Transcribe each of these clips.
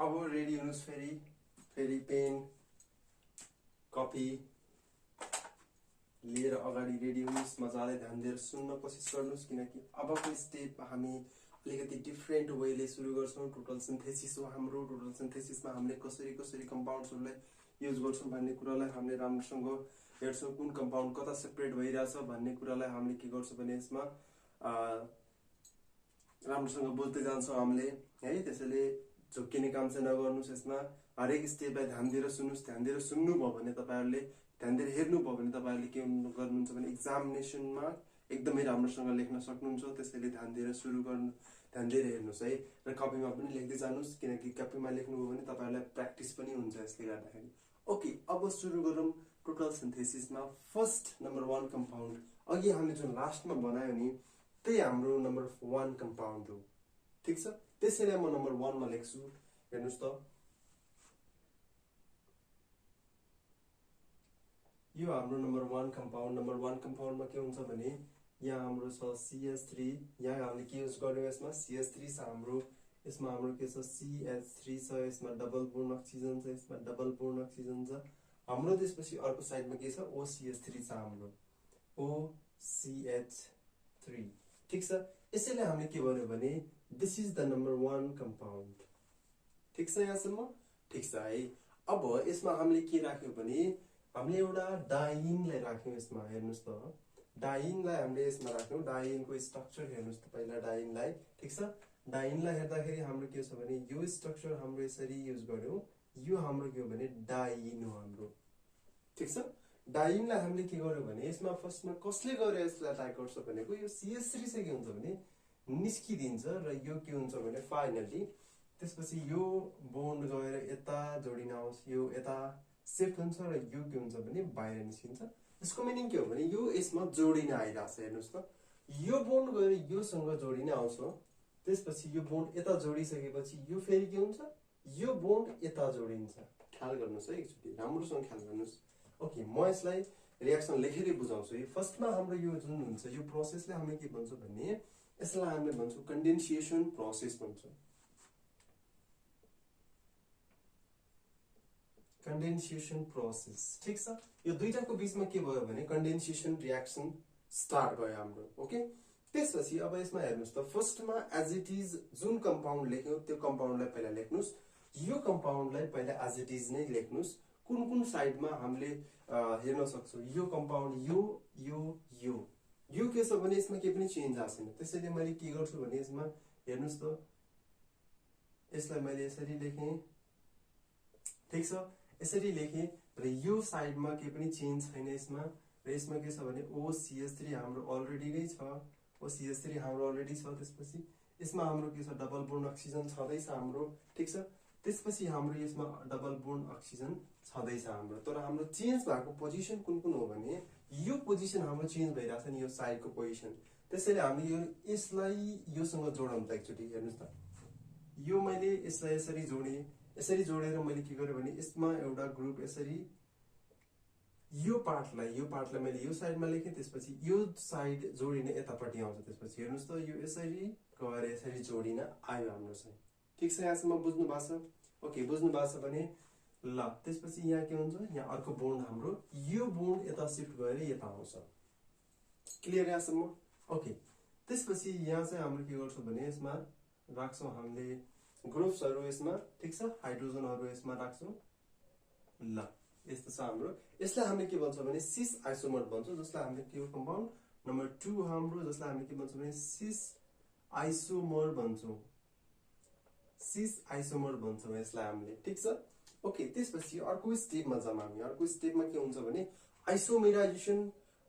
अब रेडी हुनुस् फेरि pain copy लिएर अगाडि रेडी हुनुस् मजाले ध्यान दिएर सुन्न कोसिस गर्नुस् किनकि अबको स्टेप हामी अलिकति डिफरेन्ट वेले सुरु गर्छौं टोटल सिन्थेसिस हो हाम्रो टोटल सिन्थेसिसमा हामीले कसरी कम्पाउन्ड्सहरुलाई युज गर्छौं भन्ने कुरालाई हामीले राम्रोसँग हेर्छौं कुन कम्पाउन्ड कता सेपरेट भइराछ भन्ने कुरालाई हामीले के गर्छौं भने यसमा राम्रोसँग बुझ्दै जान्छौं हामीले है त्यसैले झुक्किने काम चाहिँ नगर्नुस् यसमा हरेक स्टेपलाई ध्यान दिएर सुन्नुस् ध्यान दिएर सुन्नु भयो भने तपाईहरुले ध्यान दिएर हेर्नु भयो भने तपाईहरुले के गर्नुहुन्छ भने एक्जामिनेसनमा एकदमै राम्रोसँग लेख्न सक्नुहुन्छ त्यसैले ध्यान दिएर सुरु गर्नु ध्यान दिएर हेर्नुस् है र कपीमा पनि लेख्दै जानुस् किनकि कपीमा लेख्नुभयो भने तपाईहरुलाई प्र्याक्टिस पनि हुन्छ यसले गर्दाखेरि ओके अब सुरु गरौँ टोटल सिन्थेसिसमा फर्स्ट नम्बर 1 कम्पाउन्ड अघि हामीले जुन लास्टमा बनायो नि त्यही हाम्रो नम्बर 1 कम्पाउन्ड हो ठीक छ त्यसैले म नम्बर 1 मा लेख्छु हेर्नुस् त यो हाम्रो नम्बर 1 कम्पाउन्डमा के हुन्छ भने यहाँ हाम्रो छ CH3 यहाँ हामीले के युज गर्यौं यसमा CH3 छ हाम्रो यसमा हाम्रो के छ CH3 छ यसमा डबल बोन्ड अक्सिजन छ यसमा डबल बोन्ड अक्सिजन छ हाम्रो त्यसपछि अर्को साइडमा के छ OCH3 छ हाम्रो OCH3 ठीक छ यसैले हामीले के भन्यो भने this is the number 1 compound ठीक छ यहाँसम्म ठीक छ है अब यसमा हामीले के राख्यौ भने हामीले एउटा डाइनलाई राख्यौ यसमा हेर्नुस् त डाइनलाई हामीले यसमा राख्यौ डाइनको स्ट्रक्चर हेर्नुस् त पहिला डाइनलाई ठीक छ डाइनलाई हेर्दाखेरि हाम्रो के छ भने यो स्ट्रक्चर हाम्रो यसरी युज गर्यौ यो हाम्रो के हो भने डाइन हो हाम्रो ठीक छ डाइनलाई हामीले के गर्यौ भने यसमा फर्स्टमा कसले गरे यसलाई अट्याक गर्छ भनेको यो CH3 चाहिँ के हुन्छ भने निस्किदिन्छ र यो के हुन्छ भने फाइनली त्यसपछि यो बोन्ड गएर यता जोडिन आउँछ यो यता शिफ्ट हुन्छ र यो के हुन्छ भने बाहिर निस्किन्छ यसको मिनिङ के हो भने यो यसमा जोडिन आइराछ हेर्नुस् त यो बोन्ड गएर योसँग जोडिन आउँछ त्यसपछि यो बोन्ड यता जोडिसकेपछि यो फेरि के हुन्छ यो बोन्ड यता जोडिन्छ ख्याल गर्नुस् है एकचोटी राम्रोसँग ख्याल गर्नुस् ओके म यसलाई रिएक्सन लेखेरै बुझाउँछु है फर्स्टमा हाम्रो यो जुन हुन्छ यो प्रोसेसले हामीले के भन्छौं भने यसलाई हामीले भन्छौं कन्डेन्सिएसन प्रोसेस भन्छौं कन्डेन्सिएसन प्रोसेस ठीक छ यो दुईटाको बीचमा के भयो भने कन्डेन्सिएसन रिएक्सन स्टार्ट भयो हाम्रो ओके त्यसपछि अब यसमा हेर्नुस् त फर्स्टमा एज इट इज जुन कम्पाउन्ड लेख्यौ त्यो कम्पाउन्डलाई पहिला लेख्नुस् यो कम्पाउन्डलाई पहिला एज इट इज नै लेख्नुस् कुन साइडमा हामीले हेर्न सक्छौं यो कम्पाउन्ड यो के छ भने यसमा के पनि चेन्ज आएको छैन त्यसैले मैले के गर्छु भने यसमा हेर्नुस् त यसलाई मैले यसरी लेखेँ ठीक छ यसरी लेखेँ र यो साइडमा के पनि चेन्ज छैन यसमा र यसमा के छ भने OCH3 हाम्रो अलरेडी नै छ OCH3 हाम्रो अलरेडी छ त्यसपछि यसमा हाम्रो के छ डबल बोन्ड अक्सिजन छँदैछ हाम्रो ठीक छ त्यसपछि हाम्रो यसमा डबल बोन्ड अक्सिजन छँदैछ हाम्रो तर हाम्रो चेन्ज भएको पोजिसन कुन हो भने यो पोजिसन हाम्रो चेन्ज भइराछ नि यो साइडको पोजिसन त्यसैले हामीले यसलाई योसँग जोडौं त एकचोटी हेर्नुस् त यो मैले यसलाई यसरी जोडेर मैले के गरे भने यसमा एउटा ग्रुप यसरी यो पार्टलाई मैले यो साइडमा लेखेँ त्यसपछि यो साइड जोडिने यतापट्टि आउँछ त्यसपछि हेर्नुस् त यो यसरी गएर यसरी जोडिन आयो हाम्रो चाहिँ ठीक छ यहाँसम्म बुझ्नु भएको छ ओके बुझ्नु भएको छ भने ल त्यसपछि यहाँ के हुन्छ यहाँ अर्को बोन्ड हाम्रो यो बोन्ड यता शिफ्ट गएर यता आउँछ क्लियर यहाँसम्म ओके त्यसपछि यहाँ चाहिँ हामीले के गर्छौं भने यसमा राख्छौं हामीले ग्रुप्सहरु यसमा ठीक छ हाइड्रोजनहरु यसमा राख्छौं ल यस्तो छ हाम्रो यसलाई हामीले के भन्छौं भने सिस आइसोमर भन्छौं जसलाई हामीले के कम्पाउन्ड नम्बर 2 हाम्रो जसलाई हामीले के भन्छौं भने सिस आइसोमर भन्छौं यसलाई हामीले ठीक छ ओके त्यसपछि अर्को स्टेपमा जाम हामी अर्को स्टेपमा के हुन्छ भने आइसोमेराइजेसन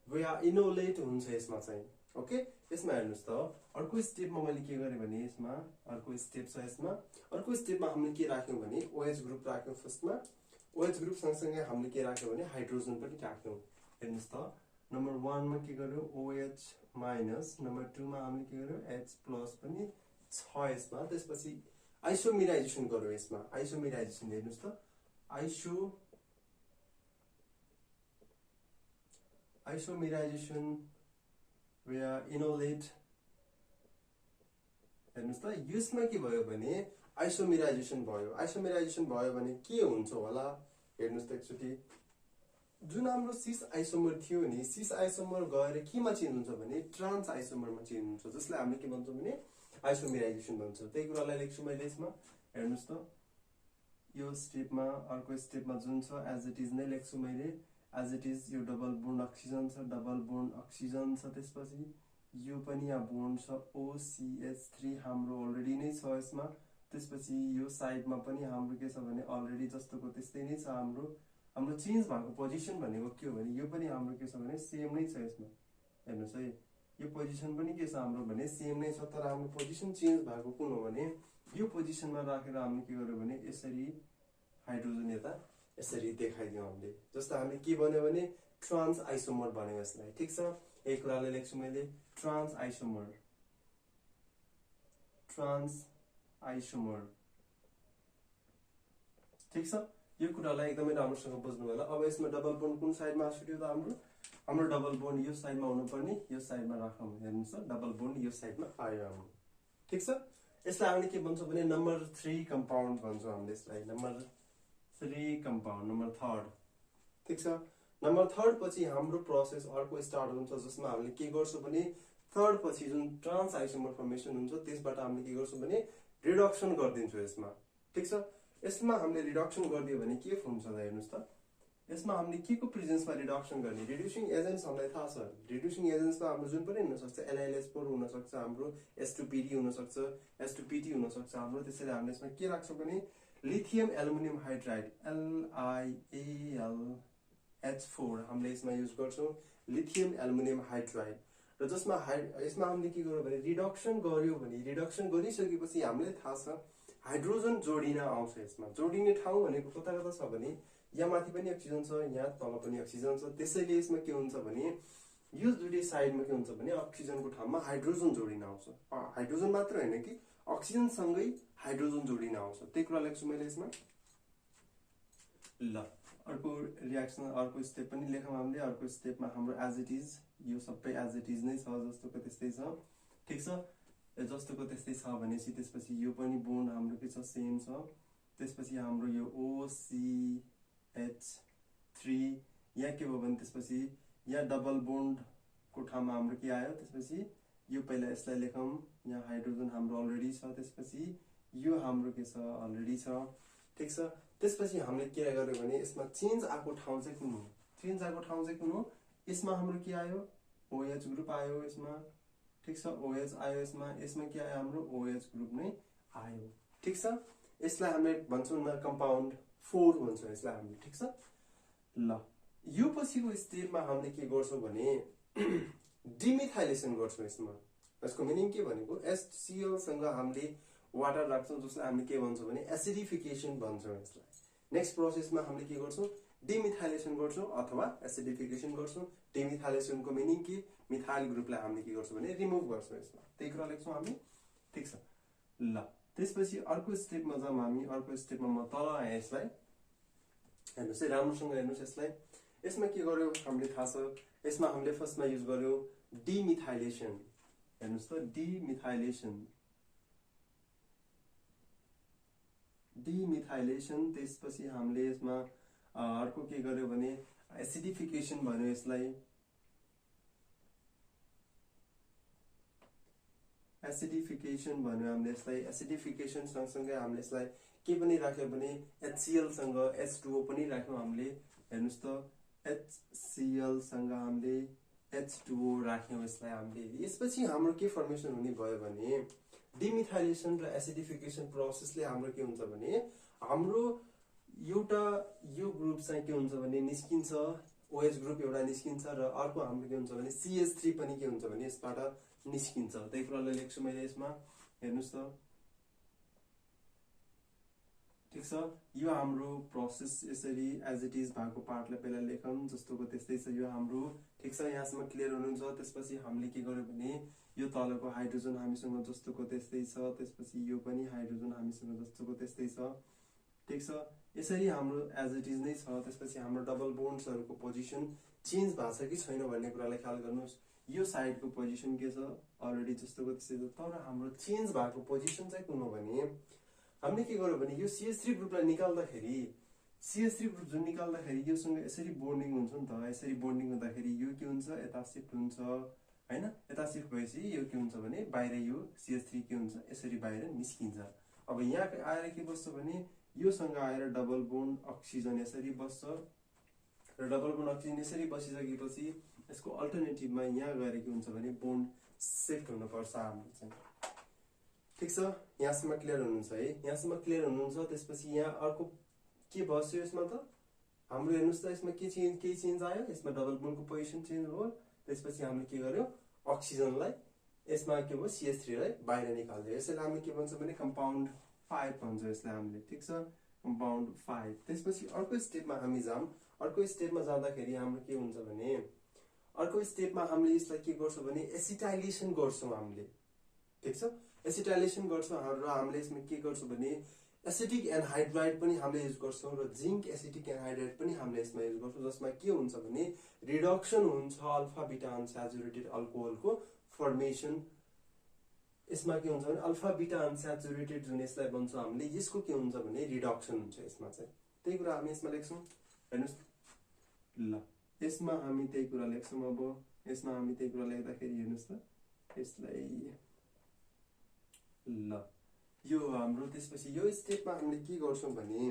वा इनोलेट हुन्छ यसमा चाहिँ ओके यसमा हेर्नुस् त अर्को स्टेपमा मैले के गरे भने यसमा अर्को स्टेप छ यसमा अर्को स्टेपमा हामीले के राख्यौं भने OH ग्रुप राख्यौं फर्स्टमा OH ग्रुप सँगसँगै हामीले के राख्यौं भने हाइड्रोजन पनि राख्यौं हेर्नुस् त नम्बर 1 मा के गर्यौं OH माइनस नम्बर 2 मा हामीले के गर्यौं H प्लस पनि छ यसमा त्यसपछि आइसोमेराइजेसन गर्यौं यसमा आइसोमेराइजेसन हेर्नुस् त आइसोमेराइजेसन वा इनोलेट हेर्नुस् त यसमा के भयो भने आइसोमेराइजेसन भयो। आइसोमेराइजेसन भयो भने के हुन्छ होला हेर्नुस् त एकचोटि। जुन हाम्रो सिस आइसोमर थियो नि, सिस आइसोमर गएर केमा चेन्ज हुन्छ भने ट्रान्स आइसोमरमा चेन्ज हुन्छ, जसलाई हामीले के भन्छौँ भने आइसोमेराइजेसन भन्छ। त्यही कुरालाई लेख्छु मैले यसमा। हेर्नुस् त, यो स्टेपमा अर्को स्टेपमा जुन छ एज इट इज नै लेख्छु मैले। एज इट इज यो डबल बोन्ड अक्सिजन छ, डबल बोन्ड अक्सिजन छ। त्यसपछि यो पनि यहाँ बोन्ड छ OCH3 हाम्रो अलरेडी नै छ यसमा। त्यसपछि यो साइडमा पनि हाम्रो के छ भने अलरेडी जस्तोको त्यस्तै नै छ हाम्रो। हाम्रो चेन्ज भएको पोजिसन भनेको के हो भने यो पनि हाम्रो के छ भने सेम नै छ यसमा। हेर्नुहोस् है, यो पोजिसन पनि के छ हाम्रो भने सेम नै छ, तर हाम्रो पोजिसन चेन्ज भएको कुन हो भने यो पोजिसनमा राखेर हामीले के गर्यो भने यसरी हाइड्रोजन यता यसरी देखाइदियौँ हामीले। जस्तो हामीले के भन्यो भने ट्रान्स आइसोमर भन्यो यसलाई। ठिक छ, यही कुरालाई लेख्छु मैले, ट्रान्स आइसोमर, ट्रान्स आइसोमर। ठिक छ, यो कुरालाई एकदमै राम्रोसँग बुझ्नु होला। अब यसमा डबल बोन्ड कुन साइडमा छुट्यो त हाम्रो डबल बोन्ड यो साइडमा हुनुपर्ने, यो साइडमा राखौँ। हेर्नुहोस् त, डबल बोन्ड यो साइडमा आयो हाम्रो। ठिक छ, यसलाई हामीले के भन्छौँ भने नम्बर 3 कम्पाउन्ड भन्छौँ हामीले यसलाई, नम्बर 3 कम्पाउन्ड, नम्बर 3। ठिक छ, नम्बर 3 पछि हाम्रो प्रोसेस अर्को स्टार्ट हुन्छ, जसमा हामीले के गर्छौँ भने 3 पछि जुन ट्रान्स आइसोमर फर्मेसन हुन्छ त्यसबाट हामीले के गर्छौँ भने रिडक्सन गरिदिन्छौँ यसमा। ठिक छ, यसमा हामीले रिडक्सन गरिदियो भने के हुन्छ त हेर्नुहोस् त। यसमा हामीले के को प्रेजेन्समा रिडक्सन गर्ने, रिड्युसिङ एजेन्ट्स हामीलाई थाहा छ। रिड्युसिङ एजेन्ट्समा हाम्रो जुन पनि हुनसक्छ, LiLS4 हुनसक्छ, हाम्रो S2PD हुनसक्छ, S2PT हुनसक्छ हाम्रो। त्यसैले हामीले यसमा के राख्छौँ भने लिथियम एल्युमिनियम हाइड्राइड LiAlH4 हामीले यसमा युज गर्छौँ, लिथियम एल्युमिनियम हाइड्राइड। र जसमा यसमा हामीले के गर्यो भने रिडक्सन गर्यो भने, रिडक्सन गरिसकेपछि हामीले थाहा छ हाइड्रोजन जोडिन आउँछ यसमा। जोडिने ठाउँ भनेको कता कता छ भने यहाँ माथि पनि अक्सिजन छ, यहाँ तल पनि अक्सिजन छ। त्यसैले यसमा के हुन्छ भने यो दुईटै साइडमा के हुन्छ भने अक्सिजनको ठाउँमा हाइड्रोजन जोडिन आउँछ। हाइड्रोजन मात्र होइन कि अक्सिजनसँगै हाइड्रोजन जोडिन आउँछ। त्यही कुरा लेख्छु मैले यसमा। ल, अर्को रियाक्सन अर्को स्टेप पनि लेखौँ हामीले। अर्को स्टेपमा हाम्रो एज इट इज, यो सबै एज इट इज नै छ, जस्तोको त्यस्तै छ। ठिक छ, जस्तोको त्यस्तै छ भनेपछि त्यसपछि यो पनि बोन्ड हाम्रो के छ, सेम छ। त्यसपछि हाम्रो यो OCH3 यहाँ के भयो भने त्यसपछि यहाँ डबल बोन्डको ठाउँमा हाम्रो के आयो, त्यसपछि यो पहिला यसलाई लेखौँ, यहाँ हाइड्रोजन हाम्रो अलरेडी छ। त्यसपछि यो हाम्रो के छ, अलरेडी छ। ठिक छ, त्यसपछि हामीले के गर्यो भने यसमा चेन्ज आएको ठाउँ चाहिँ कुन हो, चेन्ज आएको ठाउँ चाहिँ कुन हो, यसमा हाम्रो के आयो, OH ग्रुप आयो यसमा। ठिक छ, OH आयो यसमा। यसमा के आयो हाम्रो OH ग्रुप नै आयो। ठिक छ, यसलाई हामीले भन्छौँ न कम्पाउन्ड 4 भन्छौँ यसलाई हामीले। ठिक छ, ल, यो पछिको स्टेपमा हामीले के गर्छौँ भने डिमिथाइलेसन गर्छौँ यसमा। यसको मिनिङ के भनेको HCl सँग हामीले वाटर राख्छौँ, जसलाई हामीले के भन्छौँ भने एसिडिफिकेसन भन्छौँ यसलाई। नेक्स्ट प्रोसेसमा हामीले के गर्छौँ, डिमिथाइलेसन गर्छौँ अथवा एसिडिफिकेसन गर्छौँ। डिमिथाइलेसनको मिनिङ के, मिथाइल ग्रुपलाई हामीले के गर्छौँ भने रिमुभ गर्छौँ यसमा। त्यही कुरा लेख्छौँ हामी। ठिक छ, ल, त्यसपछि अर्को स्टेपमा जाउँ हामी। अर्को स्टेपमा म तल आएँ यसलाई। हेर्नुहोस् है, राम्रोसँग हेर्नुहोस् यसलाई। यसमा के गर्यो हामीले थाहा छ, यसमा हामीले फर्स्टमा युज गर्यो डिमिथाइलेसन। हेर्नुहोस् त, डिमिथाइलेसन, डिमिथाइलेसन। त्यसपछि हामीले यसमा अर्को के गर्यो भने एसिडिफिकेसन भन्यो यसलाई। एसिडिफिकेसन भन्यो हामीले यसलाई। एसिडिफिकेसन सँगसँगै हामीले यसलाई के पनि राख्यो भने HCl सँग H2O पनि राख्यौँ हामीले। हेर्नुहोस् त, HCl सँग हामीले H2O राख्यौँ यसलाई हामीले। यसपछि हाम्रो के फर्मेसन हुने भयो भने डिमिथाइलेसन र एसिडिफिकेसन प्रोसेसले हाम्रो के हुन्छ भने हाम्रो एउटा यो ग्रुप चाहिँ के हुन्छ भने निस्किन्छ, OH ग्रुप एउटा निस्किन्छ, र अर्को हाम्रो के हुन्छ भने CH3 पनि के हुन्छ भने यसबाट निस्किन्छ। त्यही कुरालाई लेख्छु मैले यसमा। हेर्नुहोस् त, ठिक छ, यो हाम्रो प्रोसेस यसरी एज इट इज भएको पार्टलाई पहिला लेखौँ, जस्तोको त्यस्तै छ यो हाम्रो। ठिक छ, यहाँसम्म क्लियर हुनुहुन्छ। त्यसपछि हामीले के गर्यो भने यो तलको हाइड्रोजन हामीसँग जस्तोको त्यस्तै छ। त्यसपछि यो पनि हाइड्रोजन हामीसँग जस्तोको त्यस्तै छ। ठिक छ, यसरी हाम्रो एज इट इज नै छ। त्यसपछि हाम्रो डबल बोन्ड्सहरूको पोजिसन चेन्ज भएको छ कि छैन भन्ने कुरालाई ख्याल गर्नुहोस्। यो साइडको पोजिसन के छ, अलरेडी जस्तोको त्यस्तै छ, तर हाम्रो चेन्ज भएको पोजिसन चाहिँ कुन हो भने हामीले के गर्यो भने यो CH3 ग्रुपलाई निकाल्दाखेरि CH3 ग्रुप जुन निकाल्दाखेरि योसँग यसरी बोन्डिङ हुन्छ नि त, यसरी बोन्डिङ हुँदाखेरि यो के हुन्छ यता शिफ्ट हुन्छ हैन, यता शिफ्ट भएपछि यो के हुन्छ भने बाहिर यो CH3 के हुन्छ यसरी बाहिर निस्किन्छ। अब यहाँ आएर के बस्छ भने योसँग आएर डबल बोन्ड अक्सिजन यसरी बस्छ र डबल बोन्ड अक्सिजन यसरी बसिसकेपछि यसको अल्टरनेटिभमा यहाँ गएर के हुन्छ भने बोन्ड शिफ्ट हुनुपर्छ हाम्रो चाहिँ। ठीक छ, यहाँसम्म क्लियर हुनुहुन्छ है, यहाँसम्म क्लियर हुनुहुन्छ। त्यसपछि यहाँ अर्को के बस्यो यसमा त हाम्रो, हेर्नुस् त यसमा के चेन्ज आयो, यसमा डबल बोन्डको पोजिसन चेन्ज भयो। त्यसपछि हामीले के गर्यो अक्सिजनलाई यसमा के भयो CH3 लाई बाहिर निकाल्यो। यसैले हामीले के भन्छ भने कम्पाउन्ड 5 भन्छ यसलाई हामीले। ठीक छ, कम्पाउन्ड 5। त्यसपछि अर्को स्टेपमा हामी जाम। अर्को स्टेपमा जाँदाखेरि हाम्रो के हुन्छ भने अर्को स्टेपमा हामीले यसलाई के गर्छौं भने एसिटाइलेसन गर्छौं हामीले। ठीक छ, एसिटाइलेसन गर्छौं र हामीले यसमा के गर्छौं भने एसिटिक एनहाइड्राइड पनि हामीले युज गर्छौं र जिंक एसिटिक एनहाइड्राइड पनि हामीले यसमा युज गर्छौं, जसमा के हुन्छ भने रिडक्सन हुन्छ अल्फा बीटा अनस्याचुरेटेड अल्कोहलको फर्मेसन। यसमा के हुन्छ भने अल्फा बीटा अनस्याचुरेटेड जुन यसलाई भन्छ हामीले, यसको के हुन्छ भने रिडक्सन हुन्छ यसमा चाहिँ। त्यही कुरा हामी यसमा लेख्छौं, हेर्नुस् ल, यसमा हामी त्यही कुरा लेख्छौं। अब यसमा हामी त्यही कुरा लेख्दाखेरि हेर्नुस् त यसलाई ल, यो हाम्रो त्यसपछि यो स्टेपमा हामीले के गर्छौं भने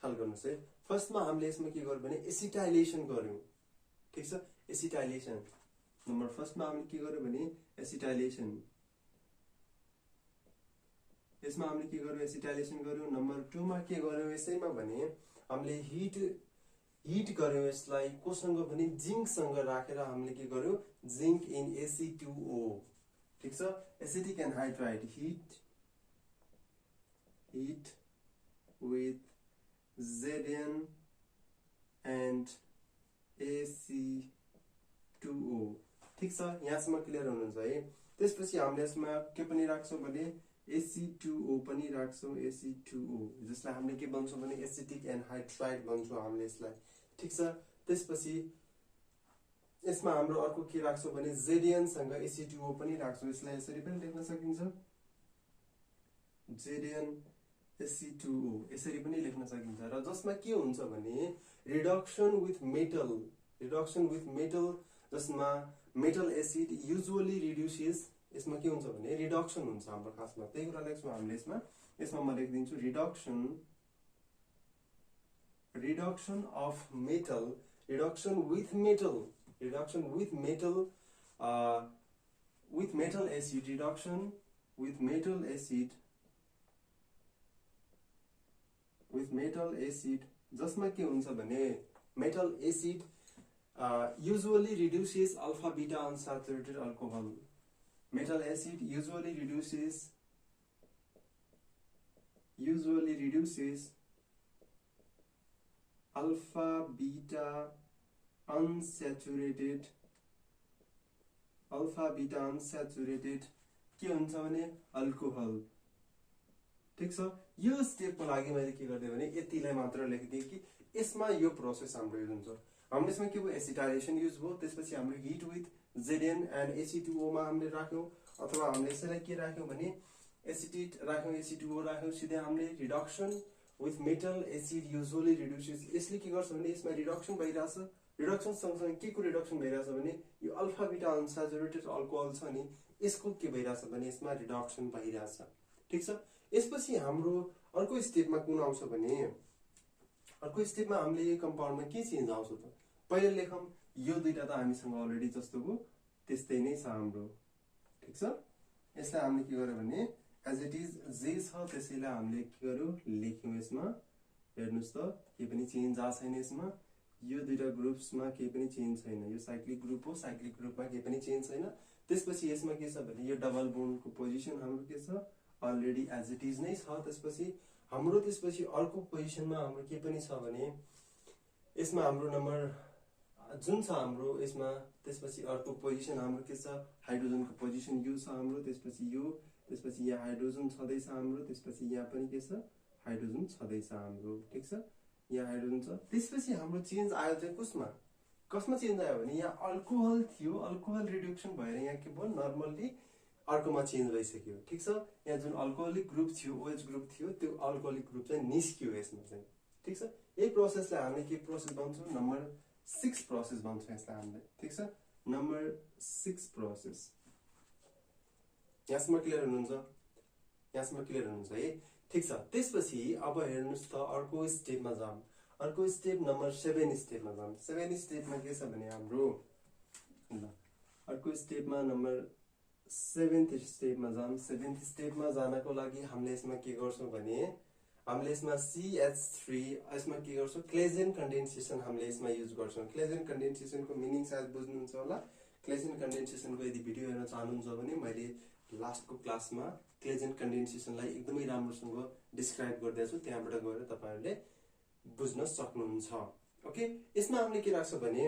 ख्याल गर्नुस् है, फर्स्टमा हामीले यसमा के गर्यौं भने एसिटाइलेसन गर्यौं। ठीक छ, एसिटाइलेसन नम्बर फर्स्टमा हामीले के गर्यौं भने एसिटाइलेसन, यसमा हामीले के गर्यौं एसिटाइलेसन गर्यौं। नम्बर 2 मा के गर्यौं यसैमा भने हामीले हिट गर्यौं यसलाई कोसँग भने जिंक सँग राखेर हामीले के गर्यौं जिंक इन Ac2O। ठीक छ, acetic anhydride hit with Zn and AC2O। ठीक छ, यहाँसम्म क्लियर हुनुहुन्छ है। त्यसपछि हामीले यसमा के पनि राख्छौं भने Ac2O पनि राख्छौं, Ac2O जसलाई हामीले के भन्छौं भने एसिटिक एनहाइड्राइड भन्छौं हामीले यसलाई। ठीक छ, त्यसपछि यसमा हाम्रो अर्को के राख्छौं भने Zn सँग Ac2O पनि राख्छौं। यसलाई यसरी पनि लेख्न सकिन्छ, Zn Ac2O यसरी पनि लेख्न सकिन्छ। र जसमा के हुन्छ भने रिडक्सन विथ मेटल, जसमा मेटल एसिड युजुअली रिड्युसेस, यसमा के हुन्छ भने रिडक्सन हुन्छ हाम्रो खासमा। त्यही कुरा लेख्छौं हामीले यसमा। यसमा म लेख्दिन्छु reduction of metal, reduction with metal acid, reduction with metal acid, जसमा के हुन्छ भने metal acid usually reduces alpha beta unsaturated alcohol. Metal acid usually reduces alpha beta unsaturated के हुन्छ भने अल्कोहल। ठीक छ, यो स्टेपको लागि मैले के गर्दै भने यतिलाई मात्र लेखिदिए कि यसमा यो प्रोसेस हाम्रो युज हुन्छ। हामीले यसमा के भयो एसिटाइलेसन युज भयो। त्यसपछि हाम्रो hit with Zn and Ac2O मा हामीले राख्यौं, अथवा हामीले यसलाई के राख्यौं भने एसिटेट राख्यौं, Ac2O राख्यौं। सिधै हामीले reduction with metal acid usually reduces, यसले के गर्छ भने यसमा रिडक्सन भइराछ। रिडक्सन सँगसँगै के को रिडक्सन भइराछ भने यो अल्फा बीटा अनस्याचुरेटेड अल्कोहल छ नि, यसको के भइराछ भने यसमा रिडक्सन भइराछ। ठीक छ, यसपछि हाम्रो अर्को स्टेपमा कुन आउँछ भने अर्को स्टेपमा हामीले यो कम्पाउन्डमा के चेन्ज आउँछ त पहिला लेखौं। यो दुईटा त हामीसँग अलरेडी जस्तोको त्यस्तै नै छ हाम्रो। ठीक छ, यसलाई हामीले के गर्यो भने एज इट इज जे छ त्यसैलाई हामीले के गर्यो लेख्यौं यसमा। हेर्नुस् त के पनि चेन्ज आएको छैन यसमा। यो दुईटा ग्रुप्समा केही पनि चेन्ज छैन। यो साइक्लिक ग्रुप हो, साइक्लिक ग्रुपमा केही पनि चेन्ज छैन। त्यसपछि यसमा के छ भने यो डबल बोन्डको पोजिसन हाम्रो के छ अलरेडी एज इट इज नै छ। त्यसपछि अर्को पोजिसनमा हाम्रो के पनि छ भने यसमा हाम्रो नम्बर जुन छ हाम्रो यसमा, त्यसपछि अर्को पोजिसन हाम्रो के छ हाइड्रोजनको पोजिसन यो छ हाम्रो। त्यसपछि यहाँ हाइड्रोजन छँदैछ हाम्रो। त्यसपछि यहाँ पनि के छ हाइड्रोजन छँदैछ हाम्रो। ठीक छ, यहाँ हाइड्रोजन छ। त्यसपछि हाम्रो चेन्ज आयो चाहिँ कसमा चेन्ज आयो भने यहाँ अल्कोहल थियो, अल्कोहल रिडक्सन भएर यहाँ के भयो नर्मल्ली अर्कोमा चेन्ज भइसक्यो ठीक छ यहाँ जुन अल्कोहोलिक ग्रुप थियो OH ग्रुप थियो त्यो अल्कोहोलिक ग्रुप चाहिँ निस्कियो यसमा चाहिँ ठीक छ यही प्रोसेसलाई हामीले के प्रोसेस भन्छौँ नम्बर 6 प्रोसेस भन्छौँ यसलाई हामीले ठीक छ नम्बर 6 प्रोसेस यहाँसम्म क्लियर हुनुहुन्छ है ठीक छ त्यसपछि अब हेर्नुस् त अर्को स्टेपमा जाम अर्को स्टेप नम्बर 7 स्टेपमा जाम 7 स्टेपमा के छ भने हाम्रो ल अर्को स्टेपमा नम्बर 7th स्टेपमा जाम 7th स्टेपमा जानको लागि हामीले यसमा के गर्छौं भने हामीले यसमा CH3 यसमा के गर्छौं क्लेजेन कन्डेन्सेसन हामीले यसमा युज गर्छौं क्लेजेन कन्डेन्सेसनको मिनिङ सायद बुझ्नुहुन्छ होला क्लेजेन कन्डेन्सेसनको यदि भिडियो हेर्न चाहनुहुन्छ भने मैले लास्टको क्लासमा क्लेजेन कन्डेन्सेसनलाई एकदमै राम्रोसँग डिस्क्राइब गर्दैछु त्यहाँबाट गएर तपाईहरुले बुझ्न सक्नुहुन्छ ओके यसमा हामीले के राख्छौं भने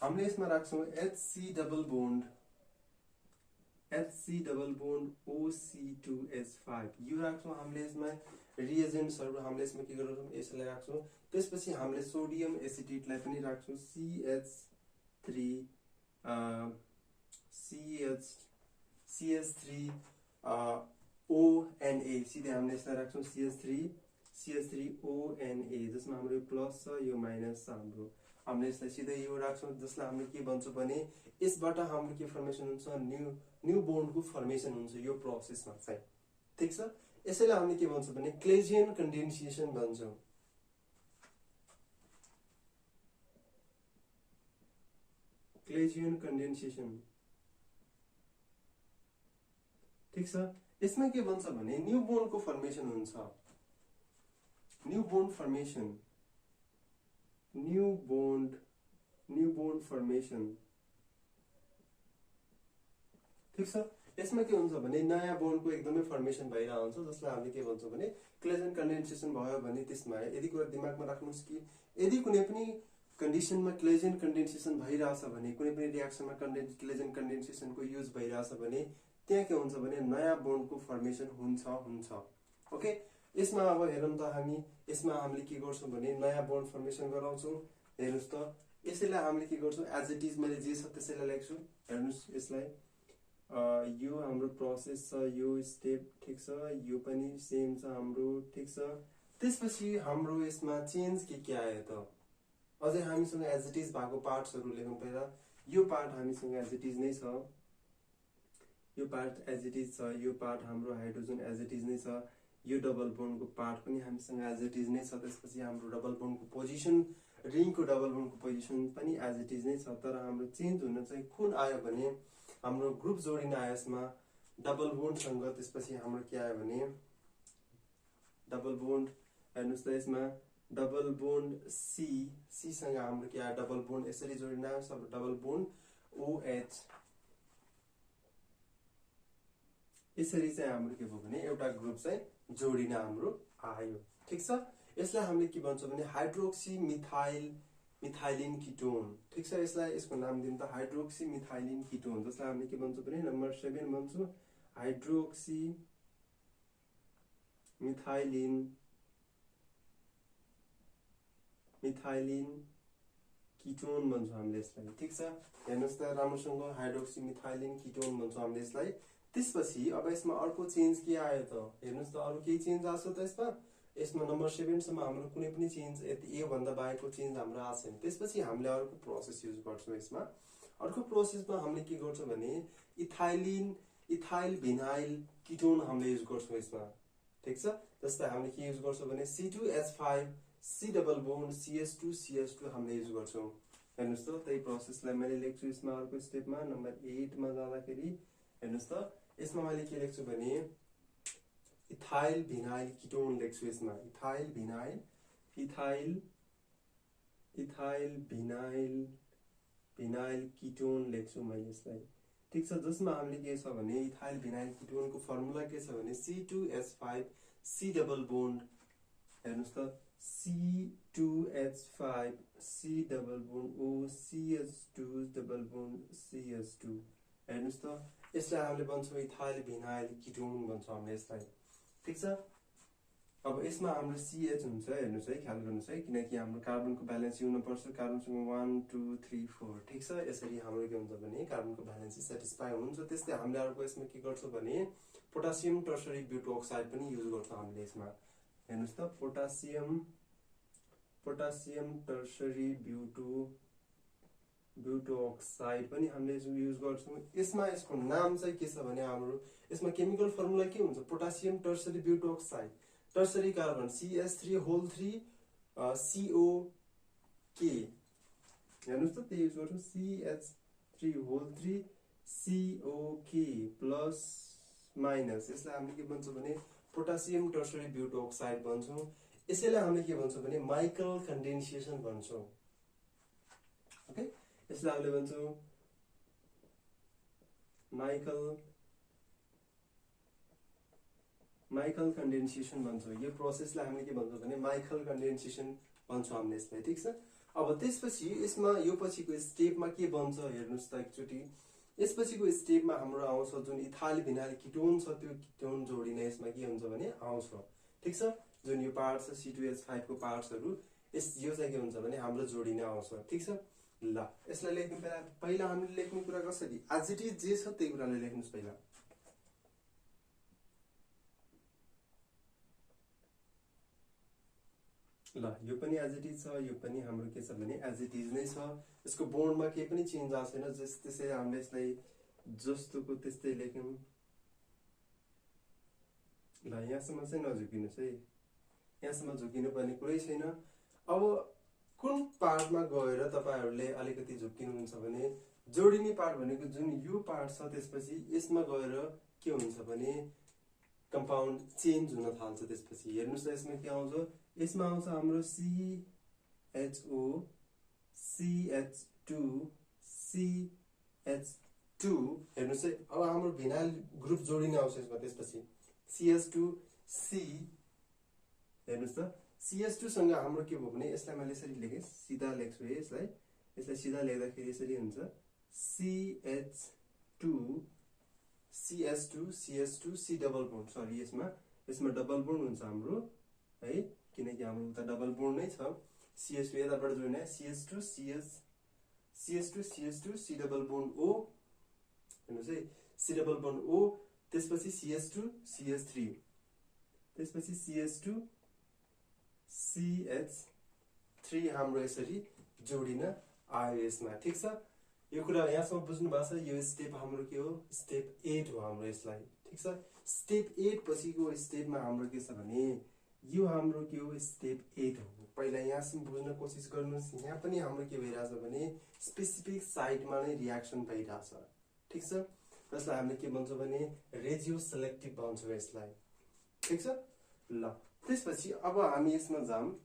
हामीले यसमा राख्छौं HC डबल बोन्ड OC2H5 यो राख्छौं हामीले यसमा रिएजेन्ट्सहरु हामीले यसमा के गर्छौं यसलाई राख्छौं त्यसपछि हामीले सोडियम एसिटेटलाई पनि राख्छौं CH3ONA सिधै हामीले यसलाई राख्छौं CH3ONA जसमा हाम्रो प्लस छ यो माइनस छ हामीले यसलाई सिधै यो राख्छौं जसलाई हामीले के भन्छौं भने यसबाट हाम्रो के फर्मेसन हुन्छ न्यू बोन्डको फर्मेसन हुन्छ यो प्रोसेसमा चाहिँ ठीक छ यसैलाई हामीले के भन्छौं भने क्लेजियन कन्डेन्सेसन भन्छौं क्लेजियन कन्डेन्सेसन ठीक छ यसमा के भन्छ भने न्यू बोन्डको फर्मेसन हुन्छ new bond formation new bond formation ठीक छ यसमा के हुन्छ भने नयाँ बोन्डको एकदमै फर्मेसन भइरा हुन्छ जसलाई हामीले के भन्छौं भने क्लेजेन कन्डेन्सेसन भयो भने त्यसमा यदि कुरा दिमागमा राख्नुस् कि यदि कुनै पनि कन्डिसनमा क्लेजेन कन्डेन्सेसन भइराछ भने कुनै पनि रिएक्सनमा क्लेजेन कन्डेन्सेसनको युज भइराछ भने त्यहाँ के हुन्छ भने नयाँ बोन्डको फर्मेसन हुन्छ ओके यसमा अब हेरौं त हामी यसमा हामीले के गर्छौं भने नयाँ बोन्ड फर्मेसन गराउँछौं हेर्नुस् त यसैलाई हामीले के गर्छौं एज इट इज मैले जे छ त्यसैलाई लेख्छु हेर्नुस् यसलाई यो हाम्रो प्रोसेस छ यो स्टेप ठीक छ यो पनि सेम छ हाम्रो ठीक छ त्यसपछि हाम्रो यसमा चेन्ज के आयो त अझै हामीसँग एज इट इज भएको पार्ट्सहरु लेखौं पहिला यो पार्ट हामीसँग एज इट इज नै छ यो पार्ट एज इट इज छ यो पार्ट हाम्रो हाइड्रोजन एज इट इज नै छ यो डबल बोन्डको पार्ट पनि हामीसँग एज इट इज नै छ त्यसपछि हाम्रो डबल बोन्डको पोजिसन रिङको डबल बोन्डको पोजिसन पनि एज इट इज नै छ तर हाम्रो चेन्ज हुन चाहिँ कुन आयो भने हाम्रो ग्रुप जोडिन आयो यसमा डबल बोन्ड सँग त्यसपछि हाम्रो के आयो भने डबल बोन्ड हेर्नुस् त यसमा डबल बोन्ड सी सँग हाम्रो के आयो डबल बोन्ड यसरी जोडिन आयो सब डबल बोन्ड OH यसरी चाहिँ हाम्रो के भयो भने एउटा ग्रुप चाहिँ जोडिन हाम्रो आयो ठीक छ यसलाई हामीले के भन्छौं भने हाइड्रोक्सी मिथाइलिन कीटोन ठीक छ यसलाई यसको नाम दिनु त हाइड्रोक्सी मिथाइलिन कीटोन जसलाई हामीले के भन्छौं भने नम्बर 7 भन्छौं हाइड्रोक्सी मिथाइलिन कीटोन भन्छौं हामीले यसलाई ठीक छ हेर्नुस् त राम्रोसँग हाइड्रोक्सी मिथाइलिन कीटोन भन्छौं हामीले यसलाई त्यसपछि अब यसमा अर्को चेन्ज के आयो त हेर्नुस् त अरु केही चेन्ज आछ त यसमा नम्बर 7 सम्म हाम्रो कुनै पनि चेन्ज ए भन्दा बाहेकको चेन्ज हाम्रो आछ छैन त्यसपछि हामीले अर्को प्रोसेस युज गर्छौं यसमा अर्को प्रोसेसमा हामीले के गर्छौं भने इथाइल भिनाइल कीटोन हामीले युज गर्छौं यसमा ठीक छ जस्तै हामीले के युज गर्छौं भने C2H5 C double bond CH2 हामीले युज गर्छौं हेर्नुस् त त्यही प्रोसेसलाई मैले लेख्छु यसमा अर्को स्टेपमा नम्बर 8 मा जाँदाखेरि हेर्नुस् त यसमा मैले के लेख्छु भने इथाइल भिनाइल कीटोन लेख्छु यसमा इथाइल भिनाइल कीटोन लेख्छु मैले यसलाई ठीक छ जसमा हामीले के छ भने इथाइल भिनाइल कीटोनको फर्मुला के छ भने C2H5 C डबल बोन्ड हेर्नुस् त C2H5 C double bond O CH2 double bond CH2 हेर्नुस् त यसलाई हामीले भन्छौं इथाइल भिनाइल कीटोन भन्छौं हामीले यसलाई ठीक छ अब यसमा हाम्रो CH हुन्छ हेर्नुस् है, ख्याल गर्नुस् है, किनकि हाम्रो कार्बनको ब्यालेन्स हुनु पर्छ कार्बनसँग 1 2 3 4 ठीक छ। यसरी हाम्रो के हुन्छ भने कार्बनको ब्यालेन्स सेटिस्फाई हुन्छ। त्यस्तै हामीले अर्को यसमा के गर्छौं भने पोटासियम टर्सरी ब्युटोक्साइड पनि युज गर्छौं हामीले यसमा। हेर्नुस् त पोटासियम टर्सरी ब्युटोक्साइड पनि हामीले युज गर्छौं। यसमा यसको नाम चाहिँ के छ भने हाम्रो यसमा केमिकल फर्मुला के हुन्छ, potassium tertiary butoxide, tertiary carbon CH3 whole 3 COK। हेर्नुस् त त्यही युज गर्छौं, CH3 whole 3 COK plus minus. यसलाई हामीले के भन्छौं भने पोटासियम टर्सरी ब्युटोक्साइड भन्छौं। यसैलाई हामीले के भन्छौं भने माइकल कन्डेन्सेसन भन्छौं। ओके, यसलाई हामीले भन्छौं माइकल कन्डेन्सेसन भन्छौं। यो प्रोसेसलाई हामीले के भन्छौं भने माइकल कन्डेन्सेसन भन्छौं हामीले यसलाई, ठीक छ। अब त्यसपछि यसमा यो पछिको स्टेपमा के बन्छ हेर्नुस् त एकचोटी। यसपछिको स्टेपमा हाम्रो आउँछ जुन इथाइल भिनाइल किटोन छ, त्यो किटोन जोडिन यसमा के हुन्छ भने आउँछ, ठीक छ। जुन यो पार्ट छ C2H5 को पार्ट्सहरु यो चाहिँ के हुन्छ भने हाम्रो जोडिन आउँछ, ठीक छ। ल यसलाई लेख्नु पहिला हामीले लेख्ने कुरा कसरी, एज इट इज जे छ त्यही कुराले लेख्नुस् पहिला। ल यो पनि एज इट इज छ, यो पनि हाम्रो के छ भने एज इट इज नै छ। यसको बोन्डमा केही पनि चेन्ज आएको छैन, त्यसै हामीले यसलाई जस्तोको त्यस्तै लेख्यौं। ल यहाँसम्म चाहिँ नझुकिनुस् है, यहाँसम्म झुकिनु पर्ने कुरै छैन। अब कुन पार्टमा गएर तपाईहरुले अलिकति झुकिनुहुन्छ भने जोडिने पार्ट भनेको जुन यो पार्ट छ, त्यसपछि यसमा गएर के हुन्छ भने कम्पाउन्ड चेन्ज हुन थाल्छ। त्यसपछि हेर्नुस् त यसमा के आउँछ, यसमा आउँछ हाम्रो CHO CH2 CH2। हेर्नुस् है, अब हाम्रो भिनाइल ग्रुप जोडिन आउँछ यसमा। त्यसपछि CH2C, हेर्नुस् त CH2 सँग हाम्रो के भयो भने यसलाई मैले यसरी लेखे, सिधा लेख्छु है यसलाई सिधा लेख्दाखेरि यसरी हुन्छ CH2 C double bond, sorry यसमा डबल बोन्ड हुन्छ हाम्रो है, किनकि हाम्रो उता डबल बोन्ड नै छ। CH2 यताबाट जोड्ने CH2 C double bond O, हेर्नुस् है C डबल बोन्ड O, त्यसपछि CH2 CH3, त्यसपछि CH2 CH3 हाम्रो यसरी जोडिन आयो यसमा, ठीक छ। यो कुरा यहाँसम्म बुझ्नु भएको छ। यो स्टेप हाम्रो के हो, स्टेप 8 हो हाम्रो यसलाई, ठीक छ। स्टेप 8 पछिको स्टेपमा हाम्रो के छ भने यो हाम्रो के हो, स्टेप 8 हो। पहिला यहाँसम्म बुझ्न कोसिस गर्नुस्। यहाँ पनि हाम्रो के भइराछ भने स्पेसिफिक साइटमा नै रियाक्सन भइराछ, ठीक छ। जसलाई हामीले के भन्छौं भने रेजियो सेलेक्टिभ भन्छौं यसलाई, ठीक छ। ल त्यसपछि अब हामी यसमा जाम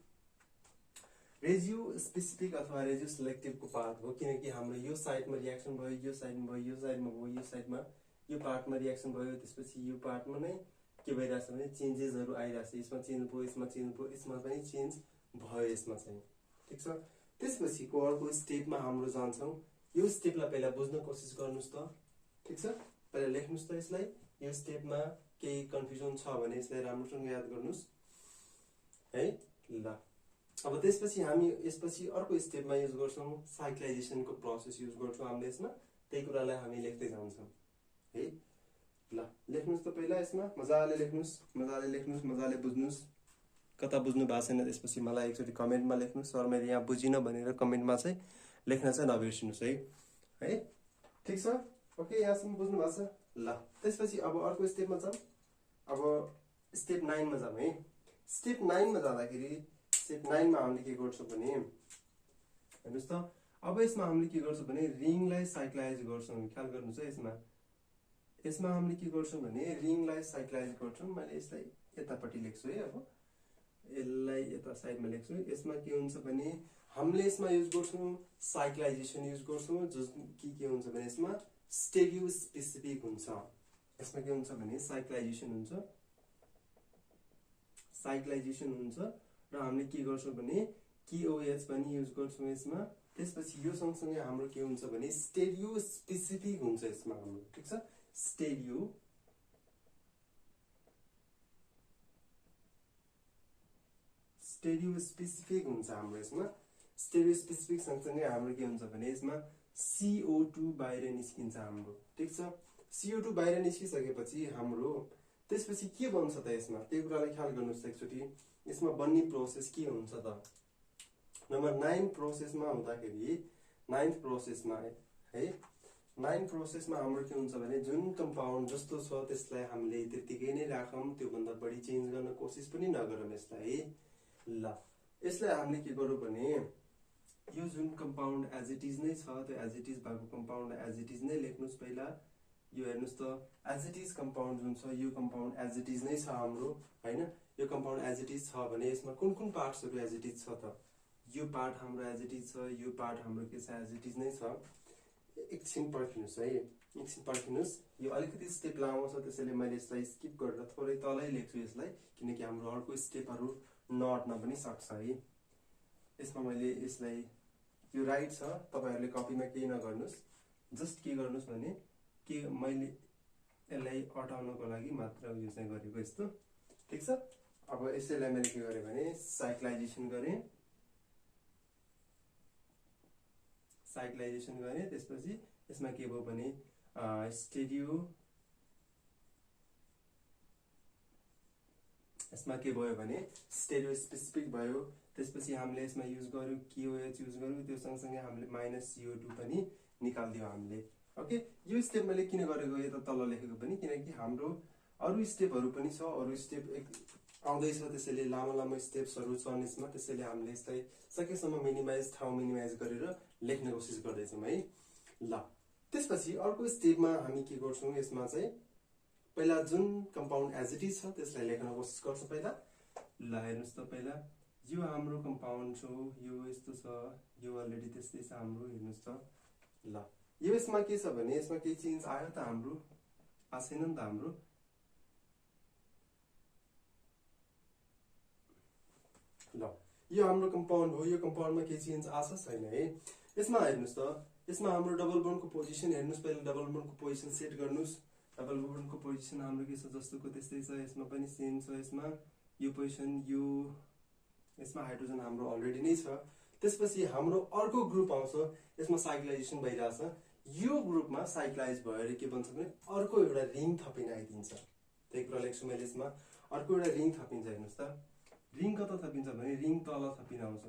रेजियो स्पेसिफिक अथवा रेजियो सेलेक्टिभ को पार्ट हो, किनकि हाम्रो यो साइडमा रियाक्सन भयो, यो साइडमा भयो, यो साइडमा भयो, यो साइडमा यो पार्टमा रियाक्सन भयो। त्यसपछि यो पार्टमा नै के भइराछ भने चेन्जेसहरु आइराछ। यसमा चेन्ज भयो, यसमा चेन्ज भयो, यसमा पनि चेन्ज भयो यसमा चाहिँ, ठीक छ। त्यसपछिको अर्को स्टेपमा हाम्रो जान्छौं। यो स्टेपलाई पहिला बुझ्न कोसिस गर्नुस् त, ठीक छ। पहिला लेख्नुस् त यसलाई। यो स्टेपमा केही कन्फ्युजन छ भने यसलाई राम्रोसँग याद गर्नुस् है। ल अब त्यसपछि हामी यसपछि अर्को स्टेपमा युज गर्छौं साइक्लाइजेसनको प्रोसेस युज गर्छौं हामीले यसमा। त्यही कुरालाई हामी लेख्दै जान्छौं है। ल लेख्नुस् त पहिला यसमा मजाले लेख्नुस्, मजाले बुझ्नुस्। कता बुझ्नु भएको छैन त्यसपछि मलाई एकचोटी कमेन्टमा लेख्नुस्, सर मैले यहाँ बुझिन भनेर कमेन्टमा चाहिँ लेख्न चाहिँ नबिर्सिनुस् है, ठीक छ। ओके, यहाँसम्म बुझ्नु भएको छ। ल त्यसपछि अब अर्को स्टेपमा जाम। अब स्टेप 9 मा जाम है। स्टेप 9 मा जाँदाखेरि स्टेप 9 मा हामीले के गर्छौं भने हेर्नुस् त, अब यसमा हामीले के गर्छौं भने रिङलाई साइक्लाइज गर्छौं। ख्याल गर्नुस् है, यसमा हामीले के गर्छौं भने रिङलाई साइक्लाइज गर्छौं। मैले यसलाई यतापट्टि लेख्छु है, अब यसलाई यता साइडमा लेख्छु। यसमा के हुन्छ भने हामीले यसमा युज गर्छौं साइक्लाइजेसन युज गर्छौं, जो के हुन्छ भने यसमा स्टेरियो स्पेसिफिक हुन्छ। यसमा के हुन्छ भने साइक्लाइजेसन हुन्छ र हामीले के गर्छौं भने KOH पनि युज गर्छौं यसमा। त्यसपछि यो सँगसँगै हाम्रो के हुन्छ भने स्टेरियो स्पेसिफिक हुन्छ यसमा हाम्रो, ठीक छ। स्टेरियो स्टेरियो स्पेसिफिक हुन्छ हाम्रो यसमा। स्टेरियो स्पेसिफिक सँगसँगै हाम्रो के हुन्छ भने यसमा CO2 बाहिर निस्किन्छ हाम्रो, ठीक छ। CO2 बाहिर निस्किसकेपछि हाम्रो त्यसपछि के बन्छ त यसमा, त्यो कुरालाई ख्याल गर्नुहोस् एकचोटि। यसमा बन्ने प्रोसेस के हुन्छ त, नम्बर 9 प्रोसेसमा हुँदाखेरि 9th प्रोसेसमा है 9 प्रोसेसमा हाम्रो के हुन्छ भने जुन कम्पाउन्ड जस्तो छ त्यसलाई हामीले त्यतिकै नै राखौँ, त्योभन्दा बढी चेन्ज गर्न कोसिस पनि नगरौँ यसलाई। ल यसलाई हामीले के गरौँ भने यो जुन कम्पाउन्ड एज इट इज नै छ त्यो एज इट इज भएको कम्पाउन्ड एज इट इज नै लेख्नुहोस् पहिला। यो हेर्नुहोस् त एज इट इज कम्पाउन्ड जुन छ यो कम्पाउन्ड एज इट इज नै छ हाम्रो हैन। यो कम्पाउन्ड एज इट इज छ भने यसमा कुन कुन पार्ट्सहरु एज इट इज छ त, यो पार्ट हाम्रो एज इट इज छ, यो पार्ट हाम्रो के छ एज इट इज नै छ। एकछिन पर्खिनुस् है, एकछिन पर्खिनुस्। यो अलिकति स्टेप लामो छ त्यसैले मैले यसलाई स्किप गरेर थोरै तलै लेख्छु यसलाई, किनकि हाम्रो अर्को स्टेपहरु नअट्न पनि सक्छ है। यसमा मैले यसलाई यो राइट छ, तपाईहरुले कपीमा केही नगर्नुस्, जस्ट के गर्नुस् भने के मैले यसलाई अटाउनको लागि मात्र यो चाहिँ गरेको यस्तो, ठीक छ। अब यसैलाई मैले के गरे भने साइक्लाइजेसन गरे, साइक्लाइजेसन गरे। त्यसपछि यसमा के भयो भने स्टेरियो, यसमा के भयो भने स्टेरियो स्पेसिफिक भयो। त्यसपछि हामीले यसमा युज गर्यौं KOH युज गर्यौं, त्यो सँगसँगै हामीले -CO2 पनि निकाल्दियौ हामीले। ओके, यो स्टेप मैले किन गरेको यो त तल लेखेको पनि किनकि हाम्रो अरु स्टेपहरु पनि छ, अरु स्टेप आउँदै छ, त्यसैले लामो लामो स्टेप्सहरु छन् यसमा, त्यसैले हामीले यसलाई सकेसम्म मिनिमाइज ठाउँ मिनिमाइज गरेर लेख्ने कोसिस गर्दै छौं है। ल त्यसपछि अर्को स्टेपमा हामी के गर्छौं, यसमा चाहिँ पहिला जुन कम्पाउन्ड एज इट इज छ त्यसलाई लेख्न कोसिस गर्छौं पहिला। ल हेर्नुस् त पहिला यो हाम्रो कम्पाउन्ड छ, यो यस्तो छ, यो अलरेडी त्यस्तै छ हाम्रो, हेर्नुस् त। ल यो यसमा के छ भने यसमा केही चेन्ज आयो त हाम्रो, आछैन नि त हाम्रो। ल यो हाम्रो कम्पाउन्ड हो, यो कम्पाउन्डमा केही चेन्ज आछ छैन है। यसमा हेर्नुस् त, यसमा हाम्रो डबल बोन्डको पोजिसन हेर्नुस्, पहिला डबल बोन्डको पोजिसन सेट गर्नुस्। डबल बोन्डको पोजिसन हाम्रो के छ जस्तोको त्यस्तै छ, यसमा पनि सेम छ। यसमा यो पोजिसन, यो यसमा हाइड्रोजन हाम्रो अलरेडी नै छ। त्यसपछि हाम्रो अर्को ग्रुप आउँछ, यसमा साइक्लाइजेसन भइराछ। यो ग्रुपमा साइक्लाइज भएर के बन्छ भने अर्को एउटा रिङ थपिन आइदिन्छ। त्यही कुरा लेख्छु मैले यसमा, अर्को एउटा रिङ थपिन्छ। हेर्नुस् त रिङ कता थपिन्छ भने रिङ तल थपिन आउँछ।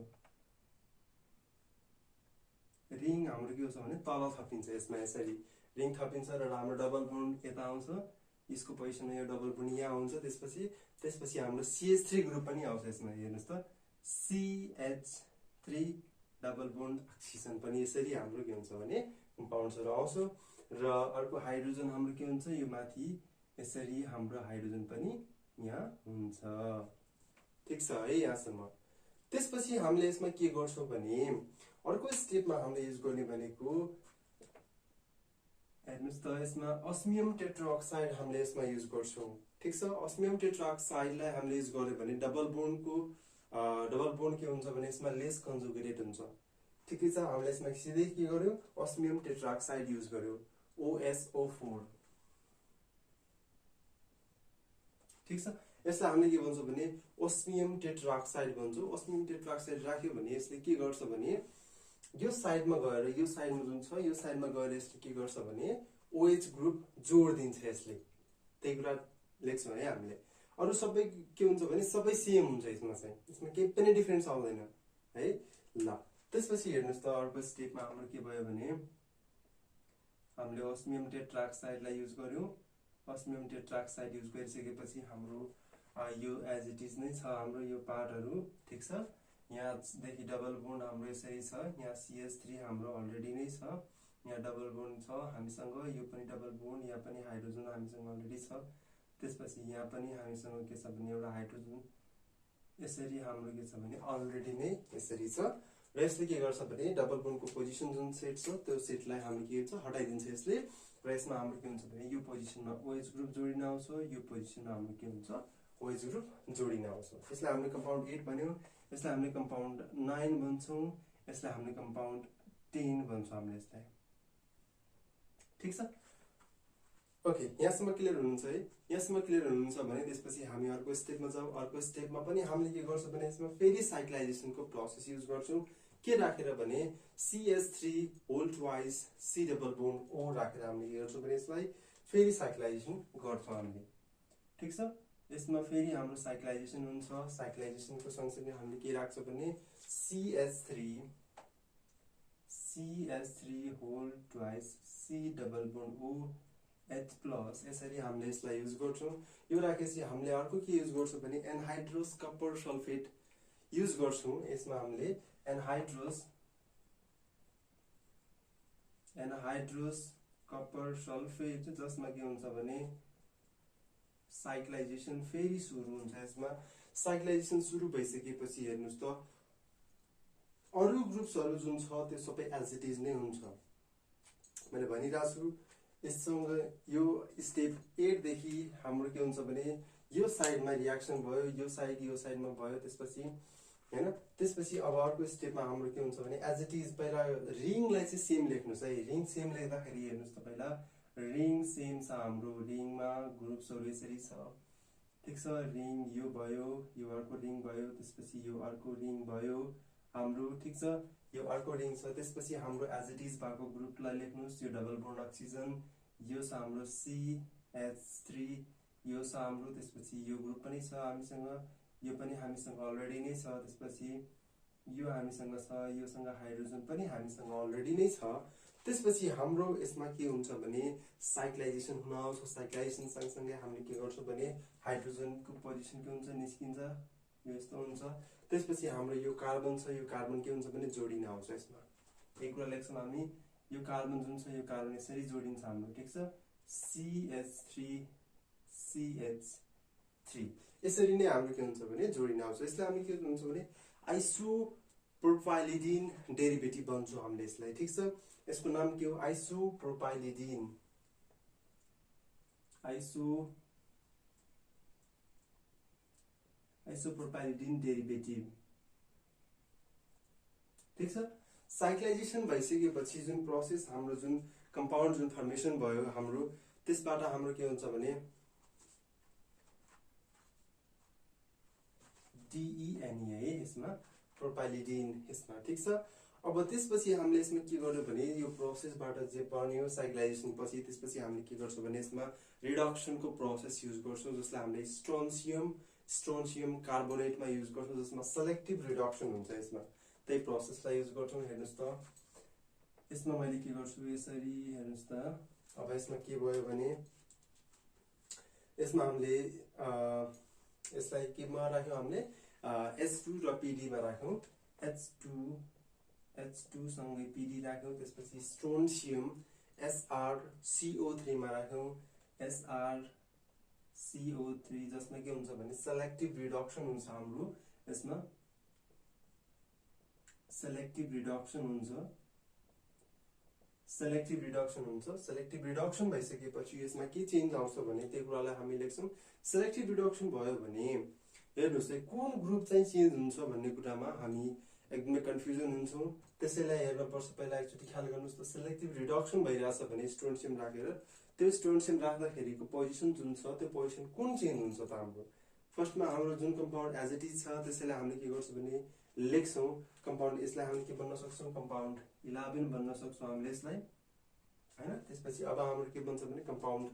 रिङ हाम्रो के हुन्छ भने तल थपिन्छ, यसमा यसरी रिङ थपिन्छ र हाम्रो डबल बोन्ड यता आउँछ, यसको पोजिसनमा यो डबल बोन्ड यहाँ हुन्छ। त्यसपछि हाम्रो CH3 ग्रुप पनि आउँछ यसमा। हेर्नुस् त CH3 डबल बोन्ड ऑक्सिजन पनि यसरी हाम्रो के हुन्छ भने कम्पाउन्ड्सहरु आउँछ। र अर्को हाइड्रोजन हाम्रो के हुन्छ, यो माथि यसरी हाम्रो हाइड्रोजन पनि यहाँ हुन्छ, ठीक छ है यहाँसम्म। त्यसपछि हामीले यसमा के गर्छौं भने अर्को स्टेपमा हामीले युज गर्ने भनेको हेर्नुस् त यसमा अस्मियम टेट्राअक्साइड हामीले यसमा युज गर्छौं, ठीक छ। अस्मियम टेट्राअक्साइडलाई हामीले युज गर्यो भने डबल बोन्ड के हुन्छ भने यसमा लेस कन्जुगेटेड हुन्छ, ठिकै छ। हामीले यसमा सिधै के गर्यो, अस्मियम टेट्राअक्साइड युज गर्यो, OSO4, ठीक छ। यसलाई हामीले के भन्छौं भने अस्मियम टेट्राअक्साइड भन्छौं। अस्मियम टेट्राअक्साइड राख्यो भने यसले के गर्छ भने यो साइडमा गएर, यो साइडमा जुन छ यो साइडमा गएर यसले के गर्छ भने OH ग्रुप जोड दिन्छ यसले। त्यही कुरा लेख्छौं है हामीले। अरु सबै के हुन्छ भने सबै सेम हुन्छ यसमा चाहिँ, यसमा केही पनि डिफरेन्स आउँदैन है। ल त्यसपछि हेर्नुस् त अर्को स्टेपमा हाम्रो के भयो भने हामीले अस्मियम टेट्राअक्साइडलाई युज गर्यौं। अस्मियम टेट्राअक्साइड युज गरिसकेपछि हाम्रो यो एज इट इज नै छ हाम्रो यो पार्टहरु, ठीक छ। यहाँ देखि डबल बोन्ड हाम्रो यसरी छ, यहाँ CH3 हाम्रो अलरेडी नै छ, यहाँ डबल बोन्ड छ हामीसँग, यो पनि डबल बोन्ड, यहाँ पनि हाइड्रोजन हामीसँग अलरेडी छ। त्यसपछि यहाँ पनि हामीसँग के छ भने एउटा हाइड्रोजन यसरी हाम्रो के छ भने अलरेडी नै यसरी छ। र यसले के गर्छ भने डबल बोन्डको पोजिसन जुन सेट छ त्यो सेटलाई हामीले के हुन्छ हटाइदिन्छ यसले। र यसमा हाम्रो के हुन्छ भने यो पोजिसनमा OH ग्रुप जोडिन आउँछ, यो पोजिसनमा हाम्रो के हुन्छ OH ग्रुप जोडिन आउँछ। यसलाई हामीले कम्पाउन्ड 8 भन्यौं, यसलाई हामीले कम्पाउन्ड 9 भन्छौं, यसलाई हामीले कम्पाउन्ड 10 भन्छौं हामीले यसलाई, ठीक छ। ओके, यहाँसम्म क्लियर हुनुहुन्छ है? यहाँसम्म क्लियर हुनुहुन्छ भने त्यसपछि हामी अर्को स्टेपमा जाउँ। अर्को स्टेपमा पनि हामीले के गर्छौँ भने यसमा फेरि साइक्लाइजेसनको प्रोसेस युज गर्छौँ। के राखेर भने CH3 whole twice C double bond O राखेर हामीले के गर्छौँ भने यसलाई फेरि साइक्लाइजेसन गर्छौँ हामीले। ठिक छ, यसमा फेरि हाम्रो साइक्लाइजेसन हुन्छ। साइक्लाइजेसनको सँगसँगै हामीले के राख्छौँ भने CH3 whole twice C double bond O H plus, यसरी हामीले यसलाई युज गर्छौँ। यो राखेपछि हामीले अर्को के युज गर्छौँ भने एनहाइड्रोस कपर सल्फेट युज गर्छौँ। यसमा हामीले एनहाइड्रोस कपर सल्फेट, जसमा के हुन्छ भने साइक्लाइजेसन फेरि सुरु हुन्छ। यसमा साइक्लाइजेसन सुरु भइसकेपछि हेर्नुस् त अरु ग्रुप्सहरु जुन छ त्यो सबै एज इट इज नै हुन्छ। मैले भनिरहेको छु यससँग यो स्टेप 8 देखि हाम्रो के हुन्छ भने यो साइडमा रियाक्सन भयो, यो साइडमा भयो, त्यसपछि हैन, त्यसपछि अब अर्को स्टेपमा हाम्रो के हुन्छ भने एज इट इज पहिला रिङलाई चाहिँ सेम लेख्नुस् है। रिङ सेम लेख्दाखेरि हेर्नुस् त पहिला रिङ सेम छ हाम्रो। रिङमा ग्रुप्सहरु यसरी छ। ठीक छ, रिङ यो भयो, यो अर्को रिङ भयो, त्यसपछि यो अर्को रिङ भयो हाम्रो। ठीक छ, यो अर्को रिङ छ। त्यसपछि हाम्रो एज इट इज भएको ग्रुपलाई लेख्नुस्। यो डबल बोन्ड अक्सिजन, यो छ हाम्रो CH3, यो छ हाम्रो। त्यसपछि यो ग्रुप पनि छ हामीसँग, यो पनि हामीसँग अलरेडी नै छ। त्यसपछि यो हामीसँग छ, योसँग हाइड्रोजन पनि हामीसँग अलरेडी नै छ। त्यसपछि हाम्रो यसमा के हुन्छ भने साइक्लाइजेसन हुन आउँछ। साइक्लाइजेसन सँगसँगै हामीले के गर्छौँ भने हाइड्रोजनको पोजिसन के हुन्छ, निस्किन्छ, यो यस्तो हुन्छ। त्यसपछि हाम्रो यो कार्बन छ, यो कार्बन के हुन्छ भने जोडिन आउँछ। यसमा एक कुरा लेख्छौँ हामी, यो कार्बन जुन छ यो कार्बन यसरी जोडिन्छ हाम्रो। ठीक छ, CH3 यसरी नै हाम्रो के हुन्छ भने जोडिन आउँछ। यसलाई हामी के हुन्छ भने आइसोप्रोपाइलिडिन डेरिभेटिभ भन्छौँ हामीले यसलाई। ठीक छ, यसको नाम के हो, आइसोप्रोपाइलिडिन डेरिभेटिभ। ठीक छ, साइक्लाइजेसन भइसकेपछि जुन प्रोसेस हाम्रो जुन कम्पाउन्ड जुन फर्मेसन भयो हाम्रो, त्यसबाट हाम्रो के हुन्छ भने DENE है यसमा, प्रोपाइलिडिन यसमा। ठीक छ, अब त्यसपछि हामीले यसमा के गर्यो भने यो प्रोसेसबाट जे बन्यो साइक्लाइजेसन पछि, त्यसपछि हामीले के गर्छौँ भने यसमा रिडक्सनको प्रोसेस युज गर्छौँ, जसलाई हामीले स्ट्रोन्सियम कार्बोनेटमा युज गर्छौँ, जसमा सेलेक्टिभ रिडक्सन हुन्छ। यसमा त्यही प्रोसेसलाई युज गर्छौँ। हेर्नुस् त यसमा मैले के गर्छु यसरी, हेर्नुस् त अब यसमा के भयो भने यसमा हामीले यसलाई केमा राख्यौँ, हामीले H2 र PD मा राख्यौँ। H2 सँगै PD राख्यौँ। त्यसपछि स्ट्रोन्सियम SrCO3 मा राख्यौँ, SrCO3, जसमा के हुन्छ भने सेलेक्टिभ रिडक्सन हुन्छ हाम्रो। यसमा सेलेक्टिभ रिडक्सन हुन्छ। सेलेक्टिभ रिडक्सन भइसकेपछि यसमा के चेन्ज आउँछ भने त्यो कुरालाई हामी लेख्छौँ। सेलेक्टिभ रिडक्सन भयो भने हेर्नुस् है कुन ग्रुप चाहिँ चेन्ज हुन्छ भन्ने कुरामा हामी एकदमै कन्फ्युजन हुन्छौँ। त्यसैलाई हेर्न पर्छ। पहिला एकचोटि ख्याल गर्नुस् त सेलेक्टिभ रिडक्सन भइरहेछ भने स्ट्रोन्सियम राखेर त्यो स्ट्रोन्सियम राख्दाखेरिको पोजिसन जुन छ त्यो पोजिसन कुन चेन्ज हुन्छ त हाम्रो। फर्स्टमा हाम्रो जुन कम्पाउन्ड एज इट इज छ त्यसैलाई हामीले के गर्छौँ भने लेख्छौँ कम्पाउन्ड। यसलाई हामीले के भन्न सक्छौँ, कम्पाउन्ड 11 भन्न सक्छौँ हामीले यसलाई, हैन। त्यसपछि अब हाम्रो के बन्छ भने कम्पाउन्ड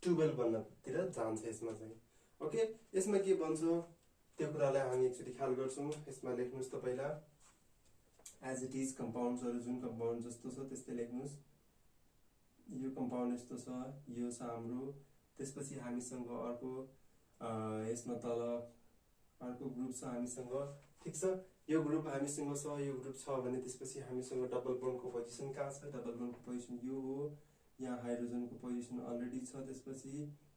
12 बन्नतिर जान्छ यसमा चाहिँ। ओके, यसमा के बन्छ त्यो कुरालाई हामी एकचोटि ख्याल गर्छौँ। यसमा लेख्नुस् त पहिला एज इट इज कम्पाउन्ड्सहरु जुन कम्पाउन्ड जस्तो छ त्यस्तै लेख्नुस्। यो कम्पाउन्ड यस्तो छ, यो छ हाम्रो। त्यसपछि हामीसँग अर्को यसमा तल अर्को ग्रुप छ हामीसँग। ठीक छ, यो ग्रुप हामीसँग छ, यो ग्रुप छ भने त्यसपछि हामीसँग डबल बोन्डको पोजिसन कहाँ छ, डबल बोन्डको पोजिसन यो हो। यहाँ हाइड्रोजनको पोजिसन अलरेडी छ। त्यसपछि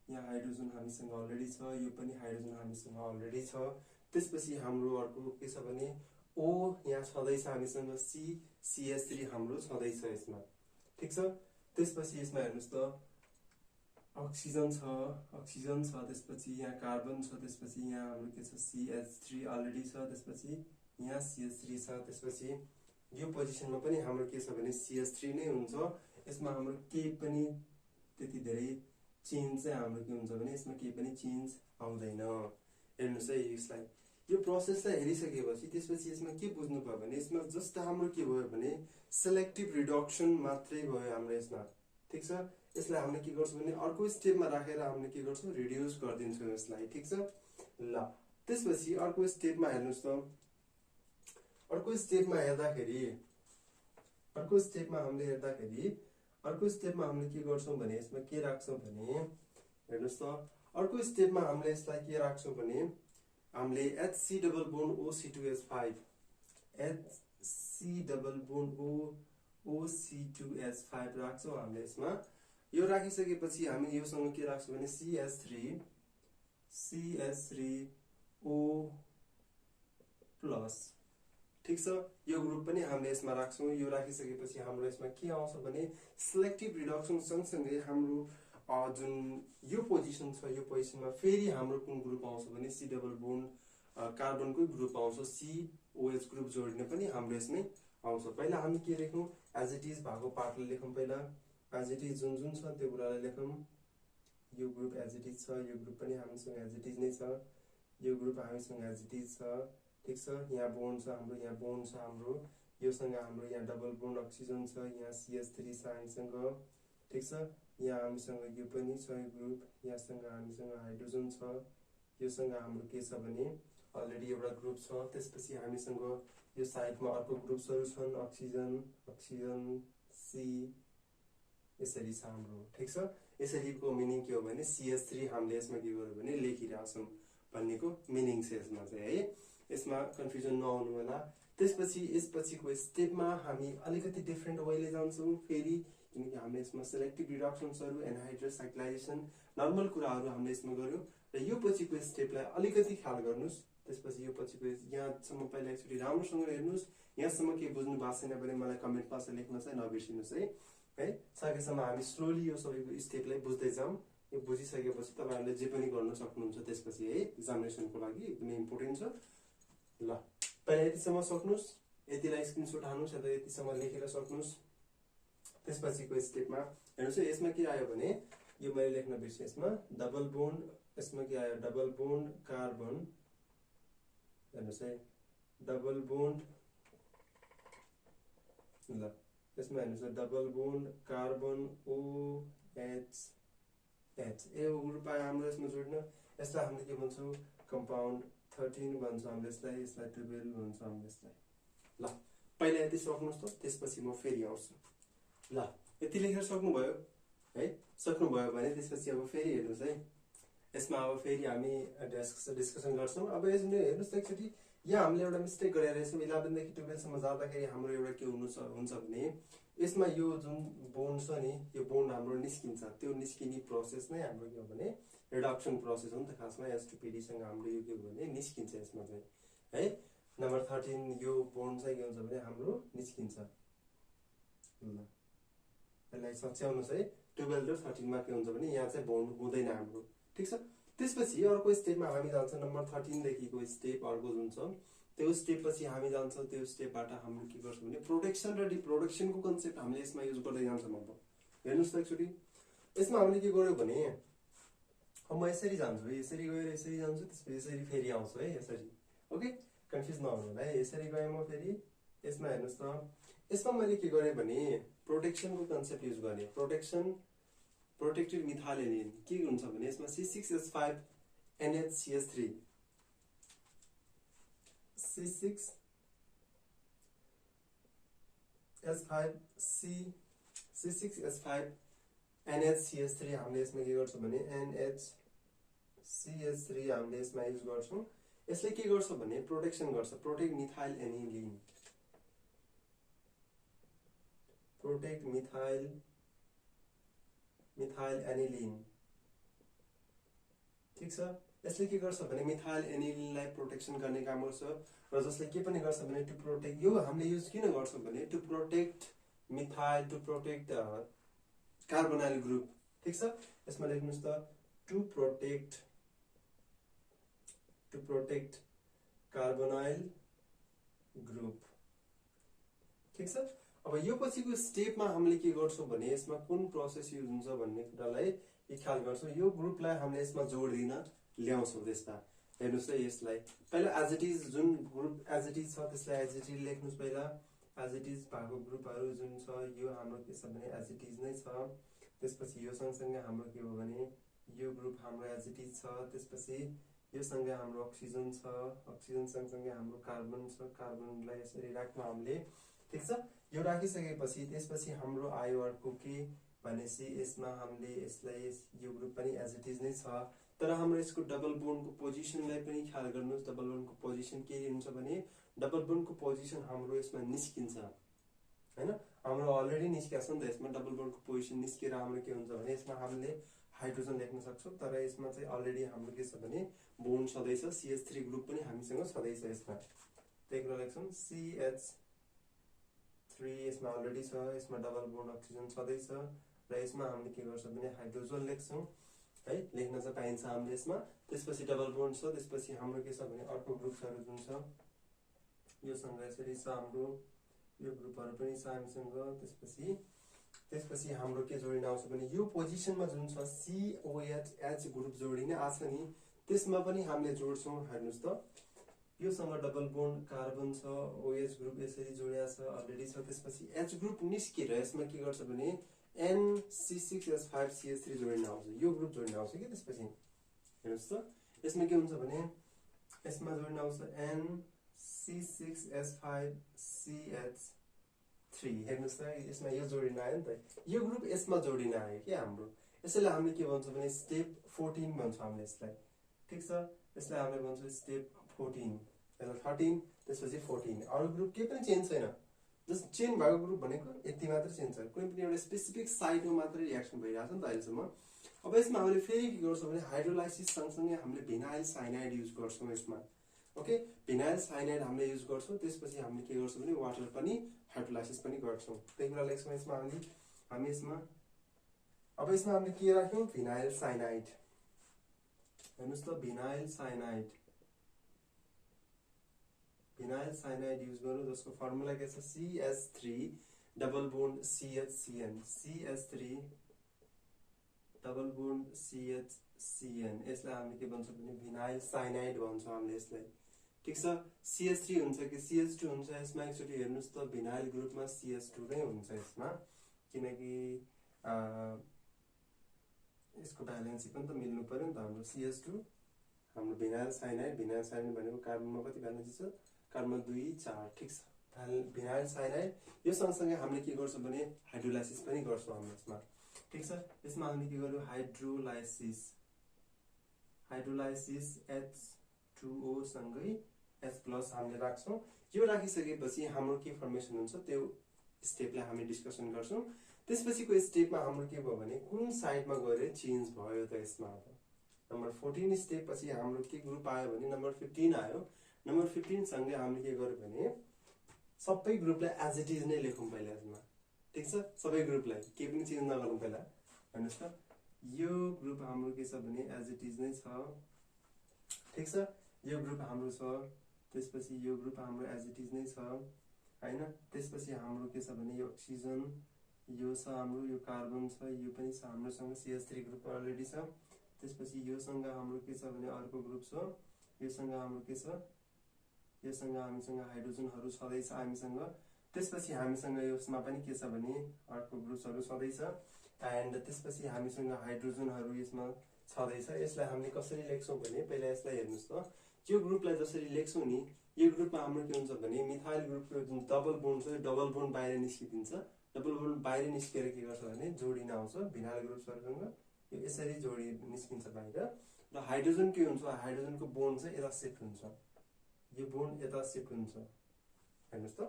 यहाँ हाइड्रोजन हामीसँग अलरेडी छ, यो पनि हाइड्रोजन हामीसँग अलरेडी छ। त्यसपछि हाम्रो अर्को के छ भने O यहाँ छँदैछ हामीसँग, CH3 हाम्रो छँदैछ यसमा। ठीक छ, त्यसपछि यसमा हेर्नुस् त अक्सिजन छ, त्यसपछि यहाँ कार्बन छ, त्यसपछि यहाँ हाम्रो के छ CH3 अलरेडी छ, त्यसपछि यहाँ CH3 छ। त्यसपछि यो पोजिसनमा पनि हाम्रो के छ भने CH3 नै हुन्छ। यसमा हाम्रो केही पनि त्यति धेरै चेन्ज चाहिँ हाम्रो के हुन्छ भने यसमा केही पनि चेन्ज आउँदैन। हेर्नुहोस् है यसलाई, यो प्रोसेसलाई हेरिसकेपछि त्यसपछि यसमा के बुझ्नु पर्यो भने यसमा जस्ट हाम्रो के भयो भने सेलेक्टिभ रिडक्सन मात्रै भयो हाम्रो यसमा। ठिक छ, यसलाई हामीले के गर्छौँ भने अर्को स्टेपमा राखेर हामीले के गर्छौँ रिड्युस गरिदिन्छौँ यसलाई। ठिक छ, ल त्यसपछि अर्को स्टेपमा हेर्नुहोस् त, अर्को स्टेपमा हामीले के गर्छौँ भने यसमा के राख्छौँ भने हेर्नुहोस् त, अर्को स्टेपमा हामीले यसलाई के राख्छौँ भने हामीले HC double bond OC2H5 HC double bond OC2H5 राख्छौँ हामीले यसमा। यो राखिसकेपछि हामी योसँग के राख्छौँ भने CH3O प्लस। ठिक छ, यो ग्रुप पनि हामीले यसमा राख्छौँ। यो राखिसकेपछि हाम्रो यसमा के आउँछ भने सिलेक्टिभ रिडक्सन सँगसँगै हाम्रो जुन यो पोजिसन छ यो पोजिसनमा फेरि हाम्रो कुन ग्रुप आउँछ भने C डबल बोन्ड कार्बनको ग्रुप आउँछ, COH ग्रुप जोडिने पनि हाम्रो यसमै आउँछ। पहिला हामी के लेखौँ एज इट इज भएको पार्टलाई लेखौँ, पहिला एज इट इज जुन छ त्यो कुरालाई लेखौँ। यो ग्रुप एज इट इज छ, यो ग्रुप पनि हामीसँग एज इट इज नै छ, यो ग्रुप हामीसँग एज इट इज छ। ठिक छ, यहाँ बोन्ड छ हाम्रो, यहाँ बोन्ड छ हाम्रो, योसँग हाम्रो यहाँ डबल बोन्ड अक्सिजन छ, यहाँ CH3 छ हामीसँग। ठिक छ, यहाँ हामीसँग यो पनि छ यो ग्रुप, यहाँसँग हामीसँग हाइड्रोजन छ, योसँग हाम्रो के छ भने अलरेडी एउटा ग्रुप छ। त्यसपछि हामीसँग यो साइडमा अर्को ग्रुप्सहरू छन्, अक्सिजन C यसरी छ हाम्रो। ठिक छ, यसरीको मिनिङ के हो भने CH3 हामीले यसमा के गर्यो भने लेखिरहेछौँ भन्नेको मिनिङ छ यसमा चाहिँ है। यसमा कन्फ्युजन नहुनु होला। त्यसपछि यसपछिको स्टेपमा हामी अलिकति डिफ्रेन्ट वेले जान्छौँ फेरि, किनकि हामीले यसमा सेलेक्टिभ रिडक्सन्सहरू एनहाइड्रस साइक्लाइजेसन नर्मल कुराहरू हामीले यसमा गर्यो र यो पछिको स्टेपलाई अलिकति ख्याल गर्नुहोस्। त्यसपछि यो पछिको यहाँसम्म पहिला एकचोटि राम्रोसँग हेर्नुहोस्, यहाँसम्म के बुझ्नु भएको छैन भने मलाई कमेन्टमा चाहिँ लेख्न चाहिँ नबिर्सिनुहोस् है। सकेसम्म हामी स्लोली यो सबैको स्टेपलाई बुझ्दै जाउँ। यो बुझिसकेपछि तपाईँहरूले जे पनि गर्न सक्नुहुन्छ त्यसपछि है, एक्जामिनेसनको लागि एकदमै इम्पोर्टेन्ट छ। ल पहिला यतिसम्म सक्नुहोस्, यतिलाई स्क्रिनसट हाल्नुहोस् या त यतिसम्म लेखेर सक्नुहोस्। त्यसपछिको स्टेपमा हेर्नुहोस् है, यसमा के आयो भने यो मैले लेख्न बिर्सेँ, यसमा डबल बोन्ड, यसमा के आयो डबल बोन्ड कार्बन। हेर्नुहोस् है डबल बोन्ड, ल यसमा हेर्नुहोस् डबल बोन्ड कार्बन OH यो ग्रुप आयो हाम्रो यसमा जोड्न। यसलाई हामीले के भन्छौँ कम्पाउन्ड 13 भन्छ हामीले यसलाई, यसलाई 12 भन्छ हामीले यसलाई। ल पहिला यति सक्नुहोस् त, त्यसपछि म फेरि आउँछु। ल यति लेखेर सक्नुभयो है, सक्नुभयो भने त्यसपछि अब फेरि हेर्नुहोस् है, यसमा अब फेरि हामी डिस्कसन गर्छौँ। अब यसले हेर्नुहोस् त एकचोटि यहाँ हामीले एउटा मिस्टेक गरेर रहेछौँ। 11 देखि 12 सम्म जाँदाखेरि हाम्रो एउटा के हुन्छ भने यसमा यो जुन बोन्ड छ नि, यो बोन्ड हाम्रो निस्किन्छ। त्यो निस्किने प्रोसेस नै हाम्रो के हो भने रिडक्सन प्रोसेस हो नि त खासमा। H2PD सँग हाम्रो यो के हो भने निस्किन्छ यसमा चाहिँ है। नम्बर 13 यो बोन्ड चाहिँ के हुन्छ भने हाम्रो निस्किन्छ। ल यसलाई सच्याउनुहोस् है, 12 र 13 मा के हुन्छ भने यहाँ चाहिँ बोन्ड हुँदैन हाम्रो। ठिक छ, त्यसपछि अर्को स्टेपमा हामी जान्छौँ। नम्बर 13 देखिको स्टेप अर्को जुन छ त्यो स्टेप पछि हामी जान्छौँ। त्यो स्टेपबाट हामीले के गर्छौँ भने प्रोटेक्सन र डिप्रोटेक्सनको कन्सेप्ट हामीले यसमा युज गर्दै जान्छौँ। अब हेर्नुहोस् त एकचोटि यसमा हामीले के गर्यो भने म यसरी जान्छु, यसरी गएर यसरी जान्छु, त्यसपछि यसरी फेरि आउँछु है, यसरी। ओके, कन्फ्युज नहुनु होला है। यसरी गएँ म फेरि यसमा हेर्नुहोस् त, यसमा मैले के गरेँ भने प्रोटेक्सनको कन्सेप्ट युज गरेँ। प्रोटेक्टेड मिथाइल एनिन के हुन्छ भने यसमा C6H5 NHCH3 C6H5 NHCH3 हामीले यसमा के गर्छौँ भने NHCH3 हामीले यसमा युज गर्छौँ। यसले के गर्छ भने प्रोटेक्सन गर्छ, protect methyl aniline, protect methyl aniline. ठिक छ, यसले के गर्छ भने मिथाइल एनिलिनलाई प्रोटेक्सन गर्ने काम गर्छ र जसले के पनि गर्छ भने टु प्रोटेक्ट, यो हामीले युज किन गर्छौँ भने to protect methyl, to protect carbonyl group. ठिक छ, यसमा लेख्नुहोस् त टु प्रोटेक्ट कार्बोनाइल ग्रुप। ठिक छ, अब यो पछिको स्टेपमा हामीले के गर्छौँ भने यसमा कुन प्रोसेस युज हुन्छ भन्ने कुरालाई यो ख्याल गर्छौँ। यो ग्रुपलाई हामीले यसमा जोड दिन ल्याउँछौँ। त्यसमा हेर्नुहोस् है, यसलाई पहिला एज इट इज जुन ग्रुप एज इट इज छ त्यसलाई एज इट इज लेख्नुहोस्। पहिला एज इट इज भएको ग्रुपहरू जुन छ यो हाम्रो के छ भने एज इट इज नै छ। त्यसपछि यो सँगसँगै हाम्रो के हो भने यो ग्रुप हाम्रो एज इट इज छ। त्यसपछि यो सँगै हाम्रो अक्सिजन छ, अक्सिजन सँगसँगै हाम्रो कार्बन छ, कार्बनलाई यसरी राख्नु हामीले, ठिक छ। यो राखिसकेपछि त्यसपछि हाम्रो आयो अर्को के भनेपछि यसमा हामीले यसलाई यो ग्रुप पनि एज इट इज नै छ। तर हाम्रो यसको डबल बोन्डको पोजिसनलाई पनि ख्याल गर्नुहोस्। डबल बोन्डको पोजिसन के हुन्छ भने डबल बोन्डको पोजिसन हाम्रो यसमा निस्किन्छ हैन, हाम्रो अलरेडी निस्किएको छ नि त। यसमा डबल बोन्डको पोजिसन निस्केर हाम्रो के हुन्छ भने यसमा हामीले हाइड्रोजन लेख्न सक्छौँ। तर यसमा चाहिँ अलरेडी हाम्रो के छ भने बोन्ड छँदैछ, CH3 ग्रुप पनि हामीसँग छँदैछ। यसमा त्यही कुरा लेख्छौँ CH3 यसमा अलरेडी छ। यसमा डबल बोन्ड अक्सिजन छँदैछ र यसमा हामीले के गर्छौँ भने हाइड्रोजन लेख्छौँ है, लेख्न चाहिँ पाइन्छ हामीले यसमा। त्यसपछि डबल बोन्ड छ। त्यसपछि हाम्रो के छ भने अर्को ग्रुपहरू जुन छ योसँग यसरी छ हाम्रो, यो ग्रुपहरू पनि छ हामीसँग। त्यसपछि हाम्रो के जोडिन आउँछ भने यो पोजिसनमा जुन छ COH ग्रुप जोडिने आछ नि, त्यसमा पनि हामीले जोड्छौँ। हेर्नुहोस् त, योसँग डबल बोन्ड कार्बन छ, OH ग्रुप यसरी जोडिया छ, अलरेडी छ। त्यसपछि H ग्रुप निस्केर यसमा के गर्छ भने NC6S5CH3 जोडिन आउँछ, यो ग्रुप जोडिन आउँछ कि। त्यसपछि हेर्नुहोस् त, यसमा के हुन्छ भने यसमा जोडिन आउँछ NC6S5CH3। हेर्नुहोस् त, यसमा यो जोडिन आयो नि त, यो ग्रुप यसमा जोडिन आयो कि हाम्रो। यसैले हामीले के भन्छौँ भने स्टेप 14 भन्छौँ हामीले यसलाई, ठिक छ। यसलाई हामीले भन्छौँ स्टेप 14, यसलाई 13, त्यसपछि 14। अरू ग्रुप केही पनि चेन्ज छैन, जस्ट चेन्ज भएको ग्रुप भनेको यति मात्र चेन्ज छ, कुनै पनि एउटा स्पेसिफिक साइटमा मात्रै रियाक्सन भइरहेको छ नि त अहिलेसम्म। अब यसमा हामीले फेरि के गर्छौँ भने हाइड्रोलाइसिस सँगसँगै हामीले भिनाइल साइनाइड युज गर्छौँ यसमा, ओके। भिनाइल साइनाइड हामीले युज गर्छौँ। त्यसपछि हामीले के गर्छौँ भने वाटर पनि हाइड्रोलाइसिस पनि गर्छौँ। त्यही कुरा लेख्छौँ यसमा हामी यसमा। अब यसमा हामीले के राख्यौँ, भिनाइल साइनाइड। हेर्नुहोस् त, भिनाइल साइनाइड युज गर्नु, जसको फर्मुला के छ CH3 double bond CHCN, CH3 double bond CHCN। यसलाई हामीले के भन्छौँ भने भिनाइल साइनाइड भन्छौँ हामीले यसलाई, ठिक छ। CH3 हुन्छ कि CH2 हुन्छ यसमा। एकचोटि हेर्नुहोस् त, भिनाइल ग्रुपमा CH2 नै हुन्छ यसमा, किनकि यसको भ्यालेन्सी पनि त मिल्नु पर्यो नि त हाम्रो। CH2 हाम्रो भिनाइल साइनाइड भनेको कार्बनमा कति भ्यालेन्सी छ, कार्बनमा 2 4, ठिक छ। भिनाइल साइनाइड यो सँगसँगै हामीले के गर्छौँ भने हाइड्रोलाइसिस पनि गर्छौँ हामी यसमा, ठिक छ। यसमा हामीले के गर्छौँ हाइड्रोलाइसिस H2O सँगै H+ हामीले राख्छौँ। यो राखिसकेपछि हाम्रो के फर्मेसन हुन्छ त्यो स्टेपलाई हामी डिस्कसन गर्छौँ। त्यसपछिको स्टेपमा हाम्रो के भयो भने कुन साइडमा गएर चेन्ज भयो त यसमा। अब नम्बर 14 स्टेप पछि हाम्रो के ग्रुप आयो भने नम्बर 15 आयो। नम्बर 15 सँगै हामीले के गर्यो भने सबै ग्रुपलाई एज इट इज नै लेखौँ पहिला यसमा, ठिक छ। सबै ग्रुपलाई केही पनि चेन्ज नगरौँ पहिला। हेर्नुहोस् त, यो ग्रुप हाम्रो के छ भने एज इट इज नै छ, ठिक छ। यो ग्रुप हाम्रो छ, त्यसपछि यो ग्रुप हाम्रो एज इट इज नै छ हैन। त्यसपछि हाम्रो के छ भने यो अक्सिजन यो छ हाम्रो, यो कार्बन छ, यो पनि छ हाम्रोसँग, CH3 ग्रुप अलरेडी छ। त्यसपछि योसँग हाम्रो के छ भने अर्को ग्रुप छ, योसँग हाम्रो के छ, योसँग हामीसँग हाइड्रोजनहरू छँदैछ हामीसँग। त्यसपछि हामीसँग यसमा पनि के छ भने अर्को ग्रुप्सहरू छँदैछ एन्ड त्यसपछि हामीसँग हाइड्रोजनहरू यसमा छँदैछ। यसलाई हामीले कसरी लेख्छौँ भने पहिला यसलाई हेर्नुहोस् त, यो ग्रुपलाई जसरी लेख्छौँ नि, यो ग्रुपमा हाम्रो के हुन्छ भने मिथाइल ग्रुपको जुन डबल बोन्ड छ, डबल बोन्ड बाहिर निस्किदिन्छ। डबल बोन्ड बाहिर निस्केर के गर्छ भने जोडिन आउँछ भिनाइल ग्रुपहरूसँग, यो यसरी जोडी निस्किन्छ बाहिर। र हाइड्रोजन के हुन्छ, हाइड्रोजनको बोन्ड चाहिँ यता शिफ्ट हुन्छ, यो बोन्ड यता शिफ्ट हुन्छ। हेर्नुहोस् त,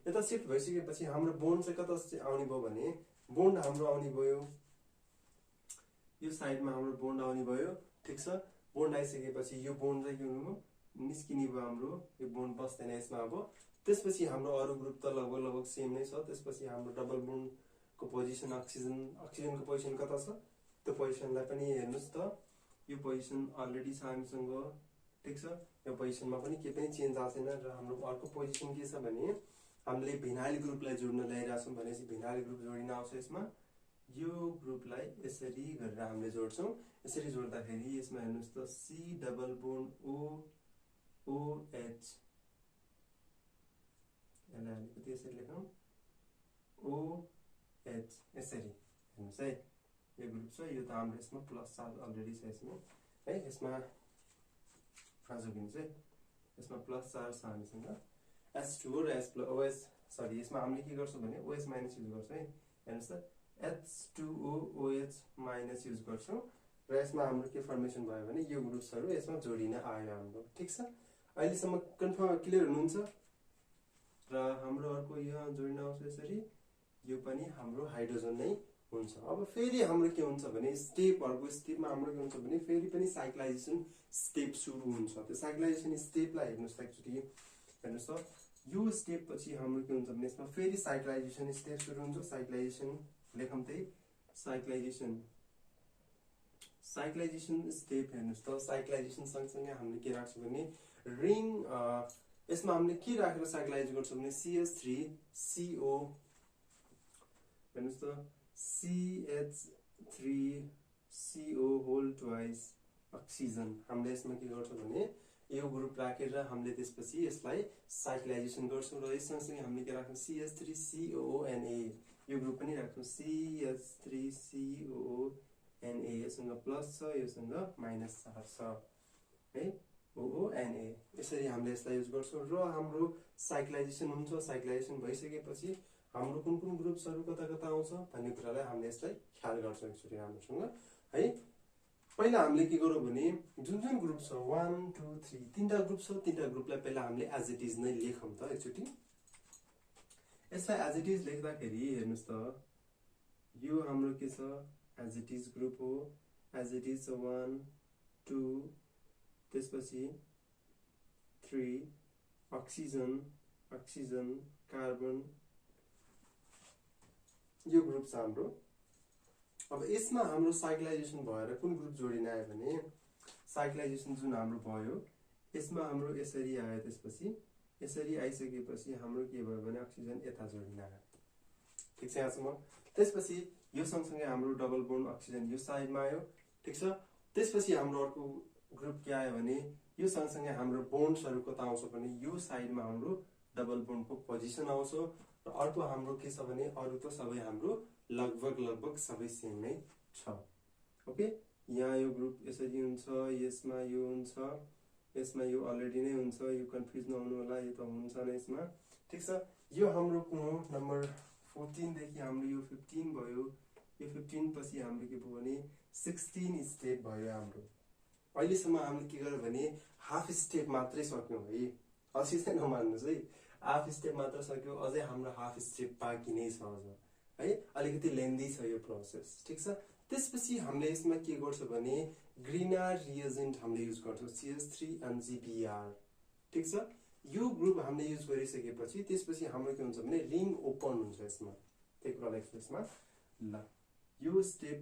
यता शिफ्ट भइसकेपछि हाम्रो बोन्ड चाहिँ कता आउने भयो भने बोन्ड हाम्रो आउने भयो यो साइडमा, हाम्रो बोन्ड आउने भयो, ठिक छ। बोन्ड आइसकेपछि यो बोन्ड चाहिँ के हुनु निस्किने भयो हाम्रो, यो बोन्ड बस्दैन यसमा। अब त्यसपछि हाम्रो अरू ग्रुप त लगभग सेम नै छ। त्यसपछि हाम्रो डबल बोन्डको पोजिसन अक्सिजनको पोजिसन कता छ त्यो पोजिसनलाई पनि हेर्नुहोस् त, यो पोजिसन अलरेडी छ हामीसँग, ठिक छ। यो पोजिसनमा पनि केही पनि चेन्ज आएको छैन। र हाम्रो अर्को पोजिसन के छ भने हामीले भिनाइल ग्रुपलाई जोड्न ल्याइरहेको छौँ भनेपछि भिनाइल ग्रुप जोडिन आउँछ यसमा, यो ग्रुपलाई यसरी गरेर हामीले जोड्छौं। यसरी जोड्दाखेरि यसमा हेर्नुस् त C डबल बोन्ड OH, यसलाई अलिकति यसरी लेखौं OH, यसरी हेर्नुस् है। यो ग्रुप छ, यो त हाम्रो यसमा प्लस चार्ज अलरेडी छ यसमा है। यसमा जोगिन्छ है, यसमा प्लस चार्ज छ हामीसँग H2O र OH, सरी यसमा हामीले के गर्छौं भने OH माइनस युज गर्छौं है। हेर्नुस् त H2O OH माइनस युज गर्छौं र यसमा हाम्रो के फर्मेसन भयो भने यो ग्रुप्सहरु यसमा जोडिन आयो हाम्रो। ठीक छ, अहिलेसम्म कन्फर्म क्लियर हुनुहुन्छ? र हाम्रो अर्को यहाँ जोडिन आउँछ यसरी, यो पनि हाम्रो हाइड्रोजन नै हुन्छ। अब फेरि हाम्रो के हुन्छ भने स्टेपहरुको स्टेपमा हाम्रो के हुन्छ भने फेरि पनि साइक्लाइजेसन स्टेप सुरु हुन्छ। त्यो साइक्लाइजेसन स्टेपलाई हेर्नुस् त एकचोटी, हेर्नुस् त यो स्टेप पछि हाम्रो के हुन्छ भने यसमा फेरि साइक्लाइजेसन स्टेप सुरु हुन्छ। साइक्लाइजेसन लेखौं त्यही साइक्लाइजेसन स्टेप हेर्नुस् त। साइक्लाइजेसन सँगसँगै हामीले के राख्छौं भने रिङ, यसमा हामीले के राखेर साइक्लाइज गर्छौं भने CH3CO, हेर्नुस् त CH3CO होल ट्वाइस अक्सिजन। हामीले यसमा के गर्छौं भने यो ग्रुप राखेर हामीले त्यसपछि यसलाई साइक्लाइजेसन गर्छौं र यससँगसँगै हामीले के राख्छौं CH3COONA, यो ग्रुप पनि राख्छौं CH3COONA, यससँग प्लस छ योसँग माइनस चार्ज छ है, OONA। यसरी हामीले यसलाई युज गर्छौं र हाम्रो साइक्लाइजेसन हुन्छ। साइक्लाइजेसन भइसकेपछि हाम्रो कुन कुन ग्रुप्सहरु कता कता आउँछ भन्ने कुरालाई हामीले यसलाई ख्याल गर्छौं एकचोटी राम्रोसँग है। पहिला हामीले के गरौँ भने जुन जुन ग्रुप छ 1 2 3 तीनटा ग्रुप छ, तीनटा ग्रुपलाई पहिला हामीले एज इट इज नै लेखौं त एकचोटी। यसलाई एज इट इज लेख्दाखेरि हेर्नुस् त यो हाम्रो के छ एज इट इज ग्रुप हो। एज इट इज 1 2 त्यसपछि 3 अक्सिजन कार्बन, यो ग्रुप छ हाम्रो। अब यसमा हाम्रो साइक्लाइजेसन भएर कुन ग्रुप जोडिन आयो भने साइक्लाइजेसन जुन हाम्रो भयो यसमा हाम्रो यसरी आयो, त्यसपछि यसरी आइसकेपछि हाम्रो के भयो भने अक्सिजन यता जोडिन आयो। ठीक छ यहाँसम्म। त्यसपछि यो सँगसँगै हाम्रो डबल बोन्ड अक्सिजन यो साइडमा आयो। ठीक छ, त्यसपछि हाम्रो अर्को ग्रुप के आयो भने यो सँगसँगै हाम्रो बोन्ड्सहरु कता आउँछ भने यो साइडमा हाम्रो डबल बोन्डको पोजिसन आउँछ र अर्को हाम्रो के छ भने अरु त सबै हाम्रो लगभग सबै सेम नै छ। ओके, यहाँ यो ग्रुप यसरी हुन्छ, यसमा यो हुन्छ, यसमा यो अलरेडी नै हुन्छ, यो कन्फ्युज नहुनु होला, यो त हुन्छ नै यसमा। ठीक छ, यो हाम्रो कुन हो नम्बर 14 देखि हाम्रो यो 15 भयो। यो 15 पछि हाम्रो के भयो भने 16 स्टेप भयो हाम्रो। अहिलेसम्म हामीले के गर्यो भने हाफ स्टेप मात्रै सक्यौं है, अझै चाहिँ नमान्नुस् है, हाफ स्टेप मात्र सक्यौं, अझै हाम्रो हाफ स्टेप बाँकी नै छ अझ है, अलिकति लेन्दी छ यो प्रोसेस। ठीक छ, त्यसपछि हामीले यसमा के गर्छौं भने ग्रिनार रिएजेन्ट हामीले युज गर्छौं CH3MgBr। ठीक छ, यो ग्रुप हामीले युज गरिसकेपछि त्यसपछि हाम्रो के हुन्छ भने रिङ ओपन हुन्छ यसमा। त्यही कुरा लेख्छु यसमा ल। यो स्टेप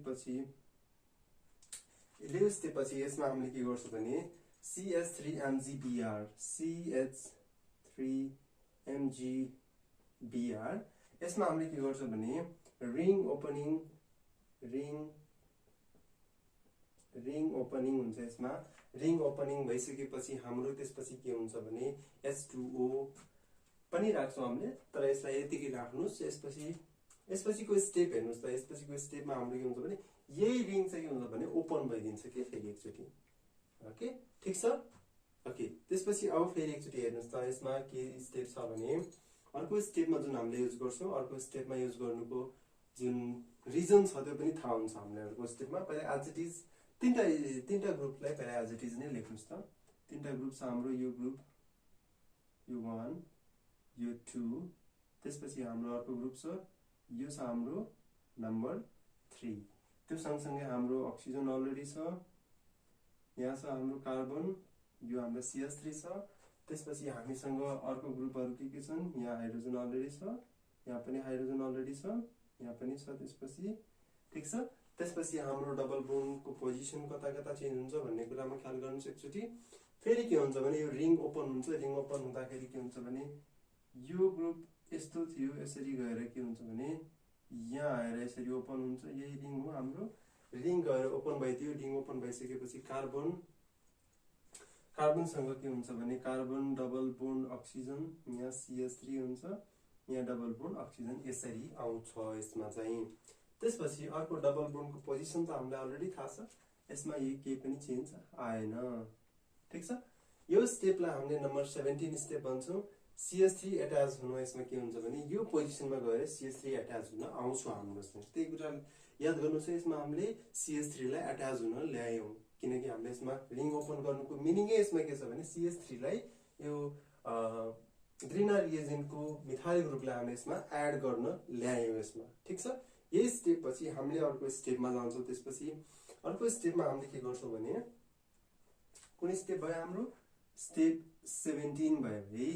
पछि यसमा हामीले के गर्छौं भने CH3MgBr यसमा हामीले के गर्छौं भने रिङ ओपनिङ हुन्छ यसमा। रिङ ओपनिङ भइसकेपछि हाम्रो त्यसपछि के हुन्छ भने H2O पनि राख्छौं हामीले, तर यसलाई यतिकै राख्नुस्। यसपछिको स्टेप हेर्नुस् त, यसपछिको स्टेपमा हाम्रो के हुन्छ भने यही रिङ चाहिँ के हुन्छ भने ओपन भइदिन्छ के फेरि एकचोटी। ओके, ठीक छ। ओके, त्यसपछि अब फेरि एकचोटी हेर्नुस् त यसमा के स्टेप छ भने अर्को स्टेपमा जुन हामीले युज गर्छौं, अर्को स्टेपमा युज गर्नुको जुन रिजन छ त्यो पनि थाहा हुन्छ हामीले। अर्को स्टेपमा पहिला एज इट इज तीनटा ग्रुपलाई पहिला एज इट इज नै लेख्नुस् त। तीनटा ग्रुप छ हाम्रो, यो ग्रुप, यो 1 यो 2, त्यसपछि हाम्रो अर्को ग्रुप छ, यो छ हाम्रो नम्बर 3। त्यो सँगसँगै हाम्रो अक्सिजन अलरेडी छ, यहाँ छ हाम्रो कार्बन, यो हाम्रो CH3 छ। त्यसपछि हामीसँग अर्को ग्रुपहरु के छन्, यहाँ हाइड्रोजन अलरेडी छ, यहाँ पनि हाइड्रोजन अलरेडी छ, यहाँ पनि छ त्यसपछि। ठीक छ, त्यसपछि हाम्रो डबल बोन्डको पोजिसन कता कता चेन्ज हुन्छ भन्ने कुरामा ख्याल गर्नुस् एकचोटी। फेरि के हुन्छ भने यो रिङ ओपन हुन्छ। रिङ ओपन हुँदाखेरि के हुन्छ भने यो ग्रुप यस्तो थियो, यसरी गएर के हुन्छ भने यहाँ आएर यसरी ओपन हुन्छ, यही रिङ हो हाम्रो। रिङ गएर ओपन भइदियो, रिङ ओपन भइसकेपछि कार्बनसँग के हुन्छ भने कार्बन डबल बोन्ड अक्सिजन, यहाँ CH3 हुन्छ, यहाँ डबल बोन्ड अक्सिजन यसरी आउँछ यसमा चाहिँ। त्यसपछि अर्को डबल बोन्डको पोजिसन त हामीलाई अलरेडी थाहा छ, यसमा यही केही पनि चेन्ज आएन। ठिक छ, यो स्टेपलाई हामीले नम्बर 17 स्टेप भन्छौँ। CH3 एट्याच हुन यसमा के हुन्छ भने यो पोजिसनमा गएर CH3 एट्याच हुन आउँछ हाम्रो चाहिँ। त्यही कुरा याद गर्नु छ, यसमा हामीले CH3 लाई एट्याच हुन ल्यायौँ, किनकि हामीले यसमा रिङ ओपन गर्नुको मिनिङै यसमा के छ भने CH3 लाई यो ग्रीनर रिएजेन्टको मिथाइल ग्रुपलाई हामीले यसमा एड गर्न ल्यायौँ यसमा। ठिक छ, यही स्टेप पछि हामीले अर्को स्टेपमा जान्छौँ। त्यसपछि अर्को स्टेपमा हामीले के गर्छौँ भने कुन स्टेप भयो हाम्रो? स्टेप 17 भयो है।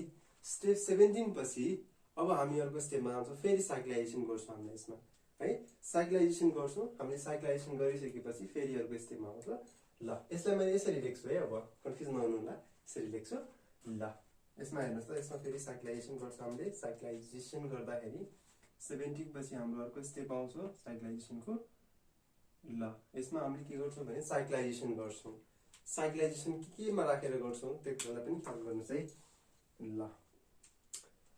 स्टेप 17 पछि अब हामी अर्को स्टेपमा जान्छौँ, फेरि साइक्लाइजेसन गर्छौँ हामीले यसमा है। साइक्लाइजेसन गर्छौँ हामीले, साइक्लाइजेसन गरिसकेपछि फेरि अर्को स्टेपमा आउँछ। ल यसलाई मैले यसरी लेख्छु है, अब कन्फ्युज नहुनु होला, यसरी लेख्छु। ल यसमा हेर्नुहोस् त, यसमा फेरि साइक्लाइजेसन गर्छौँ हामीले। साइक्लाइजेसन गर्दाखेरि 17 पछि हाम्रो अर्को स्टेप आउँछ साइक्लाइजेसनको। ल यसमा हामीले के गर्छौँ भने साइक्लाइजेसन गर्छौँ। साइक्लाइजेसन केमा राखेर गर्छौँ त्यो कुरालाई पनि थाहा गर्नुहोस् है। ल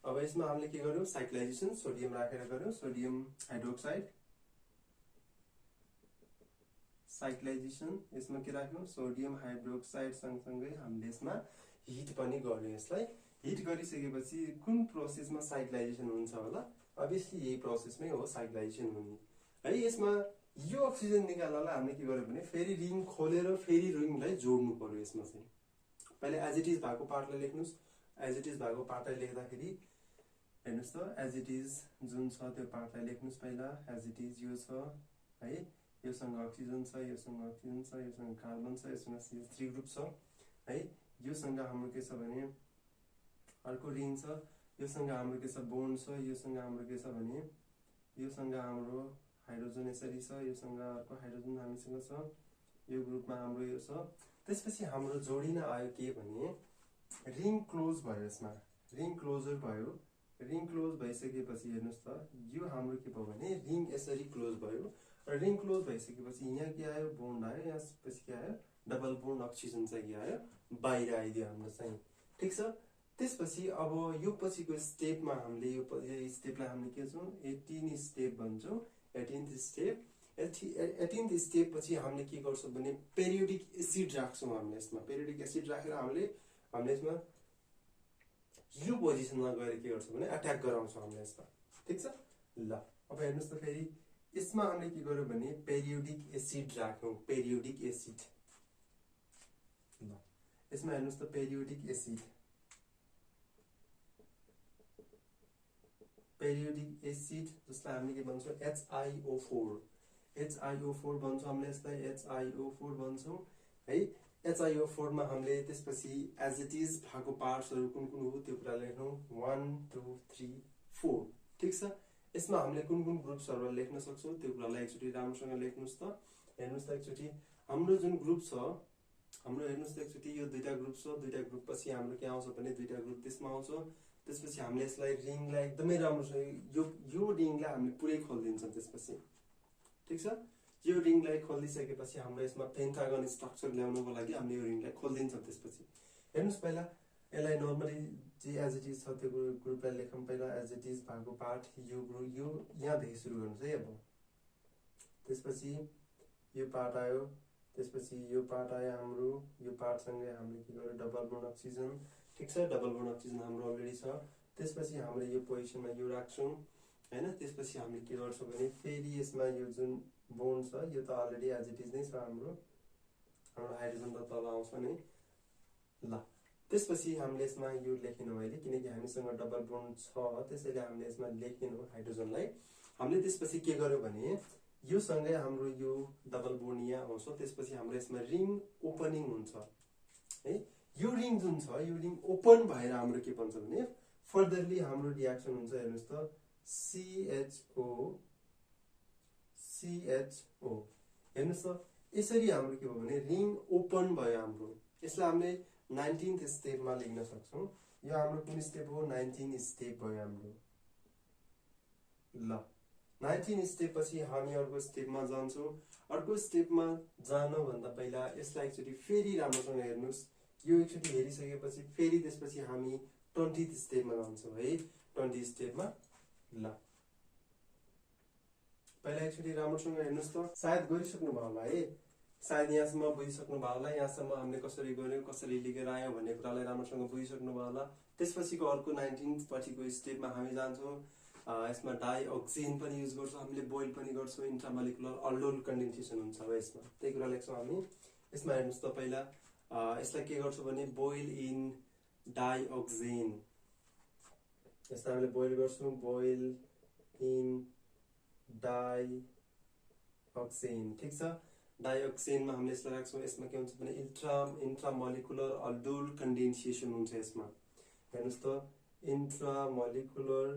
अब यसमा हामीले के गर्यौँ? साइक्लाइजेसन सोडियम राखेर गर्यौँ, सोडियम हाइड्रोक्साइड। साइक्लाइजेसन यसमा के राख्यौँ? सोडियम हाइड्रोक्साइड सँगसँगै हामीले यसमा हिट पनि गर्यौँ। यसलाई हिट गरिसकेपछि कुन प्रोसेसमा साइक्लाइजेसन हुन्छ होला? अभियसली यही प्रोसेसमै हो साइक्लाइजेसन हुने है। यसमा यो अक्सिजन निकाल्नलाई हामीले के गर्यौँ भने फेरि रिङ खोलेर फेरि रिङलाई जोड्नु पर्यो यसमा चाहिँ। पहिले एज इट इज भएको पार्टलाई लेख्नुहोस्। एज इट इज भएको पार्टलाई लेख्दाखेरि हेर्नुहोस् त, एज इट इज जुन छ त्यो पार्टलाई लेख्नुहोस् पहिला। एज इट इज यो छ है, योसँग अक्सिजन छ, योसँग अक्सिजन छ, योसँग कार्बन छ, योसँग CH3 ग्रुप छ है। योसँग हाम्रो के छ भने अर्को रिङ छ, योसँग हाम्रो के छ बोन्ड छ, योसँग हाम्रो के छ भने योसँग हाम्रो हाइड्रोजन यसरी छ, योसँग अर्को हाइड्रोजन हामीसँग छ, यो ग्रुपमा हाम्रो यो छ। त्यसपछि हाम्रो जोडिन आयो के भने रिङ क्लोज भयो, यसमा रिङ क्लोजर भयो। रिङ क्लोज भइसकेपछि हेर्नुहोस् त, यो हाम्रो के भयो भने रिङ यसरी क्लोज भयो। र रिङ क्लोज भइसकेपछि यहाँ के आयो? बोन्ड आयो। यहाँ पछि के आयो? डबल बोन्ड अक्सिजन चाहिँ के आयो? बाहिर आइदियो हाम्रो चाहिँ। ठिक छ, त्यसपछि अब यो पछिको स्टेपमा हामीले यो स्टेपलाई हामीले के भन्छौँ? 18 स्टेप भन्छौँ। 18th स्टेप पछि हामीले के गर्छौँ भने पेरियोडिक एसिड राख्छौँ हामीले यसमा। पेरियोडिक एसिड राखेर हामीले यसमा यो पोजिसनमा गएर के गर्छौँ भने अट्याक गराउँछौँ हामीले यसमा। ठिक छ, ल अब हेर्नुहोस् त, फेरि यसमा हामीले के गर्यौँ भने पेरियोडिक एसिड राख्यौँ। पेरियोडिक एसिड, ल यसमा हेर्नुहोस् त, पेरियोडिक एसिड। पेरियोडिक एसिड जसलाई हामीले के भन्छौँ? HiO4। HiO4 भन्छौँ हामीले यसलाई, HiO4 भन्छौँ है। HiO4 मा हामीले त्यसपछि एज इट इज भएको पार्ट्सहरू कुन कुन हो त्यो कुरा लेख्छौँ। 1 2 3 4। ठिक छ, यसमा हामीले कुन कुन ग्रुप्सहरूलाई लेख्न सक्छौँ त्यो कुरालाई एकचोटि राम्रोसँग लेख्नुहोस् त। हेर्नुहोस् त एकचोटि हाम्रो जुन ग्रुप छ हाम्रो, हेर्नुहोस् त एकचोटि यो दुईटा ग्रुप छ। दुईटा ग्रुप पछि हाम्रो के आउँछ भने दुईटा ग्रुप त्यसमा आउँछ। त्यसपछि हामीले यसलाई रिङलाई एकदमै राम्रोसँग यो रिङलाई हामीले पुरै खोलिदिन्छौँ त्यसपछि। ठिक छ, यो रिङलाई खोलिदिसकेपछि हाम्रो यसमा पेन्टागन स्ट्रक्चर ल्याउनको लागि हामीले यो रिङलाई खोलिदिन्छौँ। त्यसपछि हेर्नुहोस् पहिला यसलाई नर्मली जे एज इट इज छ त्यो ग्रुपलाई लेखौँ पहिला। एज इट इज भएको पार्ट यो ग्रुप, यो यहाँदेखि सुरु गर्नुहोस् है। अब त्यसपछि यो पार्ट आयो, त्यसपछि यो पार्ट आयो हाम्रो। यो पार्टसँगै हामीले के गर्यो? Double bond oxygen. ठिक छ, डबल बोन्ड अक्सिजन हाम्रो अलरेडी छ। त्यसपछि हामीले यो पोजिसनमा यो राख्छौँ हैन। त्यसपछि हामीले के गर्छौँ भने फेरि यसमा यो जुन बोन्ड छ यो त अलरेडी एज इट इज नै छ हाम्रो हाइड्रोजन त तल आउँछ नै। ल त्यसपछि हामीले यसमा यो लेखेनौँ अहिले, किनकि हामीसँग डबल बोन्ड छ, त्यसैले हामीले यसमा लेखेनौँ हाइड्रोजनलाई। हामीले त्यसपछि के गर्यो भने यो सँगै हाम्रो यो डबल बोन्ड यहाँ आउँछ। त्यसपछि हाम्रो यसमा रिङ ओपनिङ हुन्छ है। यो रिङ जुन छ यो रिङ ओपन भएर हाम्रो के भन्छ भने फर्दरली हाम्रो रियाक्सन हुन्छ। हेर्नुहोस् त, CHO हेर्नुहोस् त, यसरी हाम्रो के भयो भने रिङ ओपन भयो हाम्रो। यसलाई हामीले 19th स्टेपमा लेख्न सक्छौँ। यो हाम्रो कुन स्टेप हो? 19 स्टेप भयो हाम्रो। ल 19 स्टेप पछि हामी अर्को स्टेपमा जान्छौँ। अर्को स्टेपमा जानुभन्दा पहिला यसलाई एकचोटि फेरि राम्रोसँग हेर्नुहोस्। यो एकचोटि हेरिसकेपछि फेरि त्यसपछि हामी 20 स्टेपमा जान्छौँ है। 20 स्टेपमा ल पहिला एकचोटि राम्रोसँग हेर्नुहोस् त। सायद गरिसक्नु भयो होला है, सायद यहाँसम्म बुझिसक्नु भयो होला। यहाँसम्म हामीले कसरी गर्यो, कसरी लिएर आयो भन्ने कुरालाई राम्रोसँग बुझिसक्नु भयो होला। त्यसपछिको अर्को 19 पछिको स्टेपमा हामी जान्छौँ। यसमा डाइअक्सिन पनि युज गर्छौँ, हामीले बोइल पनि गर्छौँ। इन्ट्रामोलिकुलर अल्डोल कन्डेन्सेसन हुन्छ अब यसमा, त्यही कुरा लेख्छौँ हामी। यसमा हेर्नुहोस् त, पहिला यसलाई के गर्छौँ भने बोइल इन डाइअक्सिन, यसलाई हामीले बोइल गर्छौँ। बोइल इन डाइअक्सिन, ठिक छ। डाइअक्सिनमा हामीले यसलाई राख्छौँ। यसमा के हुन्छ भने इन्ट्रामोलिकुलर अल्डोल कन्डेन्सेसन हुन्छ यसमा। हेर्नुहोस् त, इन्ट्रामोलिकुलर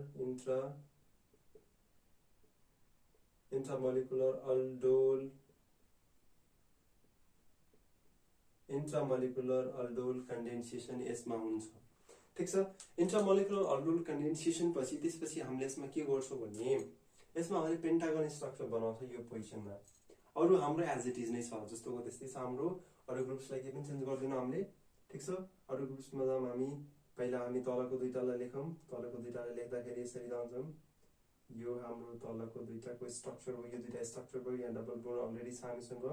अल्डोल कन्डेन्सेसन यसमा हुन्छ, ठिक छ। इन्ट्रामोलिकुलर अल्डोल कन्डेन्सेसन पछि त्यसपछि हामीले यसमा के गर्छौँ भने यसमा हामीले पेन्टागन स्ट्रक्चर बनाउँछ यो पोजिसनमा। अरू हाम्रो एज इट इज नै छ, जस्तोको त्यस्तै छ हाम्रो। अरू ग्रुप्सलाई केही पनि चेन्ज गर्दैनौँ हामीले, ठिक छ। अरू ग्रुप्समा जाउँ हामी। पहिला हामी तलको दुईटालाई लेखौँ। तलको दुईटालाई लेख्दाखेरि यसरी जान्छौँ। यो हाम्रो तलको दुईटाको स्ट्रक्चर हो। यो दुईटा स्ट्रक्चर भयो। यहाँ डबल बोन्ड अलरेडी छ हामीसँग,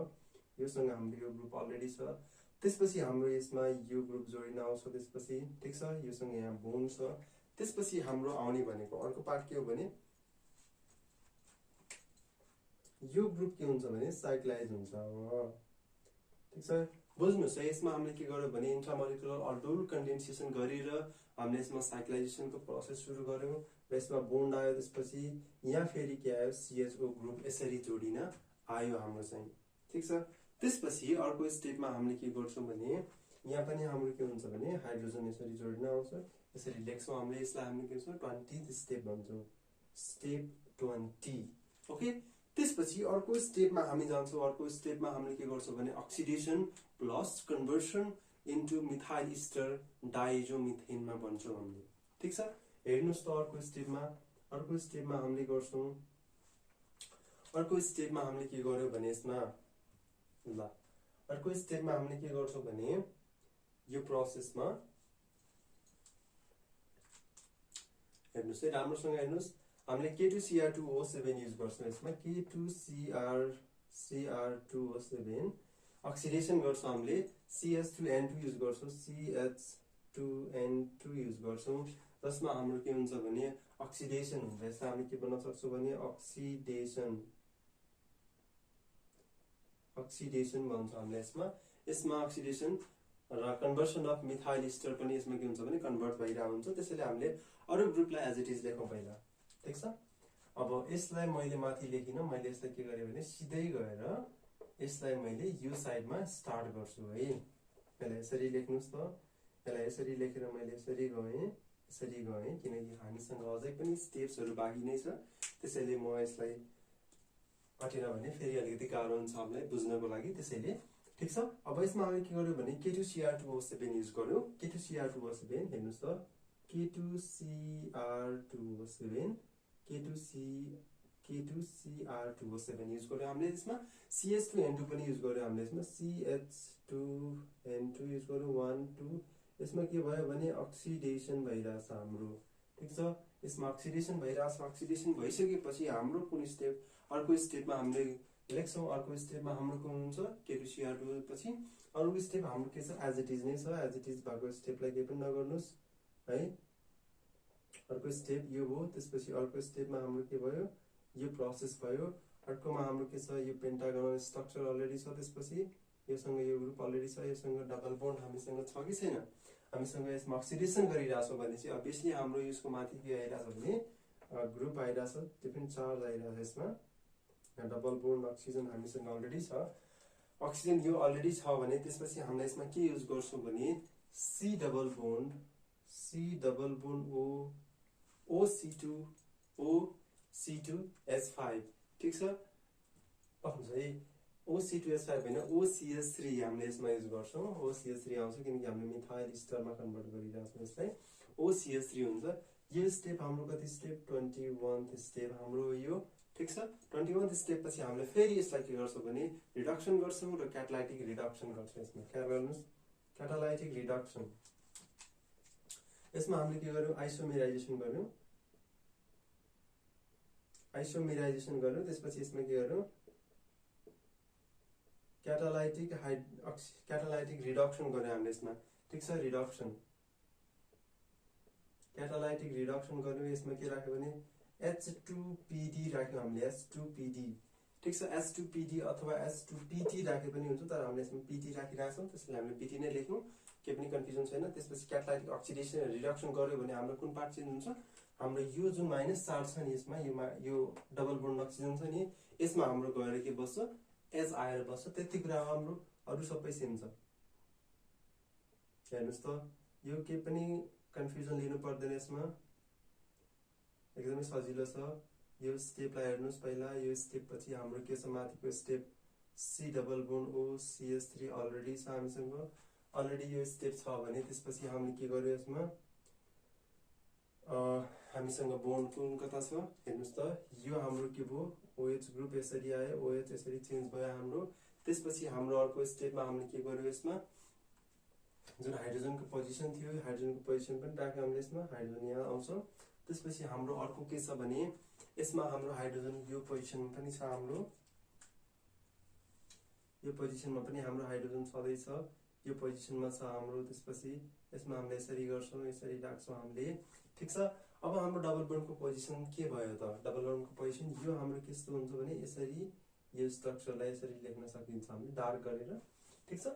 योसँग हाम्रो यो ग्रुप अलरेडी छ। त्यसपछि हाम्रो यसमा यो ग्रुप जोडिन आउँछ त्यसपछि, ठिक छ। योसँग यहाँ बोन्ड छ। त्यसपछि हाम्रो आउने भनेको अर्को पार्ट के हो भने यो ग्रुप के हुन्छ भने साइक्लाइज हुन्छ, ठिक छ। बुझ्नुहोस् है, यसमा हामीले के गर्यो भने इन्ट्रामोलिकुलर अल्डोल कन्डेन्सेसन गरेर हामीले यसमा साइक्लाइजेसनको प्रोसेस सुरु गर्यौँ र यसमा बोन्ड आयो। त्यसपछि यहाँ फेरि के आयो, CHO ग्रुप यसरी जोडिन आयो हाम्रो चाहिँ, ठिक छ। त्यसपछि अर्को स्टेपमा हामीले के गर्छौँ भने यहाँ पनि हाम्रो के हुन्छ भने हाइड्रोजन यसरी जोडिन आउँछ। यसरी लेख्छौँ हामीले। यसलाई हामीले के भन्छौँ 20th स्टेप भन्छौँ, स्टेप 20, ओके। त्यसपछि अर्को स्टेपमा हामी जान्छौँ। अर्को स्टेपमा हामीले के गर्छौँ भने oxidation plus conversion into methyl ester डाइजोमिथेनमा भन्छौँ हामीले, ठिक छ। हेर्नुहोस् त, अर्को स्टेपमा हामीले गर्छौँ। अर्को स्टेपमा हामीले के गर्यो भने यसमा ल अर्को स्टेपमा हामीले के गर्छौँ भने यो प्रोसेसमा हेर्नुहोस् है, राम्रोसँग हेर्नुहोस्। हामीले K2Cr2O7 युज गर्छौँ यसमा। K2Cr2O7 अक्सिडेसन गर्छौँ हामीले। CH2N2 युज गर्छौँ। CH2N2 युज गर्छौँ, जसमा हाम्रो के हुन्छ भने अक्सिडेसन हुन्छ। यसलाई हामी के भन्न सक्छौँ भने अक्सिडेसन भन्छ हामीले यसमा अक्सिडेसन र कन्भर्सन अफ मिथाइल इस्टर पनि यसमा के हुन्छ भने कन्भर्ट भइरहेको हुन्छ। त्यसैले हामीले अरू ग्रुपलाई एज इट इज लेखौँ पहिला, ठिक छ। अब यसलाई मैले माथि लेखिनँ, मैले यसलाई के गरेँ भने सिधै गएर यसलाई मैले यो साइडमा स्टार्ट गर्छु है। पहिला यसरी लेख्नुहोस् त। यसलाई यसरी लेखेर मैले यसरी गएँ, किनकि हामीसँग अझै पनि स्टेप्सहरू बाँकी नै छ। त्यसैले म यसलाई हटेन भने फेरि अलिकति गाह्रो हुन्छ हामीलाई बुझ्नको लागि, त्यसैले ठिक छ। अब यसमा हामीले के गर्यो भने K2Cr2O7 युज गर्यो। K2Cr2O7 हेर्नुहोस् त, K2Cr2O7 युज गर्यो हामीले। यसमा CH2N2 पनि युज गर्यो हामीले। यसमा CH2N2 युज गर्यो 1 2। यसमा के भयो भने अक्सिडेसन भइरहेछ हाम्रो, ठिक छ। यसमा अक्सिडेसन भइरहेछ। अक्सिडेसन भइसकेपछि हाम्रो कुन स्टेप, अर्को स्टेपमा हामीले लेख्छौँ। अर्को स्टेपमा हाम्रो कुन हुन्छ K2Cr2 पछि अर्को स्टेप हाम्रो के छ, एज इट इज नै छ। एज इट इज भएको स्टेपलाई केही पनि नगर्नुहोस् है। अर्को स्टेप यो हो। त्यसपछि अर्को स्टेपमा हाम्रो के भयो, यो प्रोसेस भयो। अर्कोमा हाम्रो के छ, यो पेन्टागोनल स्ट्रक्चर अलरेडी छ। त्यसपछि योसँग यो ग्रुप अलरेडी छ। योसँग डबल बोन्ड हामीसँग छ कि छैन, हामीसँग यसमा अक्सिडेसन गरिरहेछौँ भने चाहिँ अभियसली हाम्रो यसको माथि के आइरहेछ भने ग्रुप आइरहेछ, त्यो पनि चार्ज आइरहेछ यसमा। डबल बोन्ड अक्सिजन हामीसँग अलरेडी छ। अक्सिजन यो अलरेडी छ भने त्यसपछि हामीले यसमा के युज गर्छौँ भने C डबल बोन्ड OC2H5, ठिक छ। है OC2H5 होइन, OCH3 हामीले यसमा युज गर्छौँ। OCH3 आउँछ किनकि हामीले मिथाइल इस्टरमा कन्भर्ट गरिरहेछौँ यसलाई। OCH3 हुन्छ। यो स्टेप हाम्रो कति स्टेप 21th स्टेप हाम्रो यो ठीक छ। 21 स्टेप पछि हामीले फेरि यसलाई के गर्छौं भने रिडक्सन गर्छौं र क्याटालाइटिक रिडक्सन गर्छौं। यसमा के गर्नुस् क्याटालाइटिक रिडक्सन। यसमा हामीले के गर्यौं आइसोमेराइजेसन गर्यौं। आइसोमेराइजेसन गर्यौं त्यसपछि यसमा के गर्यौं क्याटालाइटिक रिडक्सन गर्यौं हामीले यसमा। ठीक छ रिडक्सन क्याटालाइटिक रिडक्सन गर्यौं। यसमा के राख्यो भने H2PD राख्यौं हामीले H2PD। ठीक छ H2PD अथवा H2PT राखे पनि हुन्छ तर हामीले यसमा PT राखिरहेका छौं त्यसैले हामीले PT नै लेख्यौं केही पनि कन्फ्युजन छैन। त्यसपछि क्याटालाइटिक अक्सिडेसन रिडक्सन गर्यो भने हाम्रो कुन पार्ट चेन्ज हुन्छ हाम्रो यो जुन माइनस चार्ज छ नि यसमा यो डबल बोन्ड अक्सिजन छ नि यसमा हाम्रो गएर के बस्छ H आएर बस्छ। त्यति कुरा हो हाम्रो अरु सबै सेम छ। हेर्नुस् त यो के पनि कन्फ्युजन लिनु पर्दैन यसमा एकदमै सजिलो छ। यो स्टेपलाई हेर्नुस् पहिला यो स्टेप पछि हाम्रो के छ माथिको step C double bond O CH3 already छ हामीसँग अलरेडी यो स्टेप छ भने त्यसपछि हामीले के गर्यो यसमा हामीसँग बोन्ड कुन कता छ हेर्नुस् त यो हाम्रो के भयो OH ग्रुप यसरी आयो OH यसरी चेन्ज भयो हाम्रो। त्यसपछि हाम्रो अर्को स्टेपमा हामीले के गर्यो यसमा जुन हाइड्रोजनको पोजिसन थियो हाइड्रोजनको पोजिसन पनि राख्यौं हामीले यसमा हाइड्रोजन यहाँ आउँछ। त्यसपछि हाम्रो अर्को के छ भने यसमा हाम्रो हाइड्रोजन यो पोजिसनमा पनि छ हाम्रो यो पोजिसनमा पनि हाम्रो हाइड्रोजन छँदै छ यो पोजिसनमा छ हाम्रो। त्यसपछि यसमा हामीले यसरी गर्छौं यसरी राख्छौं हामीले। ठीक छ अब हाम्रो डबल बोन्डको पोजिसन के भयो त डबल बोन्डको पोजिसन यो हाम्रो कस्तो हुन्छ भने यसरी यो स्ट्रक्चरलाई यसरी लेख्न सकिन्छ हामीले डार्क गरेर। ठीक छ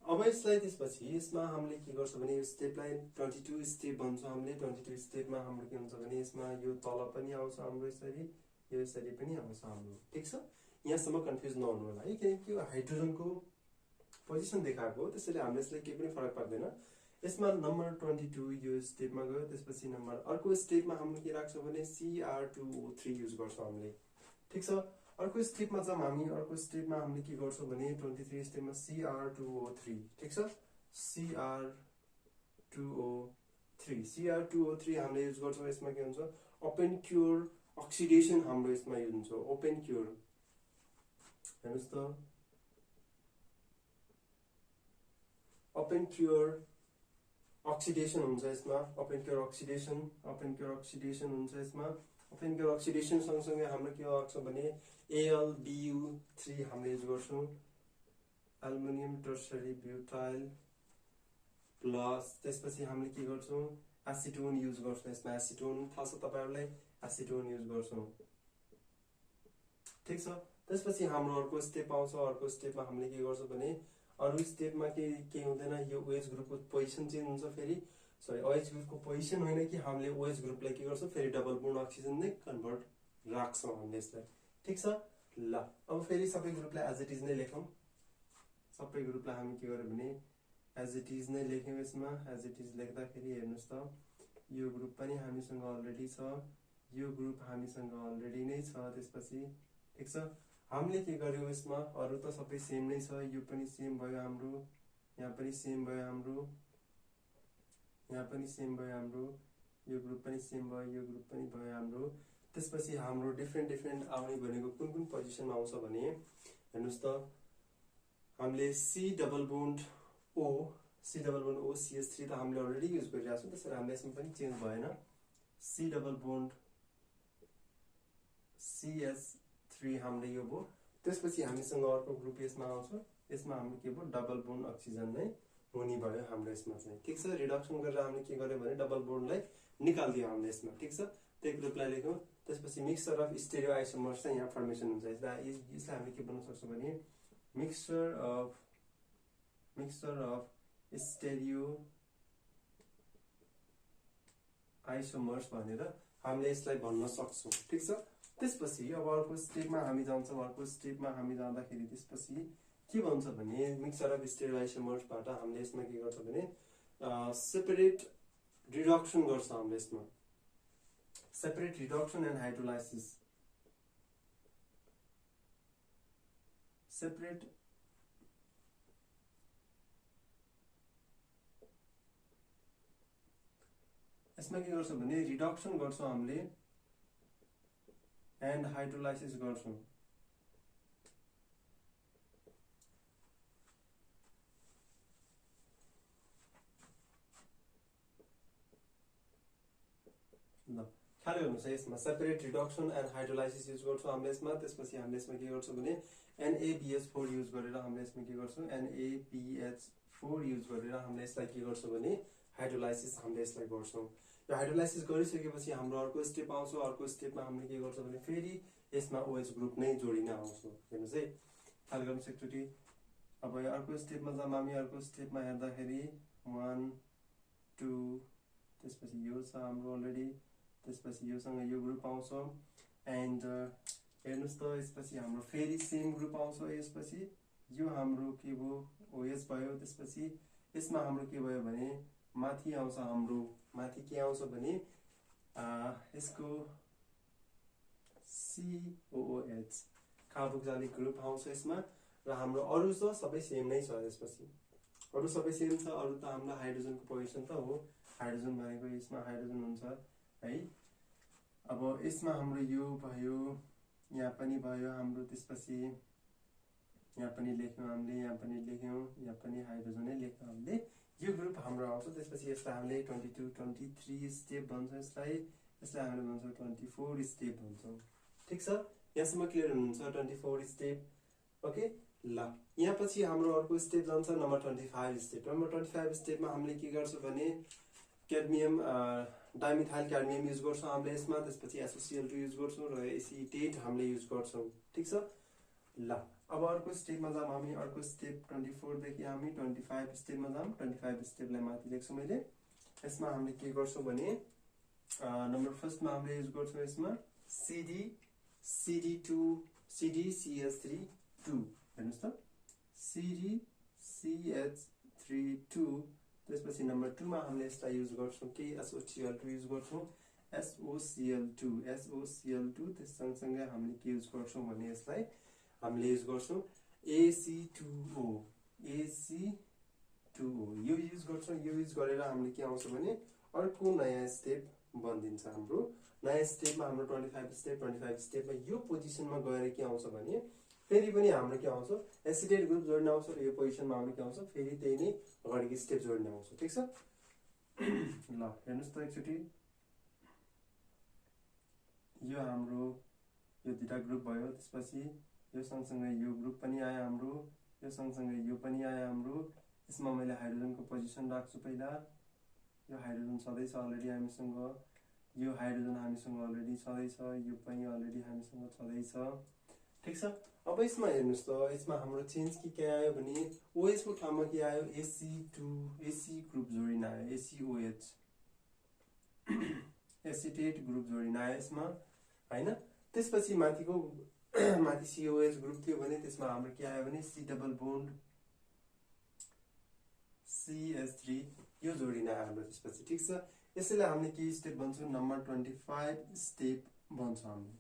अब यसलाई त्यसपछि यसमा हामीले के गर्छौं भने यो स्टेपलाई 22 स्टेप भन्छौं हामीले। 22 स्टेपमा हाम्रो के हुन्छ भने यसमा यो तल पनि आउँछ हाम्रो यसरी यो यसरी पनि आउँछ हाम्रो। ठीक छ यहाँसम्म कन्फ्युज नहुनु होला है किनकि यो हाइड्रोजनको पोजिसन देखाएको हो त्यसैले हामीले यसलाई केही पनि फरक पर्दैन। यसमा नम्बर 22 यो स्टेपमा गयो। त्यसपछि नम्बर अर्को स्टेपमा हामीले के राख्छौं भने Cr2O3 युज गर्छौं हामीले। ठीक छ अर्को स्टेपमा चाहिँ हामी अर्को स्टेपमा हामीले के गर्छौं भने 23 स्टेपमा Cr2O3। ठीक छ Cr2O3 हामीले युज गर्छौं। यसमा के हुन्छ ओपन क्योर अक्सिडेसन हाम्रो यसमा युज हुन्छ ओपन क्योर। हेर्नुस् त ओपन क्योर अक्सिडेसन हुन्छ यसमा ओपन क्योर अक्सिडेसन हुन्छ यसमा। ओपन क्योर अक्सिडेसन सँगसँगै हाम्रो के आउँछ भने AlBu3 हामीले युज गर्छौं एल्युमिनियम टर्सरी ब्युटाइल प्लस। त्यसपछि हामीले के गर्छौं एसिटोन युज गर्छौं यसमा एसिटोन थाहा छ तपाईहरुलाई एसिटोन युज गर्छौं। ठीक छ त्यसपछि हाम्रो अर्को स्टेप आउँछ। अर्को स्टेपमा हामीले के गर्छौं भने अरु स्टेपमा के हुँदैन यो OH ग्रुपको पोजिसन चेन्ज हुन्छ फेरि सरी OH ग्रुपको पोजिसन होइन कि हामीले OH ग्रुपलाई के गर्छौं फेरि डबल बोन्ड अक्सिजन नै कन्भर्ट राख्छौं हामीले यसलाई। ठीक छ ल अब फेरि सबै ग्रुपलाई एज इट इज नै लेखौं। सबै ग्रुपलाई हामी के गर्यौं भने एज इट इज नै लेख्यौं। यसमा एज इट इज लेख्दाखेरि हेर्नुस् त यो ग्रुप पनि हामीसँग अलरेडी छ यो ग्रुप हामीसँग अलरेडी नै छ। त्यसपछि ठीक छ हामीले के गर्यौं यसमा अरु त सबै सेम नै छ यो पनि सेम भयो हाम्रो यहाँ पनि सेम भयो हाम्रो यहाँ पनि सेम भयो हाम्रो यो ग्रुप पनि सेम भयो यो ग्रुप पनि भयो हाम्रो। त्यसपछि हाम्रो डिफरेन्ट आउने भनेको कुन पोजिसनमा आउँछ भने हेर्नुस् त हामीले C double bond O CH3 त हामीले अलरेडी युज गरिरहेका छौं त्यसैले हामीले यसमा पनि चेन्ज भएन। C डबल बोन्ड CH3 हामीले यो भयो। त्यसपछि हामीसँग अर्को ग्रुप यसमा आउँछ यसमा हाम्रो के भयो डबल बोन्ड अक्सिजन नै हुने भयो हाम्रो यसमा चाहिँ। ठीक छ रिडक्सन गरेर हामीले के गर्यौं भने डबल बोन्डलाई निकाल्दियौ हामीले यसमा। ठीक छ त्यही ग्रुपलाई लेख्यौं। त्यसपछि मिक्सचर अफ स्टेरियो आइसोमर्स चाहिँ यहाँ फर्मेसन हुन्छ। यसलाई हामीले के भन्न सक्छौं भने मिक्सचर अफ स्टेरियो आइसोमर्स भनेर हामीले यसलाई भन्न सक्छौं। ठीक छ त्यसपछि अब अर्को स्टेपमा हामी जान्छौं। अर्को स्टेपमा हामी जाँदाखेरि त्यसपछि के भन्छ भने मिक्सचर अफ स्टेरियो आइसोमर्सबाट हामीले यसमा के गर्छ भने सेपरेट रिडक्सन गर्छ हामीले यसमा separate reduction and hydrolysis separate यसमा के गर्छ भने रिडक्सन गर्छौं हामीले एन्ड हाइड्रोलाइसिस गर्छौं। ल ख्याल गर्नुस् है, यसमा separate reduction and hydrolysis use गर्छौं हामीले यसमा। त्यसपछि हामीले यसमा के गर्छौं भने NaBH4 युज गरेर हामीले यसमा के गर्छौं, NaBH4 युज गरेर हामीले यसलाई के गर्छौं भने हाइड्रोलाइसिस हामीले यसलाई गर्छौं। यो हाइड्रोलाइसिस गरिसकेपछि हाम्रो अर्को स्टेप आउँछ। अर्को स्टेपमा हामीले के गर्छौं भने फेरि यसमा OH ग्रुप नै जोडिन आउँछौं। हेर्नुस् है, ख्याल गर्नुस् एकचोटी। अब यो अर्को स्टेपमा जाम हामी। अर्को स्टेपमा हेर्दाखेरि 1 2 त्यसपछि यो छ हाम्रो अलरेडी। त्यसपछि योसँग यो ग्रुप आउँछ एन्ड हेर्नुस् त यसपछि हाम्रो फेरि सेम ग्रुप आउँछ। यसपछि यो हाम्रो के भयो, OH भयो। त्यसपछि यसमा हाम्रो के भयो भने माथि आउँछ हाम्रो, माथि के आउँछ भने यसको COOH कार्बोक्सिलिक ग्रुप आउँछ यसमा। र हाम्रो अरु त सबै सेम नै छ। त्यसपछि अरु सबै सेम छ। अरु त हाम्रो हाइड्रोजनको पोजिसन त हो, हाइड्रोजन भनेको यसमा हाइड्रोजन हुन्छ है। अब यसमा हाम्रो यो भयो, यहाँ पनि भयो हाम्रो। त्यसपछि यहाँ पनि लेख्यौं हामीले, यहाँ पनि लेख्यौं, यहाँ पनि हाइड्रोजनै लेख्यौं हामीले। यो ग्रुप हाम्रो आउँछ। त्यसपछि यसलाई हामीले 22 23 स्टेप भन्छौं। यसलाई हामीले भन्छौं 24 स्टेप भन्छौं। ठीक छ, यहाँसम्म क्लियर हुनुहुन्छ? 24 स्टेप। ओके ल, यहाँ पछि हाम्रो अर्को स्टेप जान्छ नम्बर 25 स्टेप। नम्बर 25 स्टेपमा हामीले के गर्छौं भने क्याडमियम डाइमिथाइल क्याडमियम युज गर्छौं हामीले यसमा। त्यसपछि SOCl2 युज गर्छौं र एसिटेट हामीले युज गर्छौं। ठीक छ ल, अब अर्को स्टेपमा जाम हामी। अर्को स्टेप 24 देखि हामी 25 स्टेपमा जाम। 25 स्टेपलाई माथि लेख्छु मैले। यसमा हामीले के गर्छौं भने नम्बर फर्स्टमा हामीले युज गर्छौं यसमा CdCH3 हेर्नुस् त, CdCH3 त्यसपछि नम्बर 2 मा हामीले यसलाई युज गर्छौं कि SOCl2 युज गर्छौं। SOCl2 त्यससँगसँगै हामीले के युज गर्छौं भने यसलाई हामीले युज गर्छौं AC2O यो युज गर्छौं। यो युज गरेर हामीले के आउँछ भने अर्को नयाँ स्टेप बनिन्छ हाम्रो। नयाँ स्टेपमा हाम्रो 25 स्टेपमा यो पोजिसनमा गएर के आउँछ भने फेरि पनि हाम्रो के आउँछ, एसिटेट ग्रुप जोड्न आउँछ। र यो पोजिसनमा हाम्रो के आउँछ, फेरि त्यही नै अगाडिको स्टेप जोड्न आउँछ। ठीक छ ल, हेर्नुस् त एकचोटी। यो हाम्रो यो दुईटा ग्रुप भयो। त्यसपछि यो सँगसँगै यो ग्रुप पनि आयो हाम्रो, यो सँगसँगै यो पनि आयो हाम्रो। यसमा मैले हाइड्रोजनको पोजिसन राख्छु पहिला। यो हाइड्रोजन छँदैछ अलरेडी हामीसँग, यो हाइड्रोजन हामीसँग अलरेडी छँदैछ, यो पनि अलरेडी हामीसँग छँदैछ। ठीक छ, अब यसमा हेर्नुस् त, यसमा हाम्रो चेन्ज के आयो भने OH को ठाउँमा के आयो, AC ग्रुप जोडिन आयो, ACOH एसिटेट ग्रुप जोडिन आयो यसमा हैन। त्यसपछि माथिको माथि COH ग्रुप थियो भने त्यसमा हाम्रो के आयो भने C डबल बोन्ड CH3 यो जोडिन आयो हाम्रो त्यसपछि। ठीक छ, यसैलाई हामीले के स्टेप भन्छौं, नम्बर 25 स्टेप भन्छौं हामीले।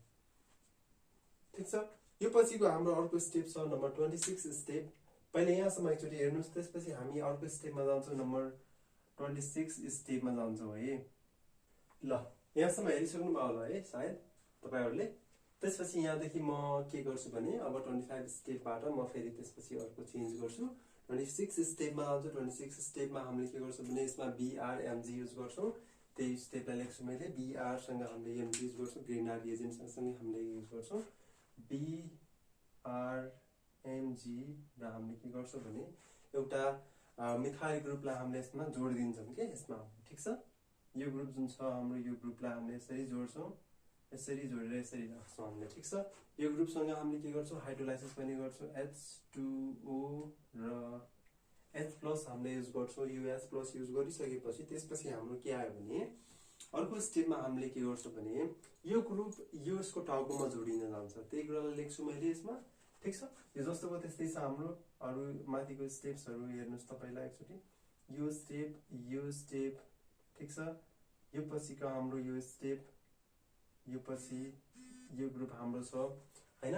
ठीक छ, यो पछिको हाम्रो अर्को स्टेप छ नम्बर 26 स्टेप। पहिले यहाँसम्म एकचोटि हेर्नुस्। त्यसपछि हामी अर्को स्टेपमा जान्छौं, नम्बर 26 स्टेपमा जान्छौं है। ल, यहाँसम्म हेरिसक्नु भयो होला है सायद तपाईहरुले। त्यसपछि यहाँदेखि म के गर्छु भने अब 25 स्टेपबाट म फेरि त्यसपछि अर्को चेन्ज गर्छु। 26 स्टेपमा जान्छु। 26 स्टेपमा हामीले के गर्छौं भने यसमा BrMg युज गर्छौं। त्यही स्टेपलाई लेख्छु मैले। BR सँग हामीले Mg युज गर्छौं। ग्रिनार रिएजेन्ट सँगसँगै हामीले युज गर्छौं BrMg। र हामीले के गर्छौं भने एउटा मिथाइल ग्रुपलाई हामीले यसमा जोडिदिन्छौं के यसमा। ठीक छ, यो ग्रुप जुन छ हाम्रो, यो ग्रुपलाई हामीले यसरी जोड्छौं, यसरी जोडेर यसरी राख्छौं हामीले। ठीक छ, यो ग्रुपसँग हामीले के गर्छौं, हाइड्रोलाइसिस पनि गर्छौं। H2O र H+ हामीले युज गर्छौं। यो H+ युज गरिसकेपछि त्यसपछि हाम्रो के आयो भने अर्को स्टेपमा हामीले के गर्छौं भने यो ग्रुप यो यसको टाउकोमा जोडिन जान्छ। त्यही कुरालाई लेख्छु मैले यसमा। ठीक छ, यो जस्तोको त्यस्तै छ हाम्रो। अरु माथिको स्टेप्सहरु हेर्नुस् त पहिला एकचोटी। यो स्टेप ठीक छ, यो पछिको हाम्रो यो स्टेप, यो पछि यो ग्रुप हाम्रो छ हैन।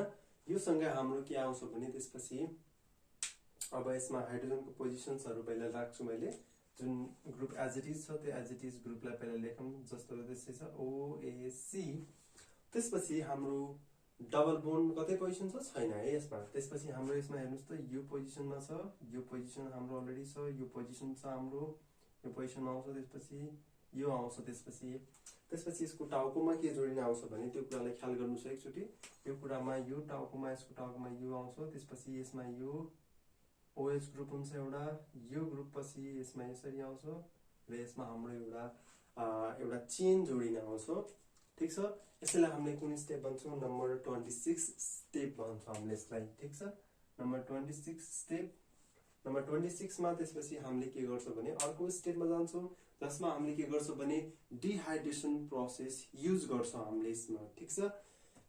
यो सँगै हाम्रो के आउँछ भने त्यसपछि अब यसमा हाइड्रोजनको पोजिसन्सहरु पहिला राख्छु मैले। जुन ग्रुप एज इट इज छ त्यो एज इट इज ग्रुपलाई पहिला लेखौं। जस्तो त्यस्तै छ OAC त्यसपछि हाम्रो डबल बोन्ड कतै पोजिसन छ छैन है यसमा। त्यसपछि हाम्रो यसमा हेर्नुस् त यो पोजिसनमा छ, यो पोजिसन हाम्रो अलरेडी छ, यो पोजिसन छ हाम्रो, यो पोजिसन आउँछ, त्यसपछि यो आउँछ, त्यसपछि यसको टाउकोमा के जोडिन आउँछ भने त्यो कुरालाई ख्याल गर्नुस् एकचोटि। यो कुरामा यो टाउकोमा, यसको टाउकोमा यो आउँछ, त्यसपछि यसमा यो OH ग्रुप हुन्छ एउटा, यो ग्रुप पछि यसमा यसरी आउँछ र यसमा हाम्रो एउटा चेन जोडिन आउँछ। ठीक छ, यसैलाई हामीले कुन स्टेप भन्छौँ, नम्बर 26 स्टेप भन्छौँ हामीले यसलाई। ठीक छ, नम्बर 26 स्टेप। नम्बर 26 मा त्यसपछि हामीले के गर्छौँ भने अर्को स्टेपमा जान्छौँ, जसमा हामीले के गर्छौँ भने डिहाइड्रेसन प्रोसेस युज गर्छौँ हामीले यसमा। ठीक छ,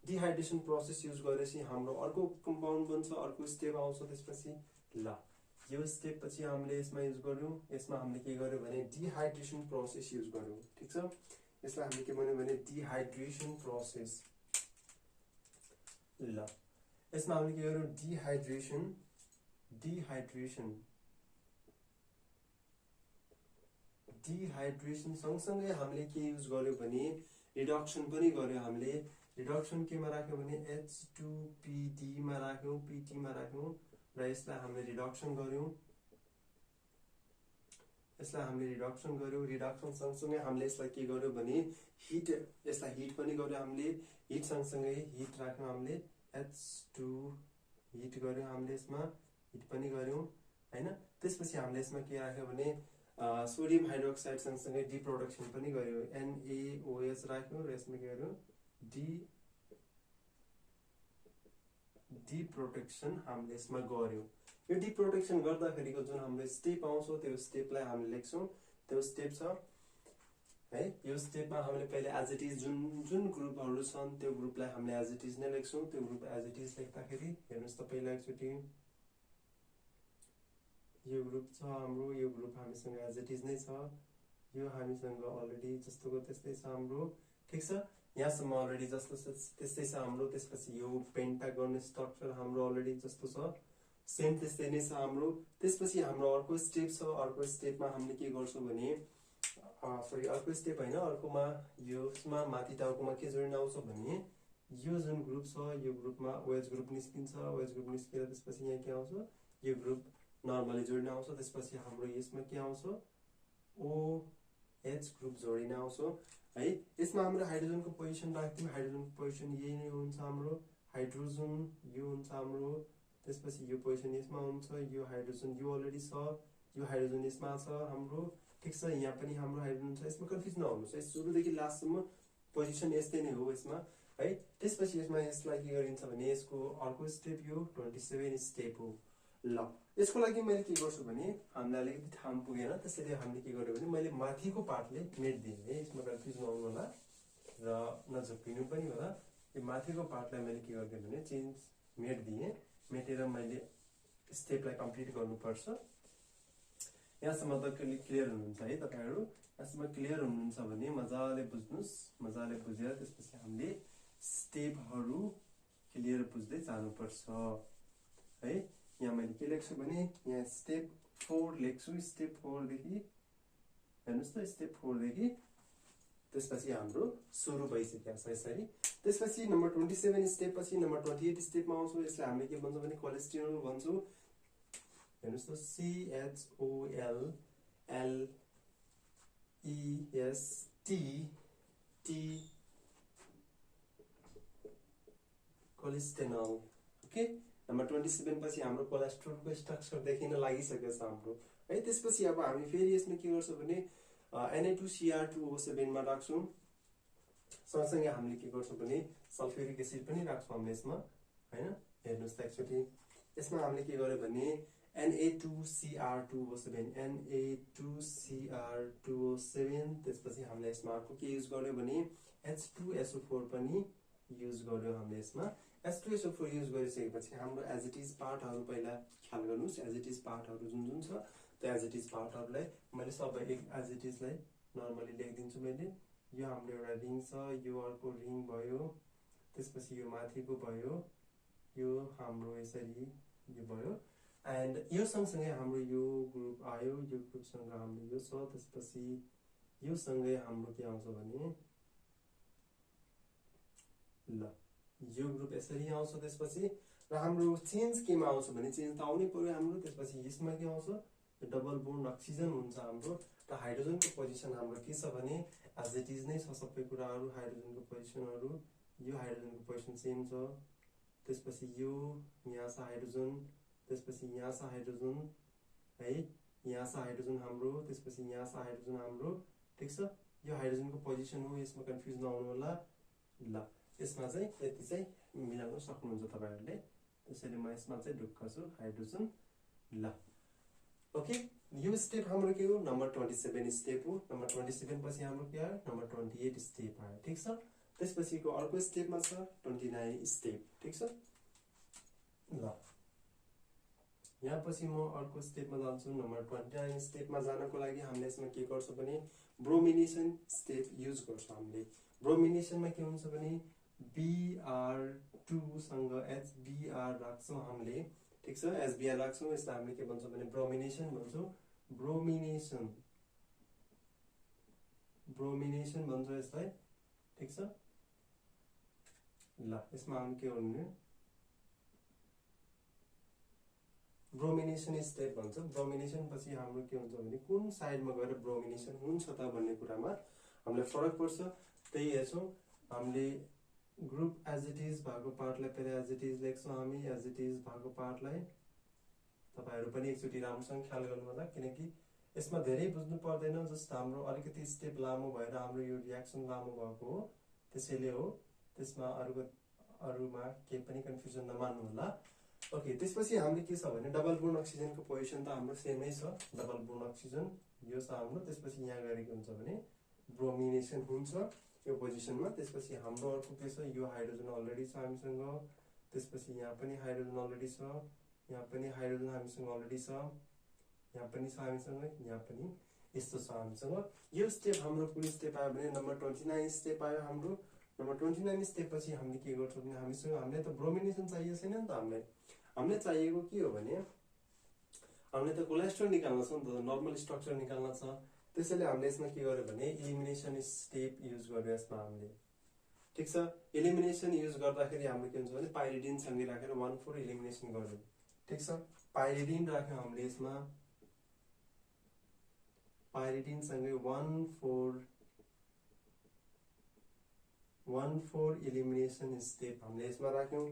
डिहाइड्रेसन प्रोसेस युज गरेपछि हाम्रो अर्को कम्पाउन्ड बन्छ, अर्को स्टेप आउँछ। त्यसपछि ल यो स्टेप पछि हामीले यसमा युज गर्यौं, यसमा हामीले के गर्यौं भने डिहाइड्रेसन प्रोसेस युज गर्यौं। ठीक छ, यसलाई हामीले के भन्यौं भने डिहाइड्रेसन प्रोसेस। ल यसमा हामीले के गर्यौं डिहाइड्रेसन सँगसँगै हामीले के युज गर्यौं भने रिडक्सन पनि गर्यौं। हामीले रिडक्सन केमा राख्यौं भने H2PD मा राख्यौं, PT मा राख्यौं र यसलाई हामीले रिडक्सन गर्यौं। रिडक्सन सँगसँगै हामीले यसलाई के गर्यौं भने हिट, यसलाई हिट पनि गर्यौं हामीले। हिट सँगसँगै हिट राख्यौं हामीले, H2 हिट गर्यौं हामीले, यसमा हिट पनि गर्यौं हैन। त्यसपछि हामीले यसमा के राख्यौं भने सोडियम हाइड्रोक्साइड सँगसँगै डिप्रोडक्सन पनि गर्यौं, NaOH राख्यौं र यसमा के गर्यौं डिप्रोटेक्सन हामीले यसमा गर्यौं। यो डिप्रोटेक्सन गर्दाखेरिको जुन हाम्रो स्टेप आउँछ त्यो स्टेपलाई हामीले लेख्छौं। त्यो स्टेप छ है, यो स्टेपमा हामीले पहिले एज इट इज जुन ग्रुपहरु छन् त्यो ग्रुपलाई हामीले एज इट इज नै लेख्छौं। त्यो ग्रुप एज इट इज लेख्दाखेरि हेर्नुस् त पहिला एकचोटी यो ग्रुप छ हाम्रो, यो ग्रुप हामीसँग एज इट इज नै छ, यो हामीसँग अलरेडी जस्तोको त्यस्तै छ हाम्रो। ठीक छ, यहाँसम्म अलरेडी जस्तो छ त्यस्तै छ हाम्रो। त्यसपछि यो पेन्टागन स्ट्रक्चर हाम्रो अलरेडी जस्तो छ, सेम त्यस्तै नै छ हाम्रो। त्यसपछि हाम्रो अर्को स्टेप छ, अर्को स्टेपमा हामीले के गर्छौं भने अर्को स्टेप हैन, अर्कोमा यसमा माथि टाउकोमा के जोडिन आउँछ भने यो जुन ग्रुप छ यो ग्रुपमा OH ग्रुप निस्किन्छ, OH ग्रुप निस्केर त्यसपछि यहाँ के आउँछ, यो ग्रुप नर्मली जोडिन आउँछ। त्यसपछि हाम्रो यसमा के आउँछ OH ग्रुप जोडिन आउँछ है। यसमा हाम्रो हाइड्रोजनको पोजिसन राख्दियौ, हाइड्रोजनको पोजिसन यही नै हुन्छ हाम्रो, हाइड्रोजन यो हुन्छ हाम्रो। त्यसपछि यो पोजिसन यसमा हुन्छ, यो हाइड्रोजन यो अलरेडी छ, यो हाइड्रोजन यसमा छ हाम्रो। ठीक छ, यहाँ पनि हाम्रो हाइड्रोजन छ, यसमा कन्फ्युज नहुनुस् है, सुरुदेखि लास्टसम्म पोजिसन यस्तै नै हो यसमा है। त्यसपछि यसमा यसलाई के गरिन्छ भने यसको अर्को स्टेप यो 27 स्टेप हो। ल यसको लागि मैले के गर्छु भने हामीलाई अलिकति ठाउँ पुगेन, त्यसैले हामीले के गर्यो भने मैले माथिको पार्टले मेट्दिएँ है, यसमा कन्फ्युज नहुनु होला र नझुक्किनु पनि होला। यो माथिको पार्टलाई मैले के गरिदिएँ भने मेट्दिएँ, मेटेर मैले स्टेपलाई कम्प्लिट गर्नुपर्छ। यहाँसम्म त क्लियर हुनुहुन्छ है तपाईहरु? यहाँसम्म क्लियर हुनुहुन्छ भने मजाले बुझ्नुस्, मजाले बुझेर त्यसपछि हामीले स्टेपहरु क्लियर बुझ्दै जानुपर्छ है। यहाँ मैले के लेख्छु भने यहाँ स्टेप 4 लेख्छु, स्टेप 4 देखि हेर्नुस् त, स्टेप 4 देखि त्यसपछि हाम्रो सुरु भइसक्यो छ यसरी। त्यसपछि नम्बर 27 स्टेप पछि नम्बर 28 स्टेपमा आउँछौं। यसलाई हामीले के भन्छौं भने कोलेस्टेरोल भन्छौं। हेर्नुस् त CHOLEST कोलेस्टेरोल। ओके, नम्बर 27 पछि हाम्रो कोलेस्ट्रोलको स्ट्रक्चर देखिन लागिसकेको छ हाम्रो है। त्यसपछि अब हामी फेरि यसमा के गर्छौं भने Na2Cr2O7 मा राख्छौं। सँगसँगै हामीले के गर्छौं भने सल्फ्युरिक एसिड पनि राख्छौं हामीले यसमा हैन। हेर्नुस् त एकचोटी यसमा हामीले के गर्यो भने Na2Cr2O7 त्यसपछि हामीले यसमा अर्को के युज गर्यो भने H2SO4 पनि युज गर्यो हामीले यसमा। H2SO4 युज गरिसकेपछि हाम्रो एज इट इज पार्टहरु पहिला ख्याल गर्नुस्। एज इट इज पार्टहरु जुन छ त्यो एज इट इज पार्टहरुलाई मैले सबै एज इट इजलाई नर्मली लेखिदिन्छु मैले। यो हाम्रो एउटा रिङ छ, यो अर्को रिङ भयो, त्यसपछि यो माथिको भयो, यो हाम्रो यसरी यो भयो एन्ड यो सँगसँगै हाम्रो यो ग्रुप आयो, यो ग्रुपसँग हाम्रो यो छ। त्यसपछि यो सँगै हाम्रो के आउँछ भने ल यो ग्रुप यसरी आउँछ त्यसपछि र हाम्रो चेन्ज केमा आउँछ भने चेन्ज त आउनै पर्यो हाम्रो त्यसपछि यसमा के आउँछ डबल बोन्ड अक्सिजन हुन्छ हाम्रो र हाइड्रोजनको पोजिसन हाम्रो के छ भने एज इट इज नै छ सबै कुराहरू हाइड्रोजनको पोजिसनहरू यो हाइड्रोजनको पोजिसन सेम छ त्यसपछि यो यहाँ छ हाइड्रोजन त्यसपछि यहाँ छ हाइड्रोजन है यहाँ छ हाइड्रोजन हाम्रो त्यसपछि यहाँ छ हाइड्रोजन हाम्रो ठीक छ यो हाइड्रोजनको पोजिसन हो यसमा कन्फ्युज नहुनु होला ल यसमा चाहिँ यति चाहिँ मिलाउन सक्नुहुन्छ तपाईहरुले त्यसैले म यसमा चाहिँ ढुक्क छु हाइड्रोजन ल ओके यो स्टेप हाम्रो के हो नम्बर 27 स्टेप हो नम्बर 27 पछि हाम्रो के आयो नम्बर 28 स्टेप आयो ठीक छ त्यसपछिको अर्को स्टेपमा छ 29 स्टेप ठीक छ ल यहाँ पछि म अर्को स्टेपमा जान्छु नम्बर 29 स्टेपमा जानको लागि हामीले यसमा के गर्छौं भने ब्रोमिनेसन स्टेप युज गर्छौं हामीले ब्रोमिनेसनमा के हुन्छ भने Br2 सँग HBr राख्छौं हामीले ठीक छ HBr राख्छौं यसलाई हामीले के भन्छौं भने ब्रोमिनेसन भन्छौं ब्रोमिनेसन भन्छौं यसलाई ठीक छ ल यसमा हामी के गर्नु ब्रोमिनेसन स्टेप भन्छ ब्रोमिनेसन पछि हाम्रो के हुन्छ भने कुन साइडमा गएर ब्रोमिनेसन हुन्छ त भन्ने कुरामा हामीले फरक पर्छ त्यही हेर्छौं हामीले ग्रुप एज इट इज भएको पार्टलाई पहिले एज इट इज लेख्छौं हामी एज इट इज भएको पार्टलाई तपाईहरु पनि एकचोटी राम्रोसँग ख्याल गर्नु होला किनकि यसमा धेरै बुझ्नु पर्दैन जस्ट हाम्रो अलिकति स्टेप लामो भएर हाम्रो यो रियाक्सन लामो भएको हो त्यसैले हो त्यसमा अरुमा के पनि कन्फ्युजन नमान्नु होला ओके त्यसपछि हामीले के छ भने डबल बोन्ड अक्सिजनको पोजिसन त हाम्रो सेमै छ डबल बोन्ड अक्सिजन यो छ हाम्रो त्यसपछि यहाँ गएर के हुन्छ भने ब्रोमिनेसन हुन्छ यो पोजिसनमा त्यसपछि हाम्रो अर्को के छ यो हाइड्रोजन अलरेडी छ हामीसँग त्यसपछि यहाँ पनि हाइड्रोजन अलरेडी छ यहाँ पनि हाइड्रोजन हामीसँग अलरेडी छ यहाँ पनि छ हामीसँग यहाँ पनि यस्तो छ हामीसँग यो स्टेप हाम्रो कुन स्टेप आयो भने नम्बर 29 स्टेप आयो हाम्रो नम्बर 29 स्टेप पछि हामीले के गर्छौं भने हामीले त ब्रोमिनेसन चाहिएको छैन नि त हामीले चाहिएको के हो भने हामीले त कोलेस्ट्रोल निकाल्न छ नि त नर्मल स्ट्रक्चर निकाल्न छ त्यसैले हामीले यसमा के गर्यो भने एलिमिनेसन स्टेप युज गर्यो यसमा हामीले ठीक छ एलिमिनेसन युज गर्दाखेरि हाम्रो के हुन्छ भने पाइरिडिन सँगै राखेर 1,4 एलिमिनेसन गर्यो ठीक छ पाइरिडिन राख्यौं हामीले यसमा पाइरिडिन सँगै 1,4 एलिमिनेसन स्टेप हामीले यसमा राख्यौं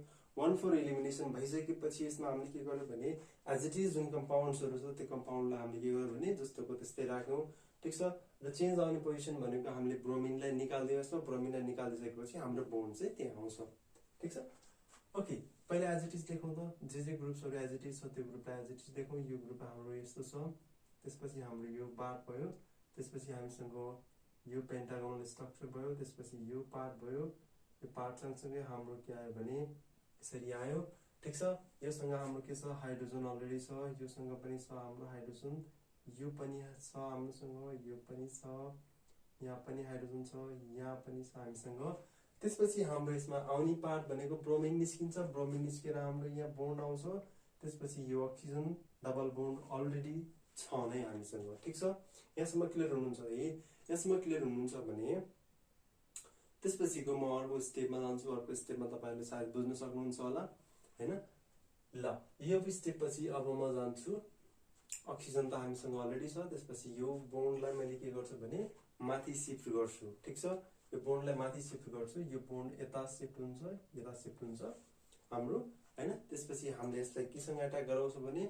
1,4 एलिमिनेसन भइसकेपछि यसमा हामीले के गर्यो भने एज इट इज जुन कम्पाउन्ड्सहरु छ त्यो कम्पाउन्डलाई हामीले के गर्यो भने जस्तोको त्यस्तै राख्यौं ठीक छ र चेन्ज आउने पोजिसन भनेको हामीले ब्रोमिनलाई निकाल्दियौ यसमा ब्रोमिनलाई निकालिसकेपछि हाम्रो बोन्ड चाहिँ त्यहाँ आउँछ ठीक छ ओके पहिला एज इट इज लेखौं त जे ग्रुप्सहरु एज इट इज छ त्यो ग्रुपलाई एज इट इज लेखौं यो ग्रुप हाम्रो यस्तो छ त्यसपछि हाम्रो यो बार भयो त्यसपछि हामीसँग यो पेन्टागोनल स्ट्रक्चर भयो त्यसपछि यो पार्ट भयो यो पार्ट सँगसँगै हाम्रो के आयो भने यसरी आयो ठीक छ योसँग हाम्रो के छ हाइड्रोजन अलरेडी छ योसँग पनि छ हाम्रो हाइड्रोजन यो पनि छ हामीसँग यो पनि छ यहाँ पनि हाइड्रोजन छ यहाँ पनि छ हामीसँग त्यसपछि हाम्रो यसमा आउने पार्ट भनेको ब्रोमिन निस्किन्छ ब्रोमिन निस्केर हाम्रो यहाँ बोन्ड आउँछ त्यसपछि यो अक्सिजन डबल बोन्ड अलरेडी छ नै हामीसँग ठीक छ यसमा क्लियर हुनुहुन्छ है यसमा क्लियर हुनुहुन्छ भने त्यसपछिको म अर्को स्टेपमा जान्छु अर्को स्टेपमा तपाईहरुले सायद बुझ्न सक्नुहुन्छ होला हैन ल यो स्टेप पछि अब म जान्छु अक्सिजन त हामीसँग अलरेडी छ त्यसपछि यो बोन्डलाई मैले के गर्छु भने माथि शिफ्ट गर्छु ठीक छ यो बोन्डलाई माथि शिफ्ट गर्छु यो बोन्ड यता शिफ्ट हुन्छ हाम्रो हैन त्यसपछि हामीले यसलाई केसँग अट्याक गराउँछौं भने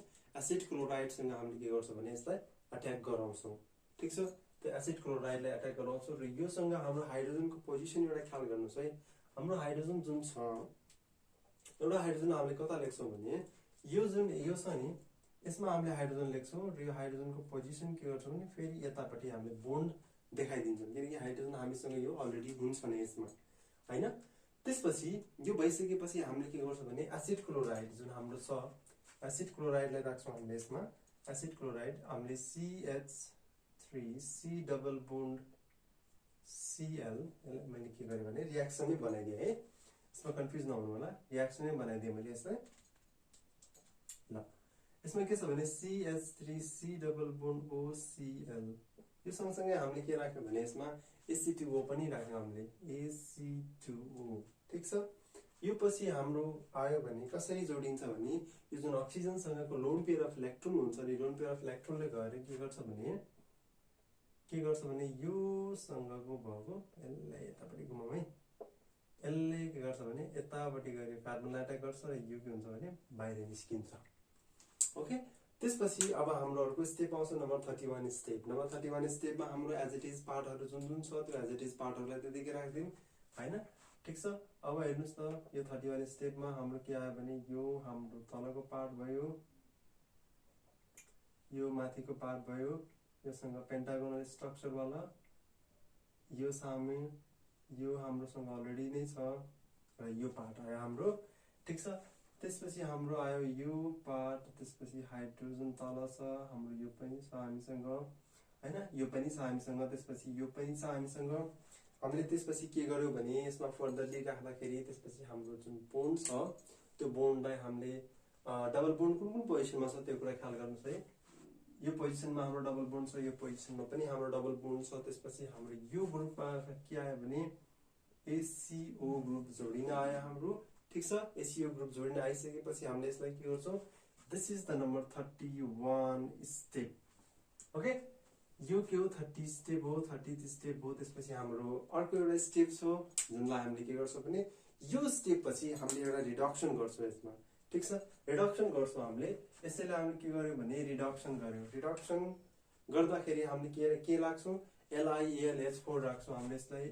एसिड क्लोराइड सँग हामीले के गर्छौं भने यसलाई अट्याक गराउँछौं ठीक छ त्यो एसिड क्लोराइडलाई अट्याक गराउँछौं र योसँग हाम्रो हाइड्रोजनको पोजिसन एउटा ख्याल गर्नुस् है हाम्रो हाइड्रोजन जुन छ एउटा हाइड्रोजन हामीले कता लेख्छौं भने यो जुन यो छ नि यसमा हामीले हाइड्रोजन लेख्छौं र यो हाइड्रोजनको पोजिसन के गर्छौं भने फेरि यतापटि हामीले बोन्ड देखाइदिन्छौं किनकि हाइड्रोजन हामीसँग यो अलरेडी हुन्छ नि यसमा हैन त्यसपछि यो भइसकेपछि हामीले के गर्छौं भने एसिड क्लोराइड जुन हाम्रो छ एसिड क्लोराइडलाई राख्छौं हामीले यसमा एसिड क्लोराइड हामीले CH3C डबल बोन्ड Cl मैले के गरे भने रियाक्सनै बनाइदिए है यसमा कन्फ्युज नहुनु होला रियाक्सनै बनाइदिए मैले यसलाई ल यसमा के छ भने CH3C डबल बोन्ड OCl यो सँगसँगै हामीले के राख्यौं भने यसमा Ac2O पनि राख्यौं हामीले Ac2O ठीक छ। यो पछि हाम्रो आयो भने कसरी जोडिन्छ भने यो जुन अक्सिजन सँगको लोन पेयर अफ इलेक्ट्रोन हुन्छ नि लोन पेयर अफ इलेक्ट्रोनले गएर के गर्छ भने यो सँगको भएको यसलाई यतापट्टि घुमाउँ है यसले के गर्छ भने यतापट्टि गएर कार्बनलाई अट्याक गर्छ र यो के हुन्छ भने बाहिर निस्किन्छ। ओके त्यसपछि अब हाम्रो अर्को स्टेप आउँछ नम्बर 31 स्टेप। नम्बर 31 स्टेपमा हाम्रो एज इट इज पार्टहरु जुन छ त्यो एज इट इज पार्टहरुलाई त्यतिकै राख्दियौं हैन ठीक छ। अब हेर्नुस् त यो 31 स्टेपमा हाम्रो के आयो भने यो हाम्रो तलको पार्ट भयो यो माथिको पार्ट भयो योसँग पेन्टागोनल स्ट्रक्चर वाला यो सामे यो हाम्रोसँग अलरेडी नै छ र यो पार्ट आयो हाम्रो ठीक छ। त्यसपछि हाम्रो आयो यो पार्ट त्यसपछि हाइड्रोजन तल छ हाम्रो यो पनि छ हामीसँग हैन यो पनि छ हामीसँग त्यसपछि यो पनि छ हामीसँग। हामीले त्यसपछि के गर्यौ भने यसमा फर्दरली राख्दाखेरि त्यसपछि हाम्रो जुन बोन्ड छ त्यो बोन्डलाई हामीले डबल बोन्ड कुन पोजिसनमा छ त्यो कुरा ख्याल गर्नुस् है। यो पोजिसनमा हाम्रो डबल बोन्ड छ यो पोजिसनमा पनि हाम्रो डबल बोन्ड छ। त्यसपछि हाम्रो यो ग्रुपमा के आयो भने ACO ग्रुप जोडिन आयो हाम्रो ठीक छ। ACO ग्रुप जोडिन आइसकेपछि हामीले यसलाई के गर्छौं this is the number 31 step. Okay यो के हो 30 स्टेप हो 30th स्टेप हो। त्यसपछि हाम्रो अर्को एउटा स्टेप छ जुनलाई हामीले के गर्छौं भने यो स्टेप पछि हामीले एउटा रिडक्सन गर्छौं यसमा ठीक छ। रिडक्सन गर्छौं हामीले यसैले हामीले के गर्यौ भने रिडक्सन गर्यौ। रिडक्सन गर्दाखेरि हामीले के लाग्छौं LiAlH4 राख्छौं हामीले यसलाई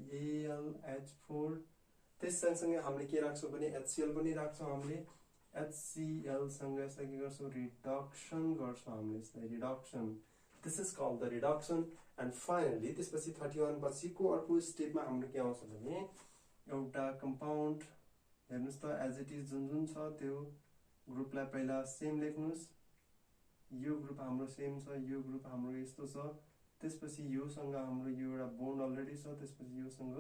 LiAlH4। त्यस सँगसँगै हामीले के राख्छौं भने HCl पनि राख्छौं हामीले HCl सँग यसलाई के गर्छौं रिडक्सन गर्छौं हामीले यसलाई reduction this is called the reduction. And finally त्यसपछि 31 पछिको अर्को स्टेपमा हाम्रो के आउँछ भने एउटा कम्पाउन्ड हेर्नुस् त एज इट इज जुन छ त्यो ग्रुपलाई पहिला सेम लेख्नुस्। यो ग्रुप हाम्रो सेम छ यो ग्रुप हाम्रो यस्तो छ। त्यसपछि यो सँग हाम्रो यो एउटा बोन्ड अलरेडी छ त्यसपछि यो सँग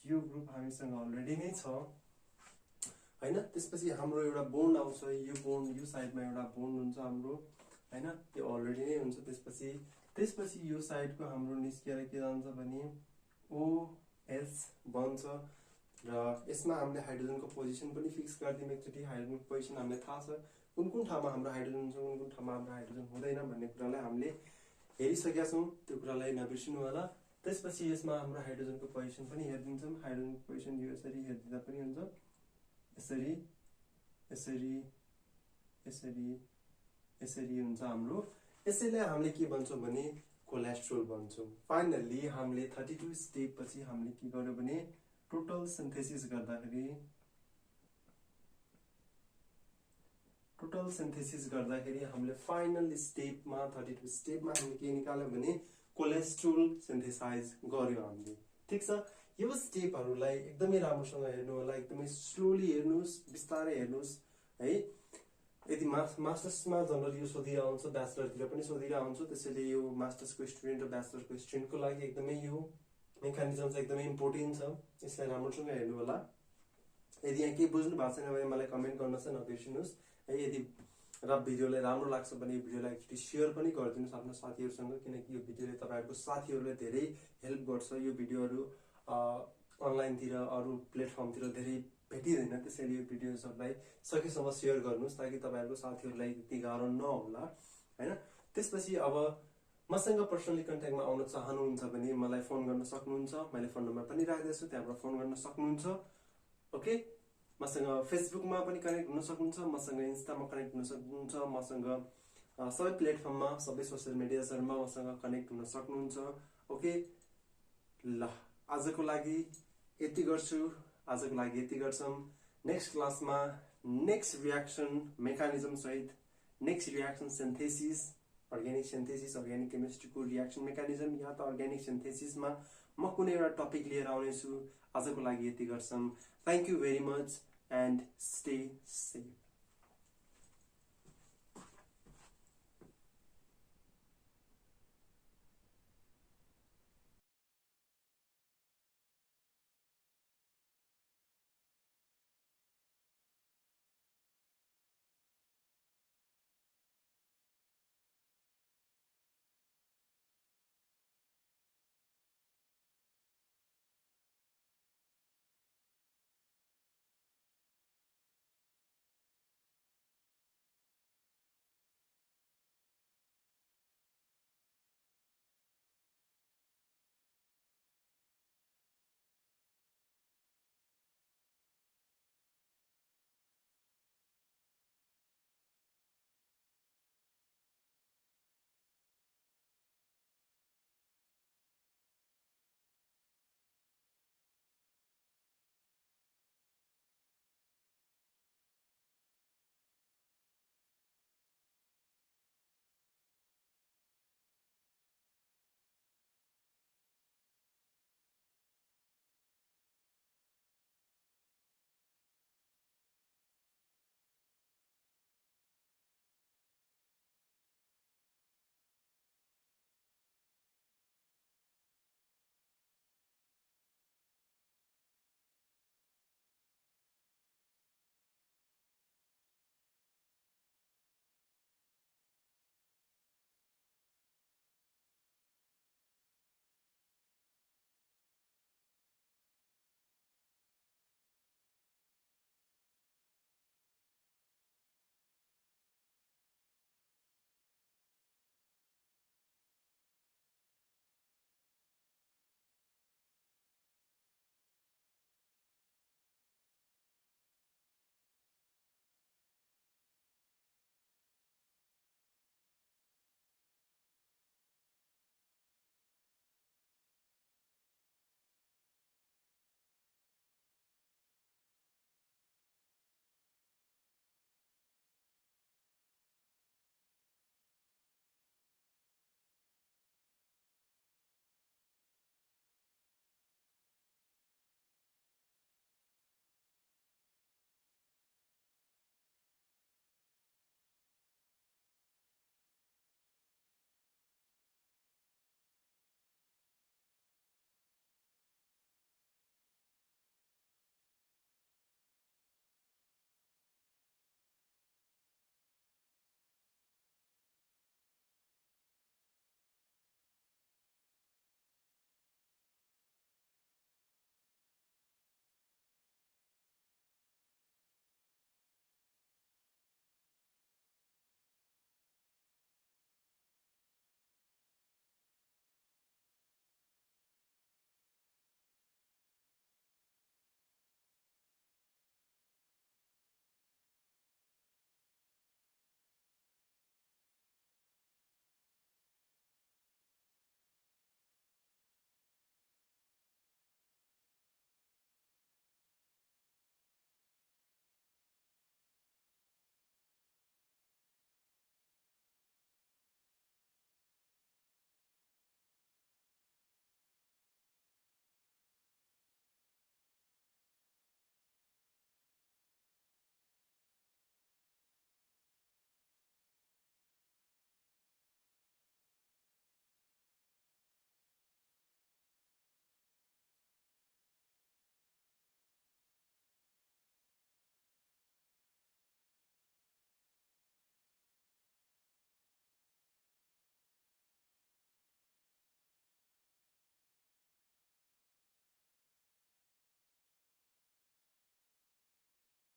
यो ग्रुप हामीसँग अलरेडी नै छ हैन। त्यसपछि हाम्रो एउटा बोन्ड आउँछ यो बोन्ड यो साइडमा एउटा बोन्ड हुन्छ हाम्रो हैन त्यो अलरेडी नै हुन्छ। त्यसपछि यो साइडको हाम्रो निस्केर के जान्छ भने OH बन्छ र यसमा हामीले हाइड्रोजनको पोजिसन पनि फिक्स गर्दियौं। एकचोटी हाइड्रोजनको पोजिसन हामीलाई थाहा छ कुन ठाउँमा हाम्रो हाइड्रोजन छ कुन ठाउँमा हाम्रो हाइड्रोजन हुँदैन भन्ने कुरालाई हामीले हेरिसकेका छौं त्यो कुरालाई नबिर्सिनु होला। त्यसपछि यसमा हाम्रो हाइड्रोजनको पोजिसन पनि हेरिदिन्छौं। हाइड्रोजनको पोजिसन यो यसरी हेर्दिदा पनि हुन्छ यसरी यसरी यसरी यसरी हुन्छ हाम्रो। यसैले हामीले के भन्छौं भने कोलेस्ट्रोल भन्छौं। फाइनली हामीले 32 स्टेप पछि हामीले के गर्यो भने टोटल सिन्थेसिस गर्दाखेरि हामीले फाइनल स्टेपमा 32 स्टेपमा हामीले के निकाल्यो भने कोलेस्ट्रोल सिन्थेसाइज गर्यो हामीले ठीक छ। यो स्टेपहरुलाई एकदमै राम्रोसँग हेर्नु होला एकदमै स्लोली हेर्नुस् बिस्तारै हेर्नुस् है। यदि मास्टर्समा जनरली यो सोधिरा हुन्छ ब्याचलरतिर पनि सोधिरा हुन्छ त्यसैले यो मास्टर्सको स्टुडेन्ट र ब्याचलरको स्टुडेन्टको लागि एकदमै यो मेकानिजम चाहिँ एकदमै इम्पोर्टेन्ट छ यसलाई राम्रोसँग हेर्नु होला। यदि यहाँ केही बुझ्नु भएको छैन भने मलाई कमेन्ट गर्न चाहिँ नबिर्सिनुस् है। यदि भिडियोलाई राम्रो लाग्छ भने यो भिडियोलाई एकचोटि शेयर पनि गरिदिनुस् आफ्नो साथीहरुसँग किनकि यो भिडियोले तपाईहरुको साथीहरुलाई धेरै हेल्प गर्छ। यो भिडियोहरु अनलाइनतिर अरु प्लेटफर्मतिर धेरै भेटिदैन त्यसैले यो भिडियोहरुलाई सकेसम्म शेयर गर्नुस् ताकि तपाईहरुको साथीहरुलाई त्यति गाह्रो नहोला हैन। त्यसपछि अब मसँग पर्सनली कन्ट्याक्टमा आउन चाहनुहुन्छ भने मलाई फोन गर्न सक्नुहुन्छ। मैले फोन नम्बर पनि राखेको छु त्यहाँबाट फोन गर्न सक्नुहुन्छ। ओके मसँग फेसबुकमा पनि कनेक्ट हुन सक्नुहुन्छ मसँग इन्स्टामा कनेक्ट हुन सक्नुहुन्छ मसँग सबै प्लेटफर्ममा सबै सोशल मिडियाजहरुमा मसँग कनेक्ट हुन सक्नुहुन्छ। ओके ल आजको लागि यति गर्छौं। नेक्स्ट क्लासमा नेक्स्ट रियाक्सन मेकानिजम सहित नेक्स्ट रियाक्सन सिन्थेसिस अर्ग्यानिक केमिस्ट्रीको रियाक्सन मेकानिजम या त अर्ग्यानिक सिन्थेसिसमा म कुनै एउटा टपिक लिएर आउने छु। आजको लागि यति गर्छौं। Thank you very much and stay safe.